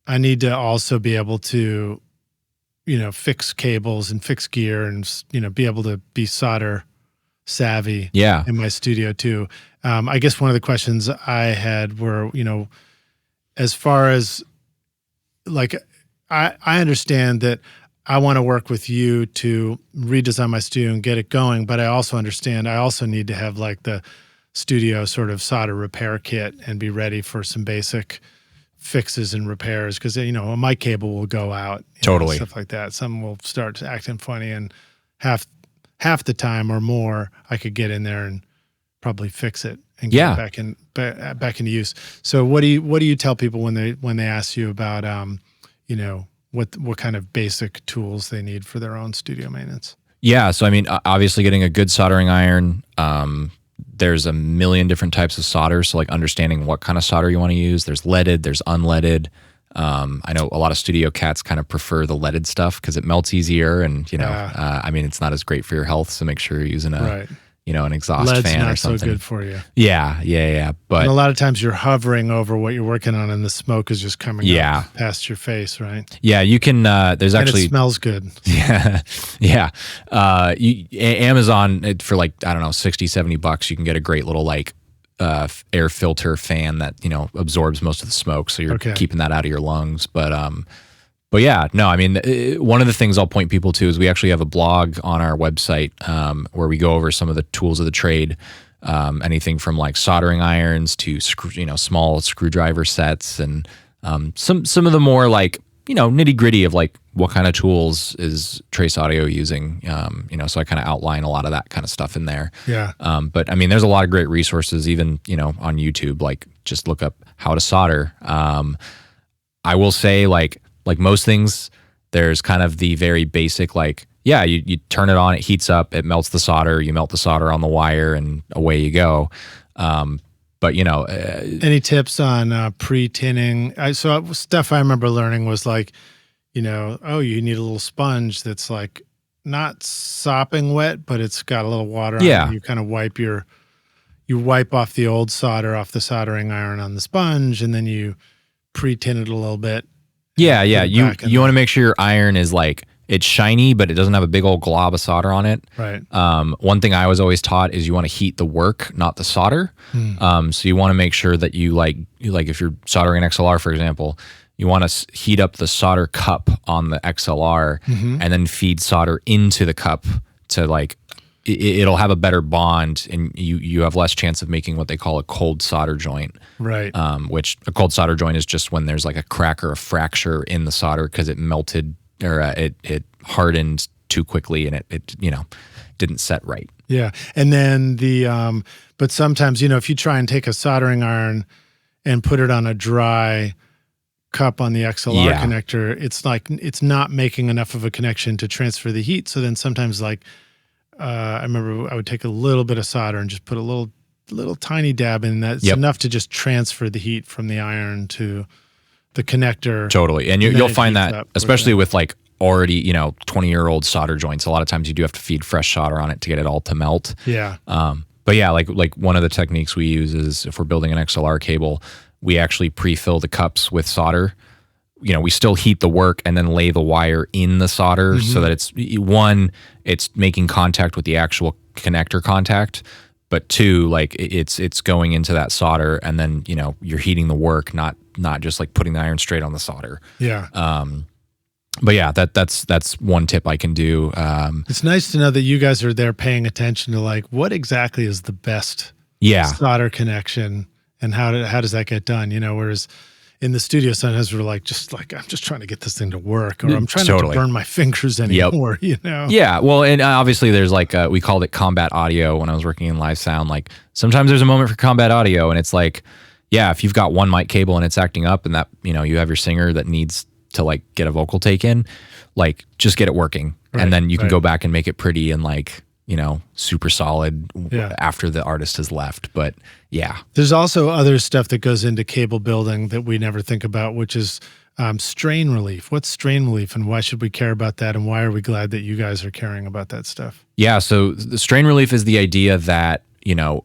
I need to also be able to, fix cables and fix gear and, be able to be solder savvy in my studio too? I guess one of the questions I had were, as far as like, I understand that I want to work with you to redesign my studio and get it going, but I also understand I also need to have like the studio sort of solder repair kit and be ready for some basic fixes and repairs because, a mic cable will go out. Totally. Stuff like that. Some will start acting funny, and half the time or more I could get in there and probably fix it and get it back into use. So what do you tell people when they ask you about, what kind of basic tools they need for their own studio maintenance? Yeah. So, obviously getting a good soldering iron. There's a million different types of solder. So like understanding what kind of solder you want to use. There's leaded, there's unleaded. I know a lot of studio cats kind of prefer the leaded stuff because it melts easier and, it's not as great for your health. So make sure you're using an exhaust Lead's fan not or something. so good for you. Yeah. But and a lot of times you're hovering over what you're working on and the smoke is just coming up past your face, right? Yeah, you can, there's actually. And it smells good. Yeah. Amazon, for like, I don't know, $60-$70, you can get a great little like air filter fan that, absorbs most of the smoke. So you're keeping that out of your lungs. But yeah, no, one of the things I'll point people to is we actually have a blog on our website where we go over some of the tools of the trade, anything from like soldering irons to small screwdriver sets, and some of the more like nitty gritty of like what kind of tools is Trace Audio using. So I kind of outline a lot of that kind of stuff in there. Yeah. But there's a lot of great resources, even on YouTube. Like just look up how to solder. I will say like most things, there's kind of the very basic, like, you turn it on, it heats up, it melts the solder, you melt the solder on the wire, and away you go. But any tips on pre-tinning? So stuff I remember learning was like, you need a little sponge that's like not sopping wet, but it's got a little water on it. And you kind of wipe off the old solder off the soldering iron on the sponge, and then you pre-tin it a little bit. Yeah. You want to make sure your iron is like, it's shiny, but it doesn't have a big old glob of solder on it. Right. One thing I was always taught is you want to heat the work, not the solder. So you want to make sure that you like if you're soldering an XLR, for example, you want to heat up the solder cup on the XLR and then feed solder into the cup to like, it'll have a better bond, and you have less chance of making what they call a cold solder joint. Right. Which a cold solder joint is just when there's like a crack or a fracture in the solder because it melted or it hardened too quickly and it didn't set right. Yeah. And then but sometimes, if you try and take a soldering iron and put it on a dry cup on the XLR connector, it's like it's not making enough of a connection to transfer the heat. So then sometimes like I remember I would take a little bit of solder and just put a little tiny dab in that. It's enough to just transfer the heat from the iron to the connector. Totally. And you'll find that, especially with like already, 20-year-old solder joints, a lot of times you do have to feed fresh solder on it to get it all to melt. Yeah. But yeah, like one of the techniques we use is if we're building an XLR cable, we actually pre-fill the cups with solder. We still heat the work and then lay the wire in the solder so that it's making contact with the actual connector contact, but two, like it's going into that solder, and then you're heating the work, not just like putting the iron straight on the solder. Yeah. But yeah, that's one tip I can do. It's nice to know that you guys are there paying attention to like what exactly is the best solder connection and how does that get done? Whereas in the studio sometimes we're like I'm just trying to get this thing to work, or I'm trying not to burn my fingers anymore. Yeah, well, and obviously there's like we called it combat audio when I was working in live sound. Like sometimes there's a moment for combat audio, and it's like, yeah, if you've got one mic cable and it's acting up, and that you have your singer that needs to like get a vocal take in, like just get it working, and then you can go back and make it pretty and like super solid after the artist has left. But yeah, there's also other stuff that goes into cable building that we never think about, which is strain relief. What's strain relief, and why should we care about that, and why are we glad that you guys are caring about that stuff? Yeah, so the strain relief is the idea that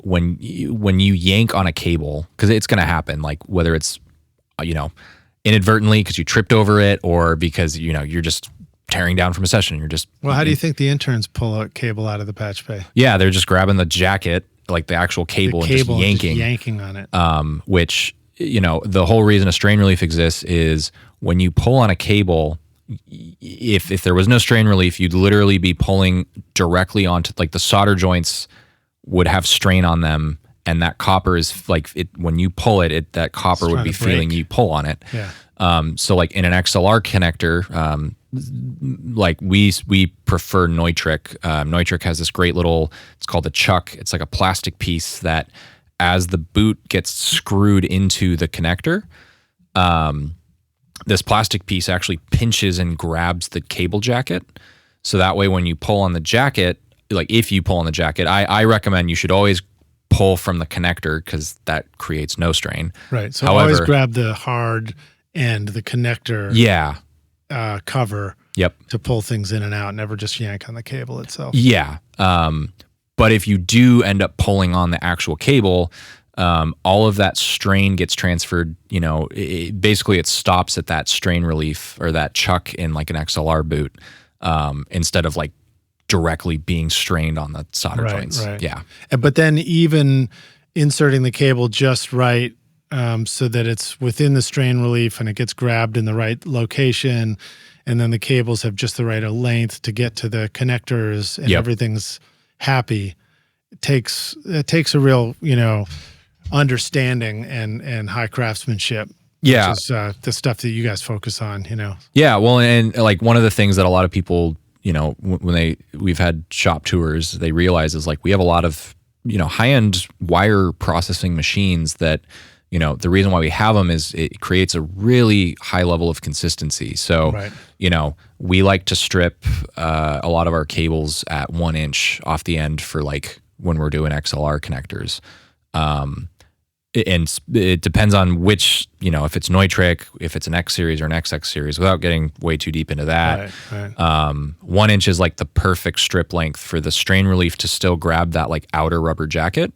when you yank on a cable, because it's going to happen, like whether it's inadvertently because you tripped over it, or because you're just tearing down from a session. You're just how do you think the interns pull a cable out of the patch bay? Yeah, they're just grabbing the jacket, like the actual cable, and just yanking on it. Which the whole reason a strain relief exists is when you pull on a cable. If there was no strain relief, you'd literally be pulling directly onto, like, the solder joints would have strain on them. And that copper is like when you pull it, that copper would be feeling you pull on it. Yeah. So like in an XLR connector, like we prefer Neutrik. Neutrik has this great it's called the chuck. It's like a plastic piece that as the boot gets screwed into the connector, this plastic piece actually pinches and grabs the cable jacket. So that way when you pull on the jacket, like if you pull on the jacket, I recommend you should always pull from the connector because that creates no strain. Right. So always grab the hard end, the connector cover to pull things in and out, never just yank on the cable itself. Yeah. But if you do end up pulling on the actual cable, all of that strain gets transferred, basically it stops at that strain relief or that chuck in like an XLR boot instead of like directly being strained on the solder joints. Right. Yeah. But then even inserting the cable just right so that it's within the strain relief and it gets grabbed in the right location, and then the cables have just the right length to get to the connectors and everything's happy. It takes a real, understanding and high craftsmanship. Yeah. Which is the stuff that you guys focus on, Yeah. Well, and like one of the things that a lot of people, when we've had shop tours, they realize is like we have a lot of, high-end wire processing machines that, the reason why we have them is it creates a really high level of consistency. So, we like to strip a lot of our cables at 1 inch off the end for like when we're doing XLR connectors. And it depends on which, if it's Neutrik, if it's an X series or an XX series, without getting way too deep into that. Right. 1 inch is like the perfect strip length for the strain relief to still grab that like outer rubber jacket.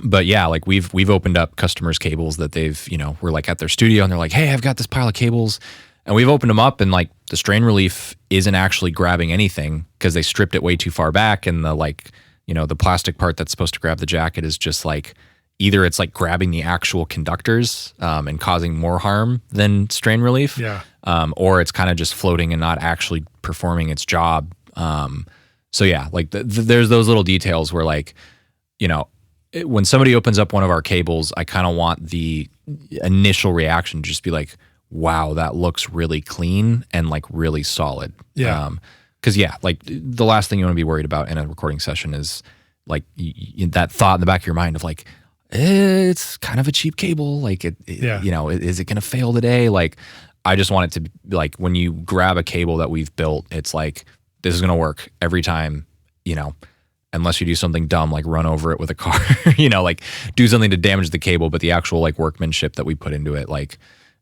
But yeah, like we've opened up customers' cables that they've, we're like at their studio and they're like, hey, I've got this pile of cables. And we've opened them up and like the strain relief isn't actually grabbing anything because they stripped it way too far back. And the like, the plastic part that's supposed to grab the jacket is just like, either it's like grabbing the actual conductors and causing more harm than strain relief. Yeah. Or it's kind of just floating and not actually performing its job. So yeah, like there's those little details where like, when somebody opens up one of our cables, I kind of want the initial reaction to just be like, wow, that looks really clean and like really solid. Yeah. Because like the last thing you want to be worried about in a recording session is like that thought in the back of your mind of like, it's kind of a cheap cable. Like Yeah. you know, is it going to fail today? Like, I just want it to be like when you grab a cable that we've built, it's like, this is going to work every time, you know, unless you do something dumb, like run over it with a car, you know, like do something to damage the cable. But the actual like workmanship that we put into it, like,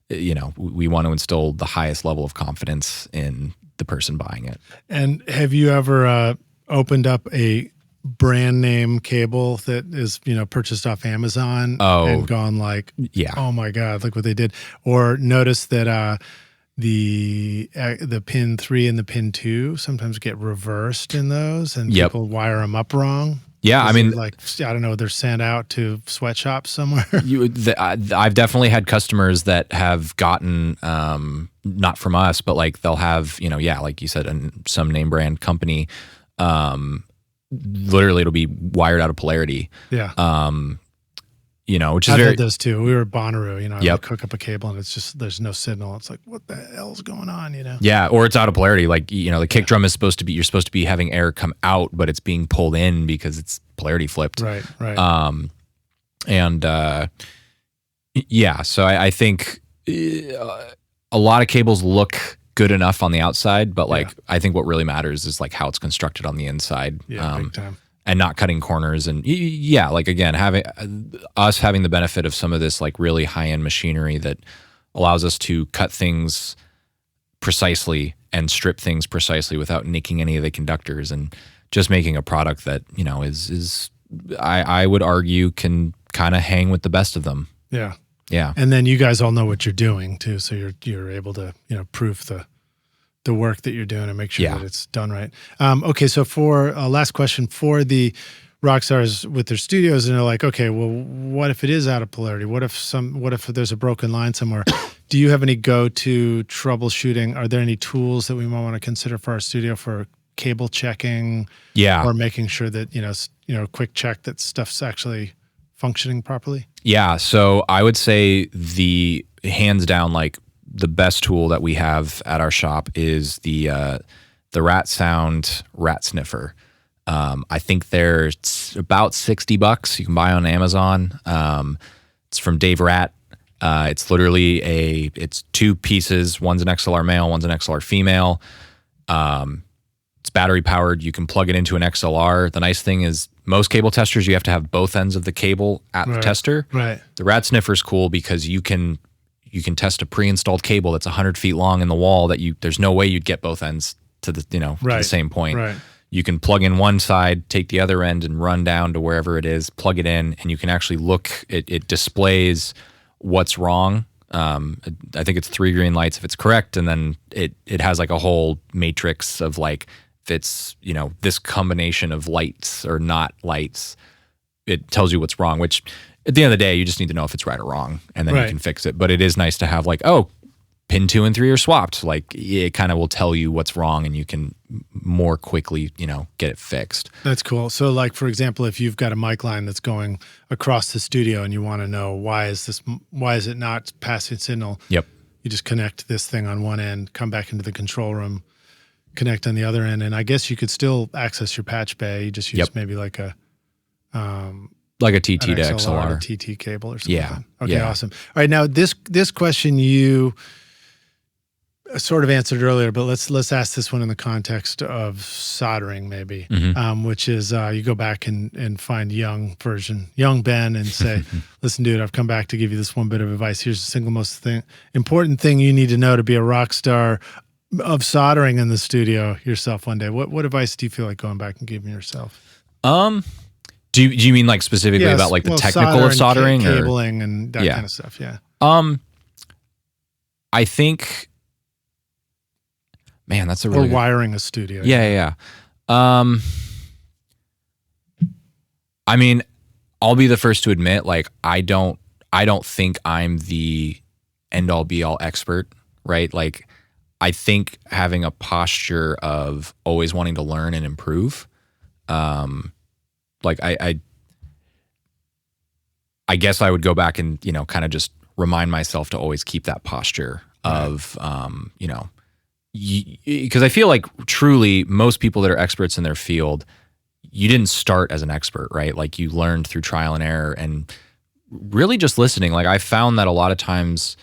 you know, we want to instill the highest level of confidence in the person buying it. And have you ever opened up a brand name cable that is, you know, purchased off Amazon and gone like, yeah, oh my God, look what they did? Or notice that the pin 3 and the pin 2 sometimes get reversed in those, and people wire them up wrong. Yeah, I mean, like, I don't know, they're sent out to sweatshops somewhere. I've definitely had customers that have gotten, not from us, but like they'll have, you know, yeah, like you said, some name brand company, literally it'll be wired out of polarity. Yeah. You know, which is I've very. had those too. We were at Bonnaroo, you know, Yep. I hook up a cable and it's just, there's no signal. It's like, what the hell's going on, you know? Yeah, or it's out of polarity. Like, you know, the kick drum is supposed to be, you're supposed to be having air come out, but it's being pulled in because it's polarity flipped. Right. Yeah, so I think a lot of cables look good enough on the outside, but like I think what really matters is like how it's constructed on the inside. Yeah, big time. And not cutting corners. And yeah, like again, having the benefit of some of this like really high-end machinery that allows us to cut things precisely and strip things precisely without nicking any of the conductors, and just making a product that, you know, is I would argue can kind of hang with the best of them. Yeah. Yeah. And then you guys all know what you're doing too, so you're able to, you know, proof the work that you're doing and make sure that it's done right. Okay, so for last question, for the rock stars with their studios, and they're like, okay, well, what if it is out of polarity? What if there's a broken line somewhere? Do you have any go-to troubleshooting? Are there any tools that we might want to consider for our studio for cable checking? Yeah. Or making sure that, you know, quick check that stuff's actually functioning properly? Yeah. So I would say the hands down, like the best tool that we have at our shop is the Rat Sound Rat Sniffer. I think they're about $60. You can buy on Amazon. It's from Dave Rat. It's literally it's 2 pieces. One's an XLR male, one's an XLR female. It's battery powered. You can plug it into an XLR. The nice thing is most cable testers, you have to have both ends of the cable at the tester. Right. The Rat Sniffer's cool because you can test a pre-installed cable that's 100 feet long in the wall that there's no way you'd get both ends to the, you know, to the same point. Right. You can plug in one side, take the other end and run down to wherever it is, plug it in, and you can actually look, it displays what's wrong. I think it's 3 green lights if it's correct. And then it has like a whole matrix of like, if it's, you know, this combination of lights or not lights, it tells you what's wrong, which at the end of the day, you just need to know if it's right or wrong, and then you can fix it. But it is nice to have like, oh, pin 2 and 3 are swapped. Like it kind of will tell you what's wrong, and you can more quickly, you know, get it fixed. That's cool. So like, for example, if you've got a mic line that's going across the studio and you want to know why is it not passing signal? Yep. You just connect this thing on one end, come back into the control room, connect on the other end. And I guess you could still access your patch bay. You just use maybe like a, like a TT to XLR XLR. to TT cable or something. Yeah. Okay, yeah. awesome. All right, now this question you sort of answered earlier, but let's ask this one in the context of soldering, maybe, which is you go back and find young Ben, and say, listen, dude, I've come back to give you this one bit of advice. Here's the single most important thing you need to know to be a rock star of soldering in the studio yourself one day. What advice do you feel like going back and giving yourself? Do you mean like specifically about like the technical of soldering, or cabling and that kind of stuff? Yeah. I think, man, that's a really or wiring a studio. Yeah. I mean, I'll be the first to admit, like I don't think I'm the end all be all expert, right? Like I think having a posture of always wanting to learn and improve, like I guess I would go back and, you know, kind of just remind myself to always keep that posture of, you know, because I feel like truly most people that are experts in their field, you didn't start as an expert, right? Like you learned through trial and error, and really just listening. Like I found that a lot of times,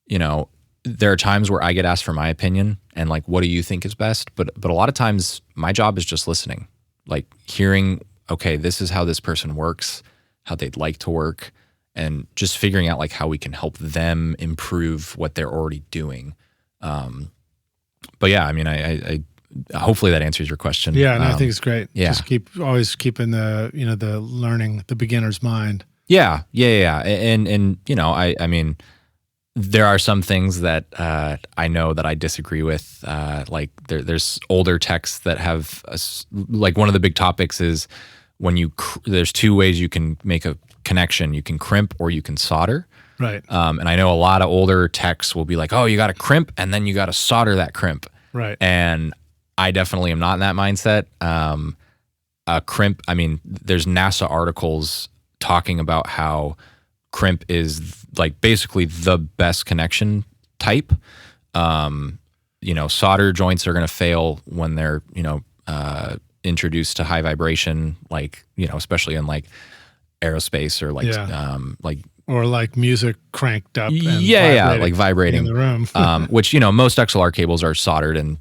there are times where I get asked for my opinion and like, what do you think is best? But a lot of times my job is just listening, like hearing, okay, this is how this person works, how they'd like to work, and just figuring out like how we can help them improve what they're already doing. But yeah, I mean, I hopefully that answers your question. Yeah, and I think it's great. Yeah. Just always keeping the learning, the beginner's mind. Yeah. And I mean, there are some things that I know that I disagree with. Like there's older texts that have like one of the big topics is when there's two ways you can make a connection. You can crimp or you can solder. Right. And I know a lot of older techs will be like, oh, you got to crimp and then you got to solder that crimp. Right. And I definitely am not in that mindset. A crimp, I mean, there's NASA articles talking about how crimp is like basically the best connection type. Solder joints are going to fail when they're, introduced to high vibration, like, especially in like aerospace or like, or like music cranked up. And like vibrating in the room. Which, most XLR cables are soldered and,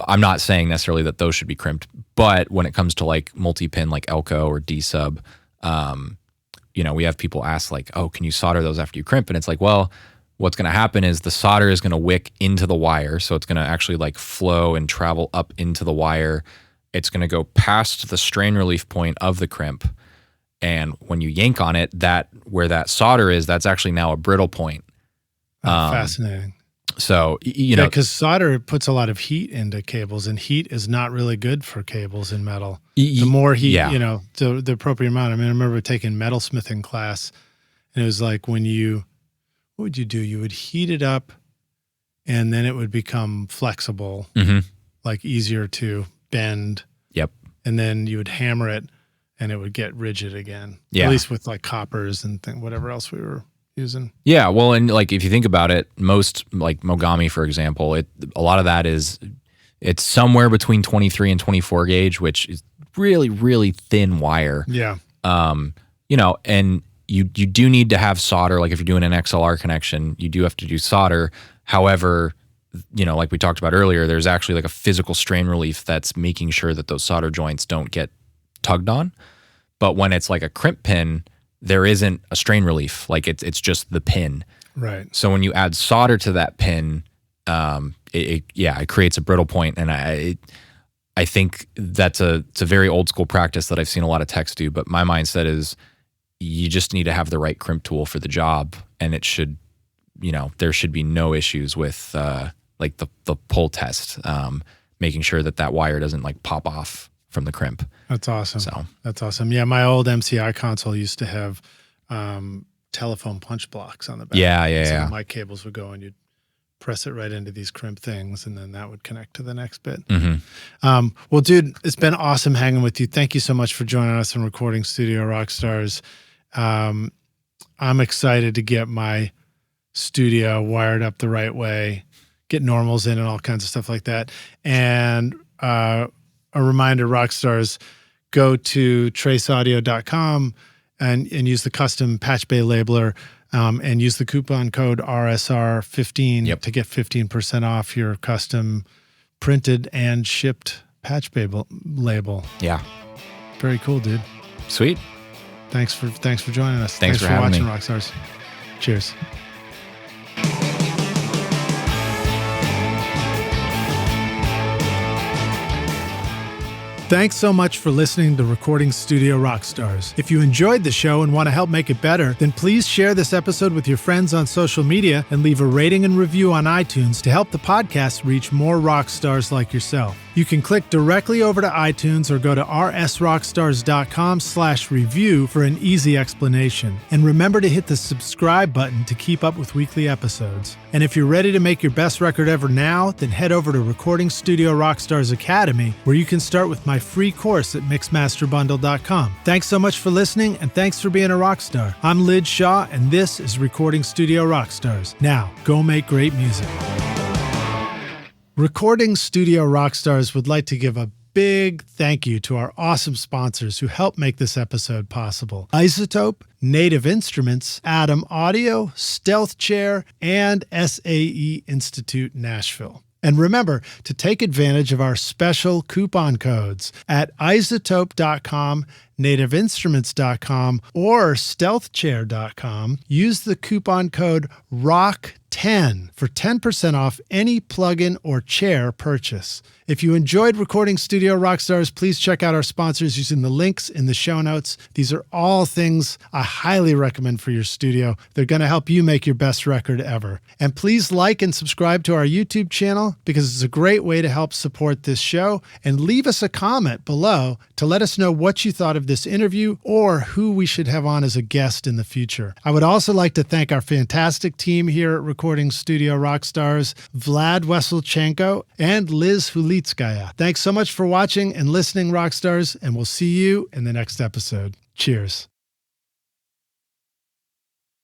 I'm not saying necessarily that those should be crimped, but when it comes to like multi-pin, like Elco or D-sub, we have people ask like, oh, can you solder those after you crimp? And it's like, well, what's going to happen is the solder is going to wick into the wire. So it's going to actually like flow and travel up into the wire. It's going to go past the strain relief point of the crimp. And when you yank on it, where that solder is, that's actually now a brittle point. Fascinating. So, because solder puts a lot of heat into cables, and heat is not really good for cables in metal. The more heat, the appropriate amount. I mean, I remember taking metalsmithing class, and it was like what would you do? You would heat it up, and then it would become flexible, like easier to bend. Yep. And then you would hammer it, and it would get rigid again. Yeah. At least with like coppers and whatever else we were using. Yeah, well, and like if you think about it, most like Mogami, for example, a lot of that it's somewhere between 23 and 24 gauge, which is really, really thin wire. Yeah. And you do need to have solder. Like if you're doing an XLR connection, you do have to do solder. However, like we talked about earlier, there's actually like a physical strain relief that's making sure that those solder joints don't get tugged on. But when it's like a crimp pin, there isn't a strain relief. Like it's just the pin. Right. So when you add solder to that pin, it creates a brittle point. And I think it's a very old school practice that I've seen a lot of techs do. But my mindset is you just need to have the right crimp tool for the job, and it should, there should be no issues with like the pull test, making sure that wire doesn't like pop off from the crimp. That's awesome. So that's awesome. Yeah, my old MCI console used to have telephone punch blocks on the back. Yeah. My cables would go, and you'd press it right into these crimp things, and then that would connect to the next bit. Well, dude, it's been awesome hanging with you. Thank you so much for joining us in Recording Studio Rockstars. I'm excited to get my studio wired up the right way, get normals in and all kinds of stuff like that. And a reminder, Rockstars, go to traceaudio.com and use the custom patchbay labeler and use the coupon code RSR15 to get 15% off your custom printed and shipped patchbay label. Yeah. Very cool, dude. Sweet. Thanks for joining us. Thanks for watching me. Rockstars. Cheers. Thanks so much for listening to Recording Studio Rockstars. If you enjoyed the show and want to help make it better, then please share this episode with your friends on social media and leave a rating and review on iTunes to help the podcast reach more rock stars like yourself. You can click directly over to iTunes or go to rsrockstars.com/review for an easy explanation. And remember to hit the subscribe button to keep up with weekly episodes. And if you're ready to make your best record ever now, then head over to Recording Studio Rockstars Academy, where you can start with my free course at mixmasterbundle.com. Thanks so much for listening, and thanks for being a rock star. I'm Lij Shaw, and this is Recording Studio Rockstars. Now, go make great music. Recording Studio Rockstars would like to give a big thank you to our awesome sponsors who help make this episode possible: iZotope, Native Instruments, Atom Audio, Stealth Chair, and SAE Institute Nashville. And remember to take advantage of our special coupon codes at iZotope.com, nativeinstruments.com, or stealthchair.com. Use the coupon code ROCK10 for 10% off any plugin or chair purchase. If you enjoyed Recording Studio Rockstars, please check out our sponsors using the links in the show notes. These are all things I highly recommend for your studio. They're going to help you make your best record ever. And please like and subscribe to our YouTube channel because it's a great way to help support this show. And leave us a comment below to let us know what you thought of this interview or who we should have on as a guest in the future. I would also like to thank our fantastic team here at Recording Studio Rockstars, Vlad Weselchenko and Liz Hulitskaya. Thanks so much for watching and listening, Rockstars, and we'll see you in the next episode. Cheers.